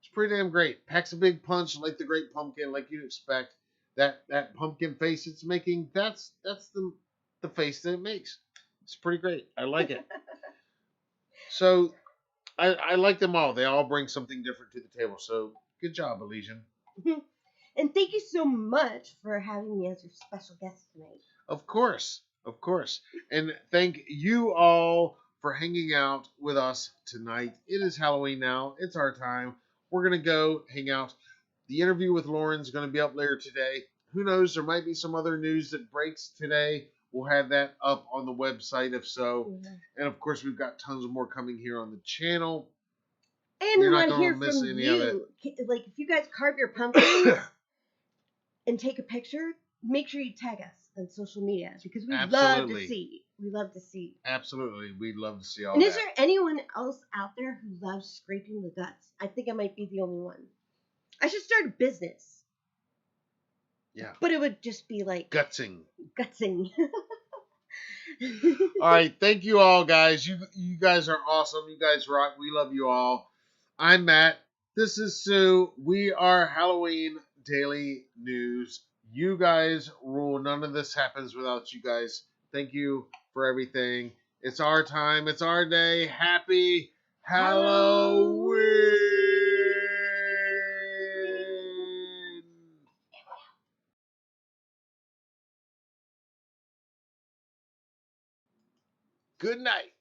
It's pretty damn great. Packs a big punch like the Great Pumpkin, like you'd expect. That pumpkin face it's making, that's the face that it makes. It's pretty great. I like it. So I like them all. They all bring something different to the table. So good job, Elysian. And thank you so much for having me as your special guest tonight. Of course. Of course. And thank you all for hanging out with us tonight. It is Halloween now. It's our time. We're going to go hang out. The interview with Lauren's going to be up later today. Who knows? There might be some other news that breaks today. We'll have that up on the website if so. And of course, we've got tons more coming here on the channel. And You're we not want to hear gonna miss from any of it. you. Like, if you guys carve your pumpkins and take a picture, make sure you tag us on social media because we love to Absolutely. see. We love to see. Absolutely. We'd love to see all And that. is there anyone else out there who loves scraping the guts? I think I might be the only one. I should start a business, Yeah. but it would just be like Gutsing. gutsing. All right, thank you all, guys. You guys are awesome. You guys rock. We love you all. I'm Matt. This is Sue. We are Halloween Daily News. You guys rule. None of this happens without you guys. Thank you for everything. It's our time. It's our day. Happy Halloween. Good night.